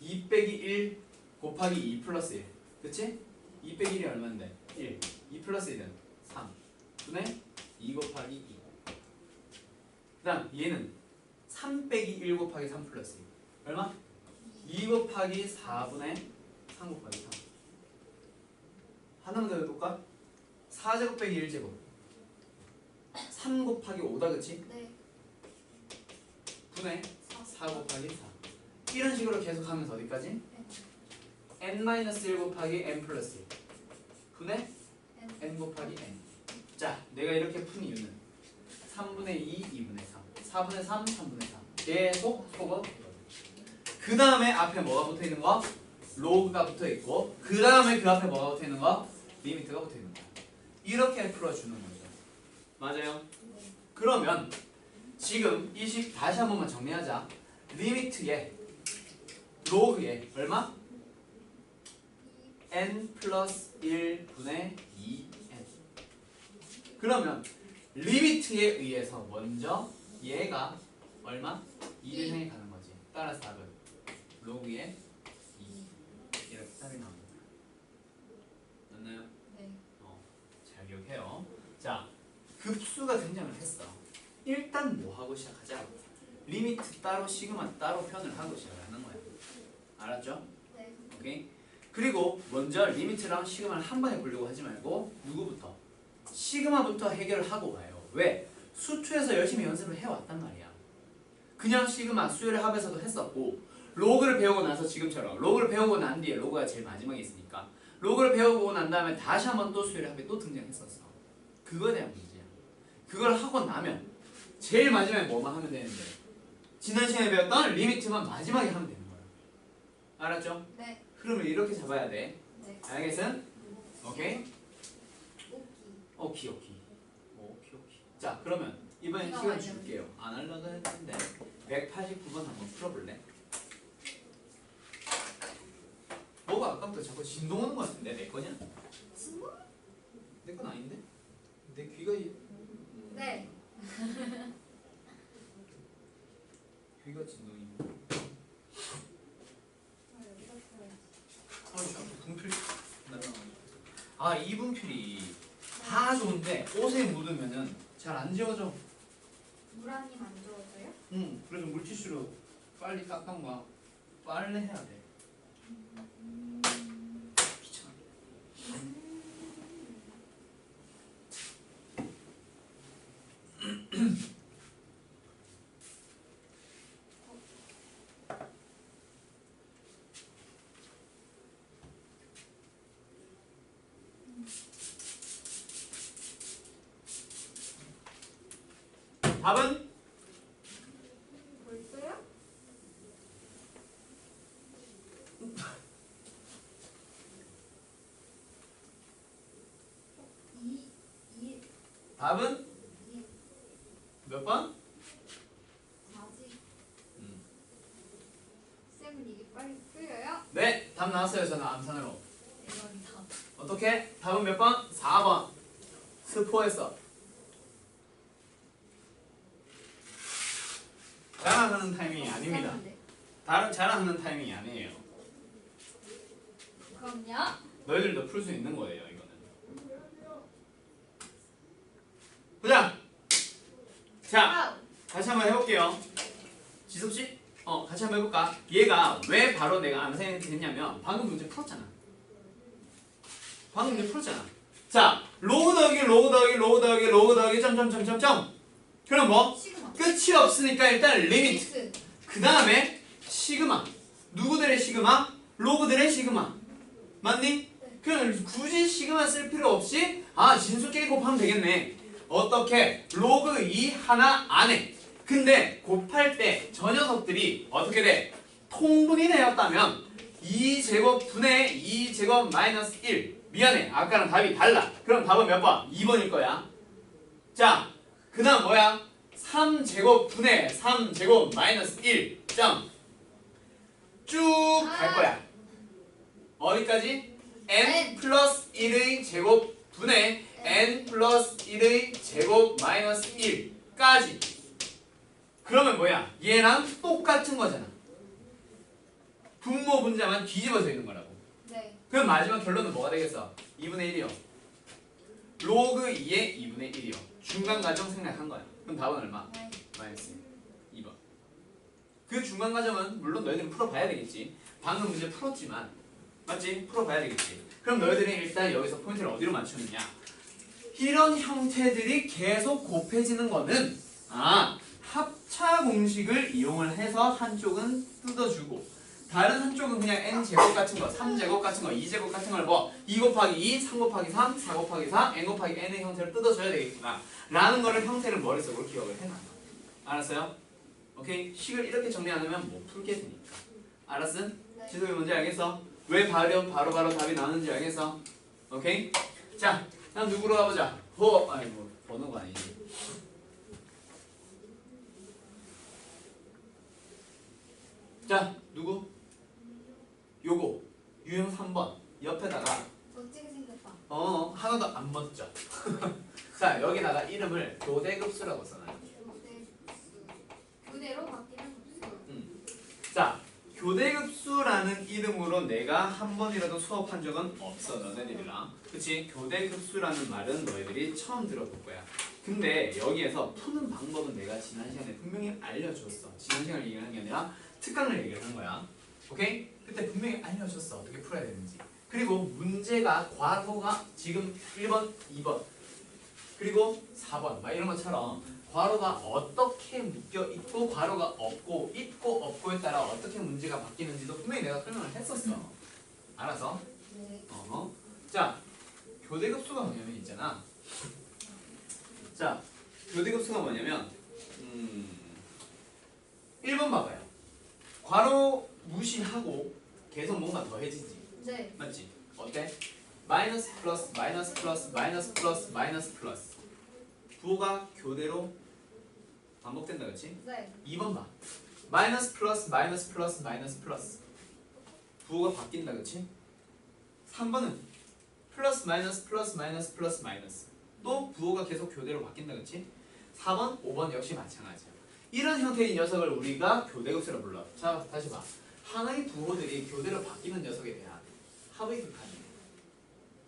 2 빼기 1 곱하기 2 플러스 1. 그치? 2 빼기 1이 얼마인데? 1. 2 플러스 1은 3. 분의 2 곱하기 2. 그 다음 얘는 3 빼기 1 곱하기 3 플러스 2. 얼마? 2 곱하기 4분의 3 곱하기 3. 하나만 더 해볼까? 4제곱 빼기 1제곱 3 곱하기 5다, 그치? 네. 분의 4 곱하기 4. 이런 식으로 계속 하면서 어디까지? n-1 곱하기 n 플러스 1 분의 n 곱하기 n. 자, 내가 이렇게 푼 이유는 3분의 2, 2분의 3 4분의 3, 3분의 3 계속 속어. 그 다음에 앞에 뭐가 붙어있는 거? 로그가 붙어 있고 그 다음에 그 앞에 뭐가 붙어 있는 거? 리미트가 붙어 있는 거야. 이렇게 풀어주는 거죠. 맞아요? 그러면 지금 이 식 다시 한 번만 정리하자. 리미트에 로그에 얼마? n 플러스 1분의 2n. 그러면 리미트에 의해서 먼저 얘가 얼마? 2를 향해 가는 거지. 따라서 답은 로그에 2 이렇게 답이 나옵니다. 맞나요? 네. 잘 기억해요. 자, 급수가 등장을 했어. 일단 뭐 하고 시작하자? 리미트 따로 시그마 따로 표현을 하고 시작하는 거야. 알았죠? 네. 오케이. 그리고 먼저 리미트랑 시그마를 한 번에 보려고 하지 말고 누구부터? 시그마부터 해결을 하고 가요. 왜? 수투에서 열심히 연습을 해왔단 말이야. 그냥 시그마 수열의 합에서도 했었고 로그를 배우고 나서 지금처럼 로그를 배우고 난 뒤에 로그가 제일 마지막에 있으니까 로그를 배우고 난 다음에 다시 한번 또 수열의 합에 또 등장했었어. 그거에 대한 문제야. 그걸 하고 나면 제일 마지막에 뭐만 하면 되는데 지난 시간에 배웠던 리미트만 마지막에 하면 되는 거야. 알았죠? 네. 흐름을 이렇게 잡아야 돼. 네. 알겠어? 오케이? 오키. 오키. 자, 그러면 이번엔 이거 시간 완전- 줄게요. 안 하려고 했는데 189번 한번 풀어볼래? 뭐가 아까부터 자꾸 진동하는 것 같은데 내 거냐? 친구? 내 건 아닌데? 내 귀가 네. 귀가 진동이. 여기다 풀어야지. 자꾸 분필. 아, 이 분필이 다 좋은데 옷에 묻으면은 잘 안 지워져. 무라님 안 좋아져요? 응. 그래서 물티슈로 빨리 닦던가 빨래해야 돼. 귀찮아. 답은? 벌써요? 이 답은? 몇 번? 4지. 쌤은 이게 빨리 풀려요? 네, 답 나왔어요. 저는 암산으로. 대박이다. 어떻게? 답은 몇 번? 4번. 스포했어. 자랑하는 타이밍이 아닙니다. 괜찮은데. 다른 자랑하는 타이밍이 아니에요. 그럼요. 너희들도 풀 수 있는 거예요, 이거는. 보자. 자, 와우. 다시 한번 해볼게요. 지섭 씨, 같이 한번 해볼까? 얘가 왜 바로 내가 암산이 됐냐면 방금 문제 풀었잖아. 방금 문제 풀었잖아. 자, 로그 더하기 점점점점점. 그럼 뭐? 시그마. 끝이 없으니까 일단 리미트. 리미트. 그 다음에 시그마. 누구들의 시그마? 로그들의 시그마. 맞니? 그럼 굳이 시그마 쓸 필요 없이 진수끼리 곱하면 되겠네. 어떻게? 로그 2 하나 안에. 근데 곱할 때 저 녀석들이 어떻게 돼? 통분이 되었다면 2제곱 분의 2제곱 마이너스 1. 미안해. 아까랑 답이 달라. 그럼 답은 몇 번? 2번일 거야. 자, 그 다음 뭐야? 3제곱 분의 3제곱 마이너스 1. 점. 쭉 갈 거야. 어디까지? n 플러스 1의 제곱 분의 n 플러스 1의 제곱 마이너스 1까지. 그러면 뭐야? 얘랑 똑같은 거잖아. 분모 분자만 뒤집어져 있는 거라고. 네. 그럼 마지막 결론은 뭐가 되겠어? 2분의 1이요. 로그 2의 2분의 1이요. 중간 과정 생략한 거야. 그럼 답은 얼마? 네. 마이너스 2번. 그 중간 과정은 물론 너희들은 풀어봐야 되겠지. 방금 문제 풀었지만 맞지? 풀어봐야 되겠지. 그럼 너희들이 일단 여기서 포인트를 어디로 맞추느냐? 이런 형태들이 계속 곱해지는 거는 합차 공식을 이용을 해서 한쪽은 뜯어주고 다른 한쪽은 그냥 n제곱 같은 거, 3제곱 같은 거, 2제곱 같은 걸 2 곱하기 2, 3 곱하기 3, 4 곱하기 4, n 곱하기 n의 형태를 뜯어줘야 되겠구나 라는 거를 형태를 머릿속으로 기억을 해놔. 알았어요? 오케이? 식을 이렇게 정리 안 하면 못 풀게 되니까. 알았음? 네. 지도이 뭔지 알겠어? 왜 바로 답이 나오는지 알겠어? 오케이? 자, 다음 누구로 가보자. 아이고 번호가 아니지. 자, 누구? 요거 유형 3번 옆에다가 멋지게 생겼다. 하나도 안 멋져. 자, 여기다가 이름을 교대급수라고 써놔요. 교대로 바뀌는 급수. 자, 교대급수라는 이름으로 내가 한 번이라도 수업한 적은 없어, 너네들이랑. 그치? 교대급수라는 말은 너희들이 처음 들어볼 거야. 근데 여기에서 푸는 방법은 내가 지난 시간에 분명히 알려줬어. 지난 시간을 얘기하는 게 아니라 특강을 얘기를 한 거야. 오케이? 그때 분명히 알려줬어. 어떻게 풀어야 되는지. 그리고 문제가 괄호가 지금 1번, 2번, 그리고 4번 막 이런 것처럼 괄호가 어떻게 묶여 있고 괄호가 없고 있고 없고에 따라 어떻게 문제가 바뀌는지도 분명히 내가 설명을 했었어. 알아서? 네. 자, 교대급수가 뭐냐면 있잖아. 자, 교대급수가 뭐냐면 1번 봐봐요. 괄호 무시하고 계속 뭔가 더해지지. 네. 맞지? 어때? 마이너스 플러스 마이너스 플러스 마이너스 플러스 마이너스 플러스 부호가 교대로 반복된다, 그렇지? 네. 2번 봐. 마이너스 플러스 마이너스 플러스 마이너스 플러스 부호가 바뀐다, 그렇지? 3번은 플러스 마이너스 플러스 마이너스 플러스 마이너스 또 부호가 계속 교대로 바뀐다, 그렇지? 4번, 5번 역시 마찬가지야. 이런 형태의 녀석을 우리가 교대급수라 불러. 자, 다시 봐. 하나의 부호들이 교대로 바뀌는 녀석에 대한 합의 극한이에요.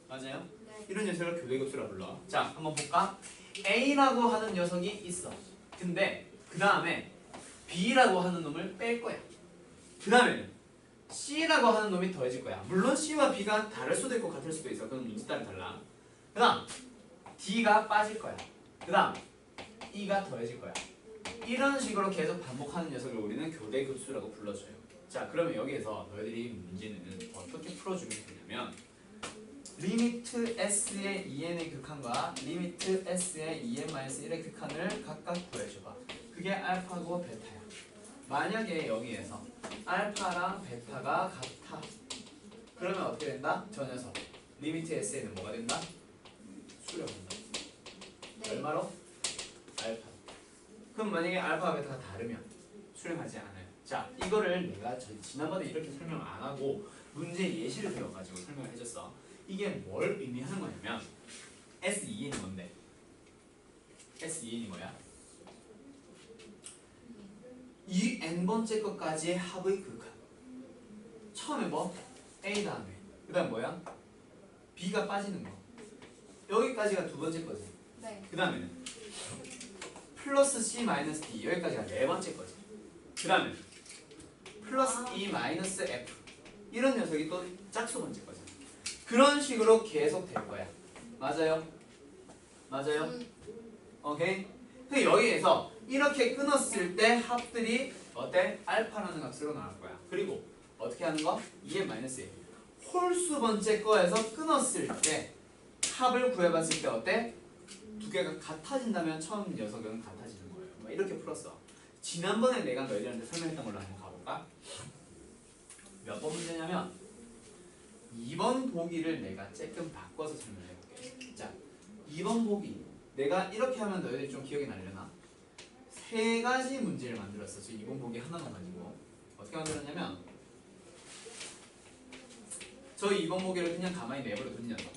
맞아요? 네. 이런 녀석을 교대급수라 불러. 자, 한번 볼까? A라고 하는 녀석이 있어. 근데 그 다음에 B라고 하는 놈을 뺄 거야. 그 다음에는 C라고 하는 놈이 더해질 거야. 물론 C와 B가 다를 수도 있고 같을 수도 있어. 그건 문제 따라 달라. 그 다음 D가 빠질 거야. 그 다음 E가 더해질 거야. 이런 식으로 계속 반복하는 녀석을 우리는 교대급수라고 불러줘요. 자, 그러면 여기에서 너희들이 문제는 어떻게 풀어주면 되냐면 리미트 S의 2n의 극한과 리미트 S의 2n-1의 극한을 각각 구해줘봐. 그게 알파고 베타야. 만약에 여기에서 알파랑 베타가 같아. 그러면 어떻게 된다? 저 녀석 리미트 S에는 뭐가 된다? 수렴한다. 네. 얼마로? 알파. 그럼 만약에 알파와 베타가 다르면 수렴하지 않아요. 자, 이거를 내가 지난번에 이렇게 설명 안 하고 문제 예시를 배워가지고 설명을 해줬어. 이게 뭘 의미하는 거냐면 S2n이 뭔데? S2n이 뭐야? 이 n번째 것까지의 합의 극한. 처음에 뭐? A 다음에 그 다음 뭐야? B가 빠지는 거. 여기까지가 두 번째 거지. 네. 그 다음에는 플러스 C 마이너스 D 여기까지가 네 번째 거지. 그 다음에 플러스 E 마이너스 F 이런 녀석이 또 짝수 번째 거지. 그런 식으로 계속 될 거야. 맞아요? 맞아요? 오케이? 근데 여기에서 이렇게 끊었을 때 합들이 어때? 알파라는 값으로 나올 거야. 그리고 어떻게 하는 거? 2n-1 홀수 번째 거에서 끊었을 때 합을 구해봤을 때 어때? 두 개가 같아진다면 처음 녀석은 같아지는 거예요. 뭐 이렇게 풀었어. 지난번에 내가 너희들한테 설명했던 걸로 한번 가볼까? 몇 번 문제냐면 2번 보기를 내가 조금 바꿔서 설명을 해볼게. 자, 2번 보기 내가 이렇게 하면 너희들이 좀 기억이 나려나? 세 가지 문제를 만들었어. 지금 2번 보기 하나만 가지고 어떻게 만들었냐면 저 2번 보기를 그냥 가만히 내버려 둔 녀석.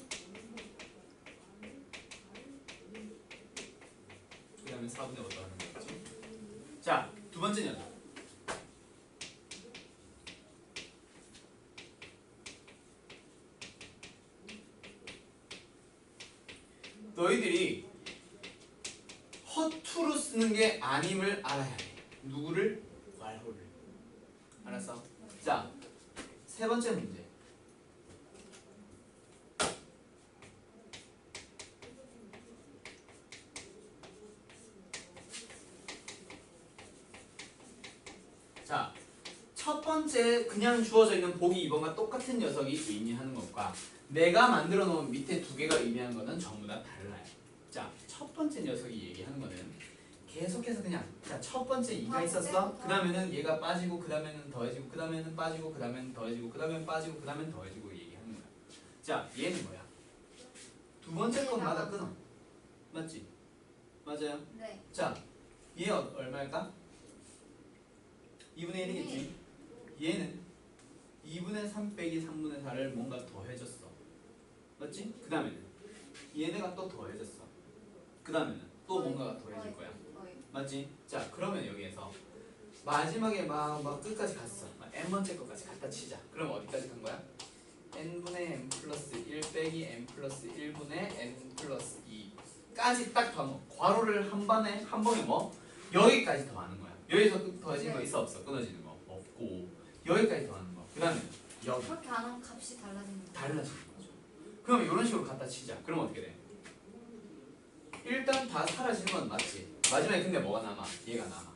그 다음에 4분의 5도 하는 거지. 자, 두 번째 녀석. 너희들이 허투루 쓰는 게 아님을 알아야 돼. 누구를? 괄호를. 알았어? 자, 세 번째 문제. 자, 첫 번째 그냥 주어져 있는 보기 2번과 똑같은 녀석이 의미하는 것과 내가 만들어 놓은 밑에 두 개가 의미하는 것은 전부 다 달라요. 자, 첫 번째 녀석이 얘기하는 거는 계속해서 그냥 자, 첫 번째 2가 있었어. 그 다음에는 얘가 빠지고 그 다음에는 더해지고 그 다음에는 빠지고 그 다음에는 더해지고 그 다음에는 빠지고 그 다음에는 더해지고 얘기하는 거야. 자, 얘는 뭐야? 두 번째 것마다 끊어. 맞지? 맞아요. 네. 자, 얘 얼마일까? 2분의 1이겠지. 얘는 2분의 3 빼기 3분의 4를 뭔가 더해줬어. 맞지? 그 다음에는 얘네가 또 더해졌어. 그 다음에는 또 뭔가가 더해질 거야. 맞지? 자, 그러면 여기에서 마지막에 막 끝까지 갔어. n번째 것까지 갖다 치자. 그럼 어디까지 간 거야? n분의 n 플러스 1 빼기 n 플러스 1분의 n 플러스 2까지 딱 더하면 괄호를 한 번에 뭐? 여기까지 더하는 거야. 여기서 더해지는 거 있어 없어? 끊어지는 거 없고 여기까지 더하는 거. 그 다음에 여기 그렇게 안 하면 값이 달라지는 거예요. 달라지는 거죠. 그럼 이런 식으로 갖다 치자. 그럼 어떻게 돼? 일단 다 사라지는 건 맞지. 마지막에 근데 뭐가 남아? 얘가 남아.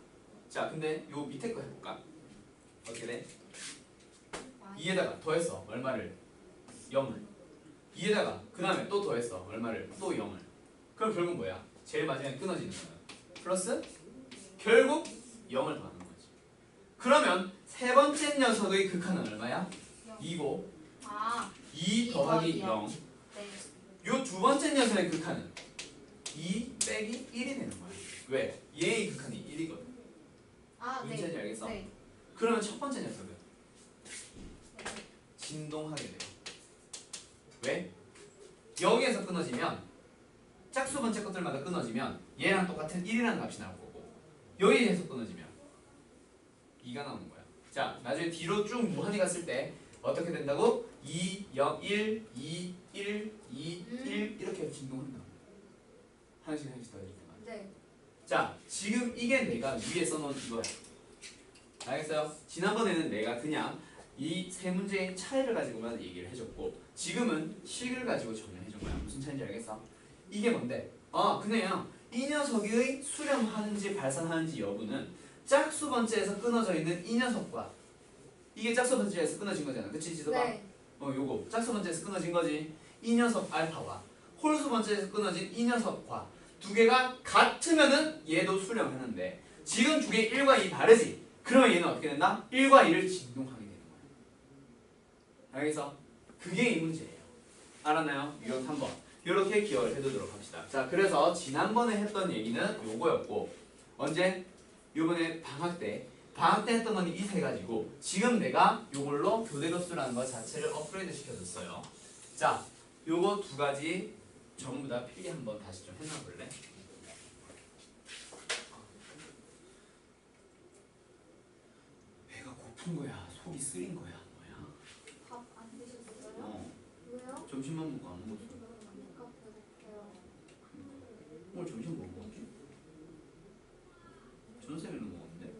자, 근데 요 밑에 거 해볼까? 어떻게 돼? 2에다가 더했어. 얼마를? 0을. 2에다가 그 다음에 또 더했어. 얼마를? 또 0을. 그럼 결국 뭐야? 제일 마지막에 끊어지는 거야. 플러스 결국 0을 더하는 거지. 그러면 세 번째 녀석의 극한은 얼마야? 2고 2 더하기 0. 네. 요 두 번째 녀석의 극한은 2 빼기 1이 되는 거야. 왜? 얘의 극한이 1이거든. 네. 문제인지 알겠어? 네. 그러면 첫 번째 녀석은 진동하게 돼요. 왜? 여기에서 끊어지면 짝수 번째 것들마다 끊어지면 얘랑 똑같은 1이라는 값이 나올 거고 여기에서 끊어지면 2가 나오는 거야. 자, 나중에 뒤로 쭉 무한히 갔을 때 어떻게 된다고? 2, 0, 1, 2, 1, 2, 1 이렇게 진동한다. 하나씩 더해질 때만. 네. 자, 지금 이게 내가 위에 써놓은 이거야. 알겠어요? 지난번에는 내가 그냥 이 세 문제의 차이를 가지고만 얘기를 해줬고 지금은 식을 가지고 정리해준 거야. 무슨 차이인지 알겠어? 이게 뭔데? 그냥 이 녀석의 수렴하는지 발산하는지 여부는 짝수 번째에서 끊어져 있는 이 녀석과 이게 짝수 번째에서 끊어진 거잖아. 그치 지도봐? 네. 요거 짝수 번째에서 끊어진 거지. 이 녀석 알파와 홀수 번째에서 끊어진 이 녀석과 두 개가 같으면은 얘도 수렴하는데 지금 두 개 1과 2 다르지? 그러면 얘는 어떻게 된다? 1과 2를 진동하게 되는 거야. 알겠어? 그게 이 문제예요. 알았나요? 유형 3번. 이렇게 기억을 해두도록 합시다. 자, 그래서 지난번에 했던 얘기는 요거였고 언제? 요번에 방학 때 했던 건 이 세 가지고 지금 내가 요걸로 교대급수라는 것 자체를 업그레이드 시켜줬어요. 자, 요거 두 가지 전부 다 필기 한번 다시 좀 해놔볼래? 배가 고픈 거야? 속이 쓰린 거야? 뭐야? 밥 안 드셨어요? 왜요? 점심만 먹고 안 먹었어. 그러니까 배고파요. 오늘 점심 뭐 먹었지? 전쌤이는 먹었는데?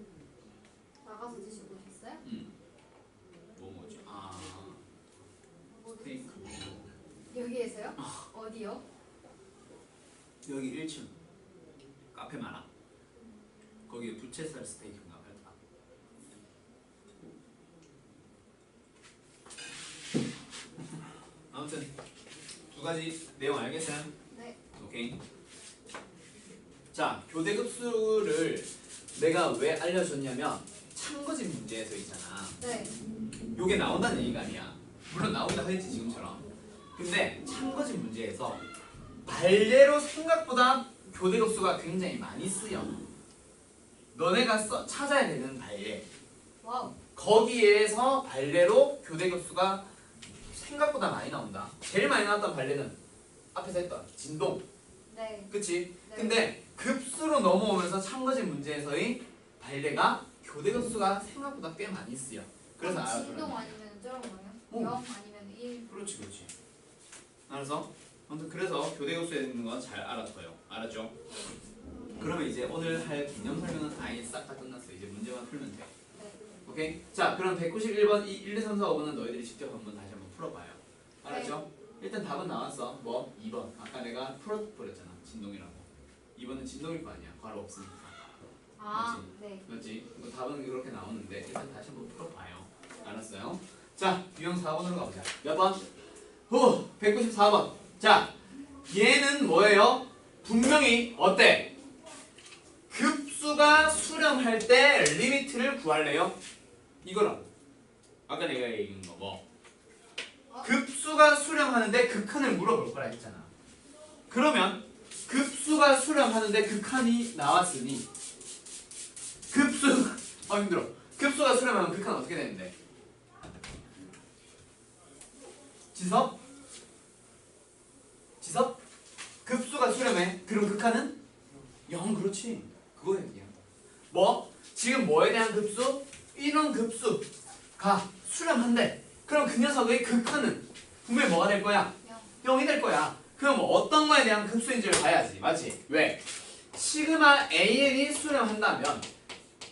나가서 드시고 오셨어요? 응. 뭐 먹었지? 뭐 스테이크. 드셨어요? 여기에서요? 어디요? 여기 1층 카페 마라. 거기 부채살 스테이크인가 봐요. 아무튼 두 가지 내용 알겠어요? 네. 오케이. 자, 교대급수를 내가 왜 알려줬냐면 참거진 문제에서 있잖아. 네. 요게 나온다는 얘기가 아니야. 물론 나온다 하겠지 지금처럼. 근데 참거진 문제에서 발례로 생각보다 교대급수가 굉장히 많이 쓰여. 너네가 찾아야 되는 발례. 와우. 거기에서 발례로 교대급수가 생각보다 많이 나온다. 제일 많이 나왔던 발례는 앞에서 했던 진동. 네. 그치? 네. 근데 급수로 넘어오면서 참거진 문제에서의 발례가 교대급수가 생각보다 꽤 많이 쓰여. 그래서 알아둬라. 진동 아니면 저런 거예요? 어. 0 아니면 1. 그렇지. 알아서? 아무튼 그래서 교대급수에 있는 건 잘 알아둬요. 알았죠? 그러면 이제 오늘 할 개념 설명은 아예 싹 다 끝났어. 이제 문제만 풀면 돼. 네. 오케이? 자, 그럼 191번, 1, 2, 3, 4, 5번은 너희들이 직접 한번 다시 한번 풀어봐요. 알았죠? 일단 답은 나왔어. 뭐? 2번. 아까 내가 풀어버렸잖아. 진동이라고. 2번은 진동일 거 아니야. 괄호 없으니까. 네. 맞지? 뭐 답은 이렇게 나오는데 일단 다시 한번 풀어봐요. 알았어요? 자, 유형 4번으로 가보자. 몇 번? 194번. 자, 얘는 뭐예요? 분명히 어때? 급수가 수렴할 때 리미트를 구할래요? 이거라고. 아까 내가 얘기한 거 뭐? 급수가 수렴하는데 극한을 물어볼 거라 했잖아. 그러면 급수가 수렴하는데 극한이 나왔으니 급수 힘들어. 급수가 수렴하면 극한 어떻게 되는데? 지섭? 급수가 수렴해. 그럼 극한은 0. 그렇지. 그거야 그냥. 뭐? 지금 뭐에 대한 급수? 이런 급수가 수렴한대. 그럼 그 녀석의 극한은 분명히 뭐가 될 거야? 0이 될 거야. 그럼 어떤 거에 대한 급수인지를 봐야지. 맞지? 왜? 시그마 AN이 수렴한다면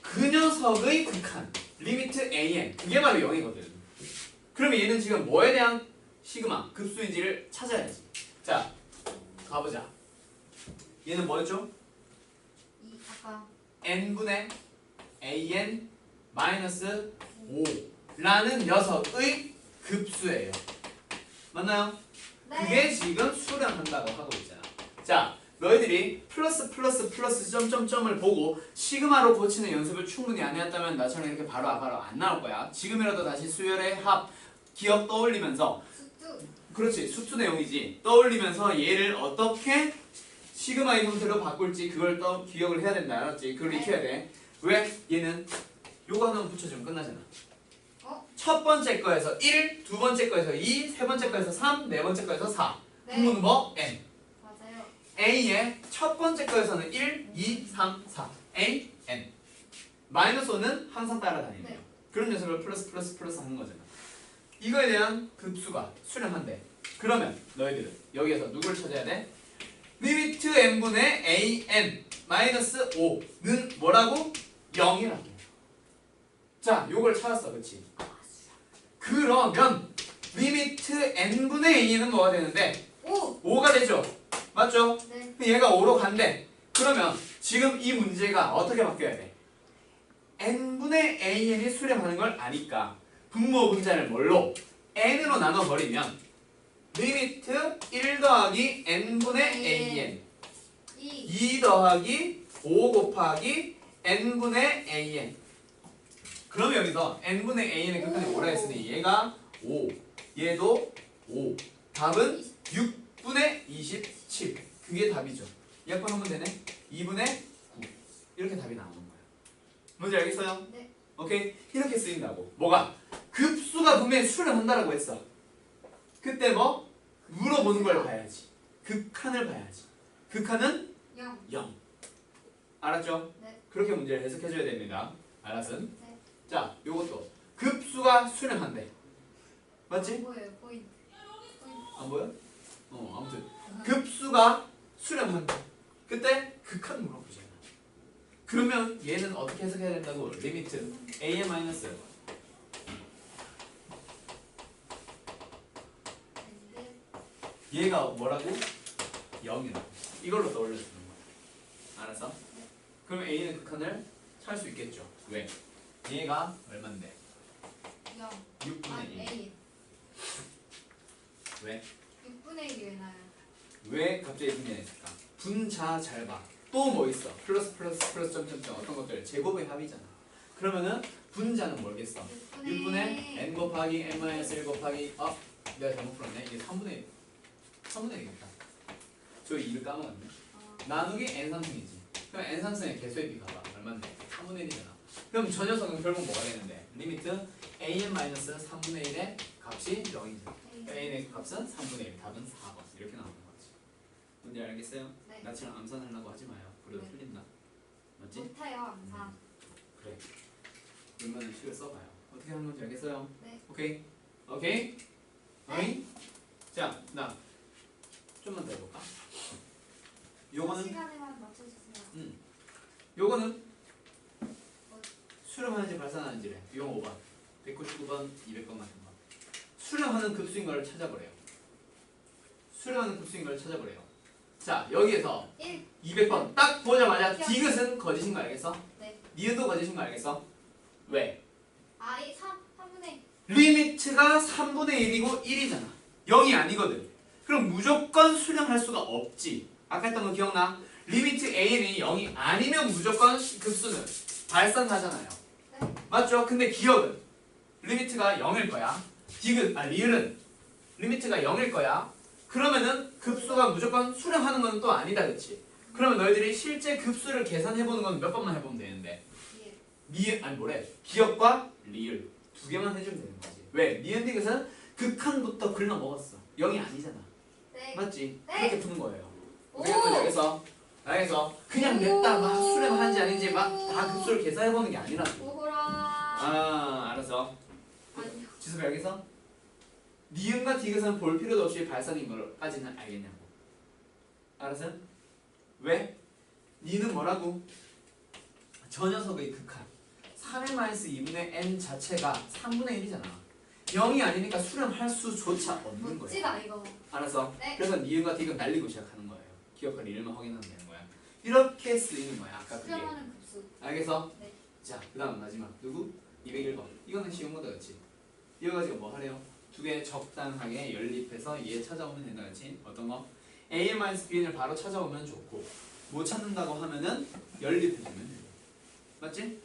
그 녀석의 극한 리미트 AN 그게 바로 0이거든. 그럼 얘는 지금 뭐에 대한 시그마 급수인지를 찾아야지. 자, 가보자. 얘는 뭐였죠? 아까 n분의 an 마이너스 5라는 녀석의 급수예요. 맞나요? 네. 그게 지금 수렴한다고 하고 있잖아. 자, 너희들이 플러스 점점점을 보고 시그마로 고치는 연습을 충분히 안 해왔다면 나처럼 이렇게 바로 안 나올 거야. 지금이라도 다시 수열의 합 기억 떠올리면서 수투. 그렇지, 수투 내용이지. 떠올리면서 얘를 어떻게 시그마의 형태로 바꿀지 그걸 기억을 해야 된다. 알았지? 그걸 익혀야 돼. 왜? 얘는 요거 하나만 붙여주면 끝나잖아. 첫 번째 거에서 1, 두 번째 거에서 2, 세 번째 거에서 3, 네 번째 거에서 4. 네. 분모는 뭐? n. 맞아요. a의 첫 번째 거에서는 1, 2, 3, 4. a, n. 마이너스 5는 항상 따라다니는 네. 그런 녀석을 플러스 하는 거잖아. 이거에 대한 급수가 수렴한대. 그러면 너희들은 여기에서 누굴 찾아야 돼? 리미트 n분의 an 마이너스 5는 뭐라고? 0이라고. 자, 요걸 찾았어. 그치? 그러면 리미트 n분의 a는 뭐가 되는데? 5가 되죠? 맞죠? 네. 얘가 5로 간대. 그러면 지금 이 문제가 어떻게 바뀌어야 돼? n분의 an이 수렴하는 걸 아니까 분모 분자를 뭘로? n으로 나눠버리면 리미트 1 더하기 n분의 an 2 더하기 5 곱하기 n분의 an. 그럼 여기서 n분의 an의 극한이 5라 했으니 얘가 5, 얘도 5. 답은 6분의 27. 그게 답이죠. 약분하면 되네. 2분의 9. 이렇게 답이 나오는 거야. 뭔지 알겠어요? 네. 오케이? 이렇게 쓰인다고. 뭐가? 급수가 분명히 수렴한다라고 했어. 그때 뭐? 물어보는 걸 봐야지. 극한을 봐야지. 극한은 0. 0. 알았죠? 네. 그렇게 문제를 해석해줘야 됩니다. 알았음? 네. 자, 요것도 급수가 수렴한대. 맞지? 뭐예요? 포인트. 안 보여? 아무튼 급수가 수렴한대. 그때 극한 물어보잖아. 그러면 얘는 어떻게 해석해야 된다고? 리미트 a 마이너스 얘가 뭐라고? 0이라고. 이걸로 떠올려주는 거야. 알았어? 그러면 a는 극한을 찾을 수 있겠죠. 왜? 얘가 얼만데? 0. 6분의 1. A. 왜? 6분의 1이 왜 나요? 왜 갑자기 분해했을까? 분자 잘 봐. 또 뭐 있어? 플러스 점점점 어떤 것들 제곱의 합이잖아. 그러면은 분자는 뭘겠어? 6분의 n 곱하기 n 마이너스 1 곱하기 내가 잘못 풀었네. 이게 3분의 1이겠다. 저 2를 까먹었네. 나누기 n 상승이지. 그럼 n 상승의 개수의 b 가봐. 얼마인데? 3분의 1이잖아. 그럼 저 녀석은 결국 뭐가 되는데? 리미트 an 마이너스 3분의 1의 값이 0이죠. a의 값은 3분의 1. 답은 4번. 이렇게 나오는 거지. 뭔지 알겠어요? 네. 나처럼 암산하려고 하지 마요. 그래도 네. 틀린다. 맞지? 못해요. 항상. 그래. 그러면 식을 써봐요. 어떻게 하는 건지 알겠어요? 네. 오케이? 오케이? 어이? 자, 나 좀만 더 해볼까? 요거는 시간에만 맞춰주세요. 요거는 수렴하는지 발산하는지래. 용 5번, 199번, 200번 같은 거. 수렴하는 급수인 걸 찾아보래요. 수렴하는 급수인 걸 찾아보래요. 자, 여기에서 1. 200번 딱 보자마자 디귿은 거짓인 거 알겠어? 네. 니은도 거짓인 거 알겠어? 왜? 이 3분의 리미트가 3분의 1이고 1이잖아. 0이 아니거든. 그럼 무조건 수렴할 수가 없지. 아까 했던 거 기억나? 리미트 A는 0이 아니면 무조건 급수는 발산하잖아요. 네. 맞죠? 근데 기억은 리미트가 0일 거야. 리을은 리미트가 0일 거야. 그러면은 급수가 무조건 수렴하는 건 또 아니다, 그치? 그러면 너희들이 실제 급수를 계산해보는 건 몇 번만 해보면 되는데 기억과 리을 두 개만 해주면 되는 거지. 왜? 니은 디귿은 극한부터 글러 먹었어. 0이 아니잖아. 네. 맞지? 네. 그렇게 푸는 거예요. 오. 우리는 여기서 그냥 냈다 막 수렴하는지 아닌지 막 다 급수를 계산해보는 게 아니라고. 오호라. 알았어. 아니요. 지수가 여기서 니은과 디귿은 볼 필요도 없이 발산인 걸까지는 알겠냐고. 알았어? 왜? 니는 뭐라고? 저 녀석의 극한 3n-2분의 n 자체가 3분의 1이잖아. 0이 아니니까 수렴할 수조차 없는 거야. 멋지다 이거. 알았어? 네. 그래서 니은과 디귿 날리고 시작하는 거예요. 기억과 리을만 확인하면 되는 거야. 이렇게 쓰이는 거야. 아까 그게. 수렴하는 급수. 알겠어? 네. 자, 그 다음 마지막 누구? 201번. 이거는 쉬운 거다, 그치? 이거 가지고 뭐 하래요? 두 개 적당하게 연립해서 얘 찾아오면 된다, 그치? 어떤 거? A-Bn을 바로 찾아오면 좋고 못 찾는다고 하면은 연립해주면 돼요. 맞지?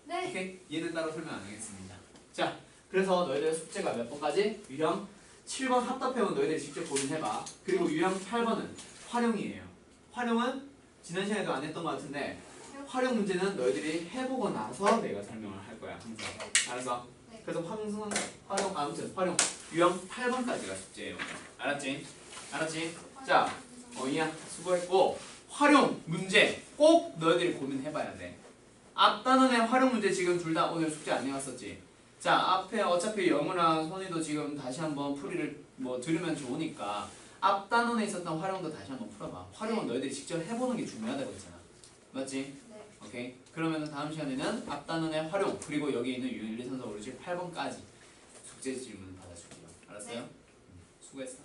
네. 오케이? 얘는 따로 설명 안 하겠습니다. 자, 그래서 너희들 숙제가 몇 번까지? 유형 7번 합답해온 너희들이 직접 고민해봐. 그리고 유형 8번은 활용이에요. 활용은 지난 시간에도 안 했던 것 같은데 활용 문제는 너희들이 해보고 나서 내가 설명을 할 거야, 항상. 알았어? 네. 그래서 활용 유형 8번까지가 숙제예요. 알았지? 알았지? 자, 이야 수고했고 활용 문제 꼭 너희들이 고민해봐야 돼. 앞 단원의 활용 문제 지금 둘 다 오늘 숙제 안 해왔었지? 자, 앞에 어차피 영우랑 선이도 지금 다시 한번 풀이를 뭐 들으면 좋으니까 앞 단원에 있었던 활용도 다시 한번 풀어봐. 활용은 너희들이 직접 해보는 게 중요하다고 했잖아. 맞지? 네. 오케이. 그러면 다음 시간에는 앞 단원의 활용 그리고 여기 있는 유형 1, 2, 3, 4, 5, 6, 7, 8번까지 숙제 질문 받아줄게요. 알았어요? 네. 수고했어.